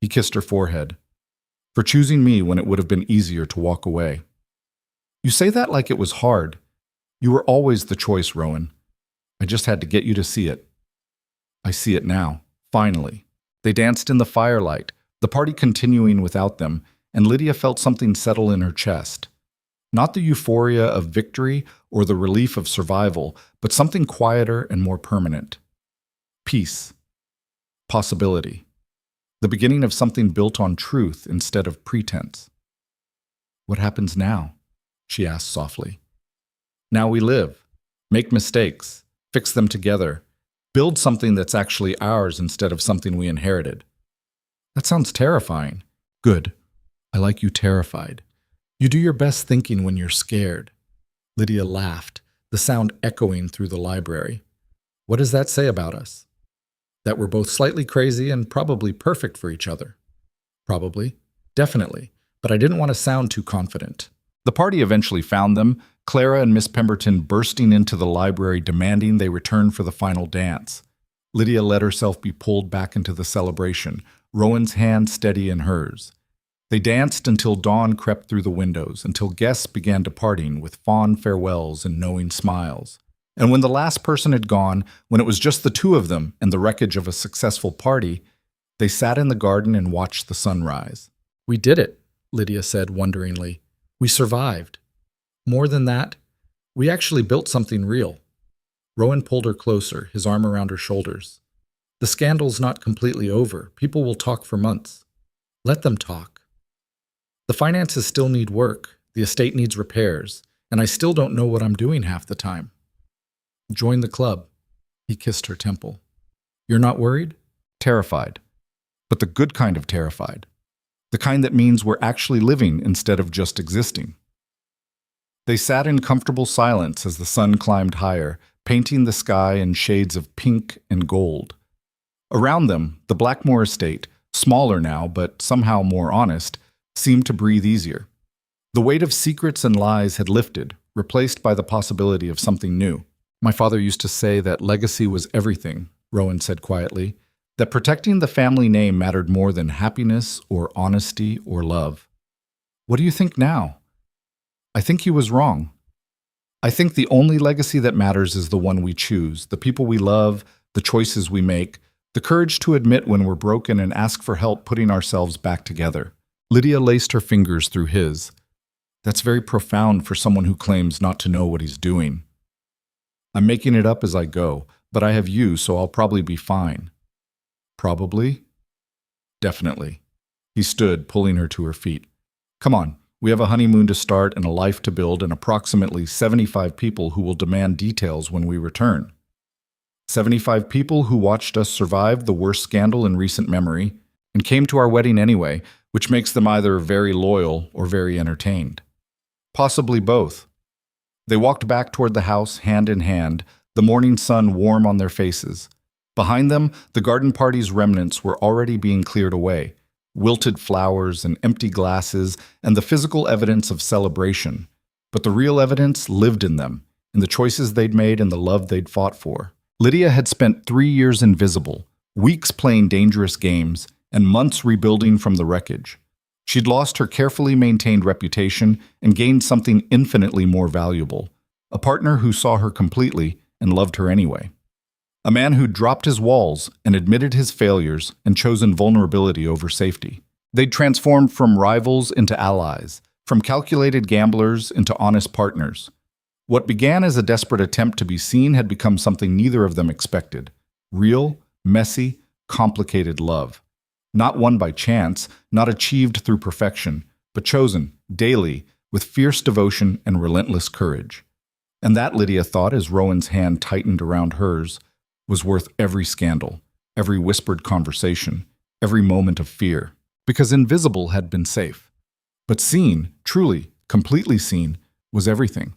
He kissed her forehead. For choosing me when it would have been easier to walk away. You say that like it was hard. You were always the choice, Rowan. I just had to get you to see it. I see it now. Finally. They danced in the firelight, the party continuing without them, and Lydia felt something settle in her chest. Not the euphoria of victory or the relief of survival, but something quieter and more permanent. Peace. Possibility. The beginning of something built on truth instead of pretense. What happens now? She asked softly. Now we live, make mistakes, fix them together, build something that's actually ours instead of something we inherited. That sounds terrifying. Good. I like you terrified. You do your best thinking when you're scared. Lydia laughed, the sound echoing through the library. What does that say about us? That we're both slightly crazy and probably perfect for each other. Probably. Definitely. But I didn't want to sound too confident. The party eventually found them, Clara and Miss Pemberton bursting into the library demanding they return for the final dance. Lydia let herself be pulled back into the celebration, Rowan's hand steady in hers. They danced until dawn crept through the windows, until guests began departing with fond farewells and knowing smiles. And when the last person had gone, when it was just the two of them and the wreckage of a successful party, they sat in the garden and watched the sunrise. We did it, Lydia said wonderingly. We survived. More than that, we actually built something real. Rowan pulled her closer, his arm around her shoulders. The scandal's not completely over. People will talk for months. Let them talk. The finances still need work. The estate needs repairs. And I still don't know what I'm doing half the time. Join the club. He kissed her temple. You're not worried? Terrified. But the good kind of terrified. The kind that means we're actually living instead of just existing. They sat in comfortable silence as the sun climbed higher, painting the sky in shades of pink and gold. Around them, the Blackmore estate, smaller now but somehow more honest, seemed to breathe easier. The weight of secrets and lies had lifted, replaced by the possibility of something new. My father used to say that legacy was everything, Rowan said quietly, that protecting the family name mattered more than happiness or honesty or love. What do you think now? I think he was wrong. I think the only legacy that matters is the one we choose, the people we love, the choices we make, the courage to admit when we're broken and ask for help putting ourselves back together. Lydia laced her fingers through his. That's very profound for someone who claims not to know what he's doing. I'm making it up as I go, but I have you, so I'll probably be fine. Probably? Definitely. He stood, pulling her to her feet. Come on, we have a honeymoon to start and a life to build and approximately 75 people who will demand details when we return. 75 people who watched us survive the worst scandal in recent memory and came to our wedding anyway, which makes them either very loyal or very entertained. Possibly both. They walked back toward the house, hand in hand, the morning sun warm on their faces. Behind them, the garden party's remnants were already being cleared away, wilted flowers and empty glasses and the physical evidence of celebration. But the real evidence lived in them, in the choices they'd made and the love they'd fought for. Lydia had spent 3 years invisible, weeks playing dangerous games, and months rebuilding from the wreckage. She'd lost her carefully maintained reputation and gained something infinitely more valuable, a partner who saw her completely and loved her anyway. A man who'd dropped his walls and admitted his failures and chosen vulnerability over safety. They'd transformed from rivals into allies, from calculated gamblers into honest partners. What began as a desperate attempt to be seen had become something neither of them expected. Real, messy, complicated love. Not won by chance, not achieved through perfection, but chosen, daily, with fierce devotion and relentless courage. And that, Lydia thought as Rowan's hand tightened around hers, was worth every scandal, every whispered conversation, every moment of fear. Because invisible had been safe. But seen, truly, completely seen, was everything.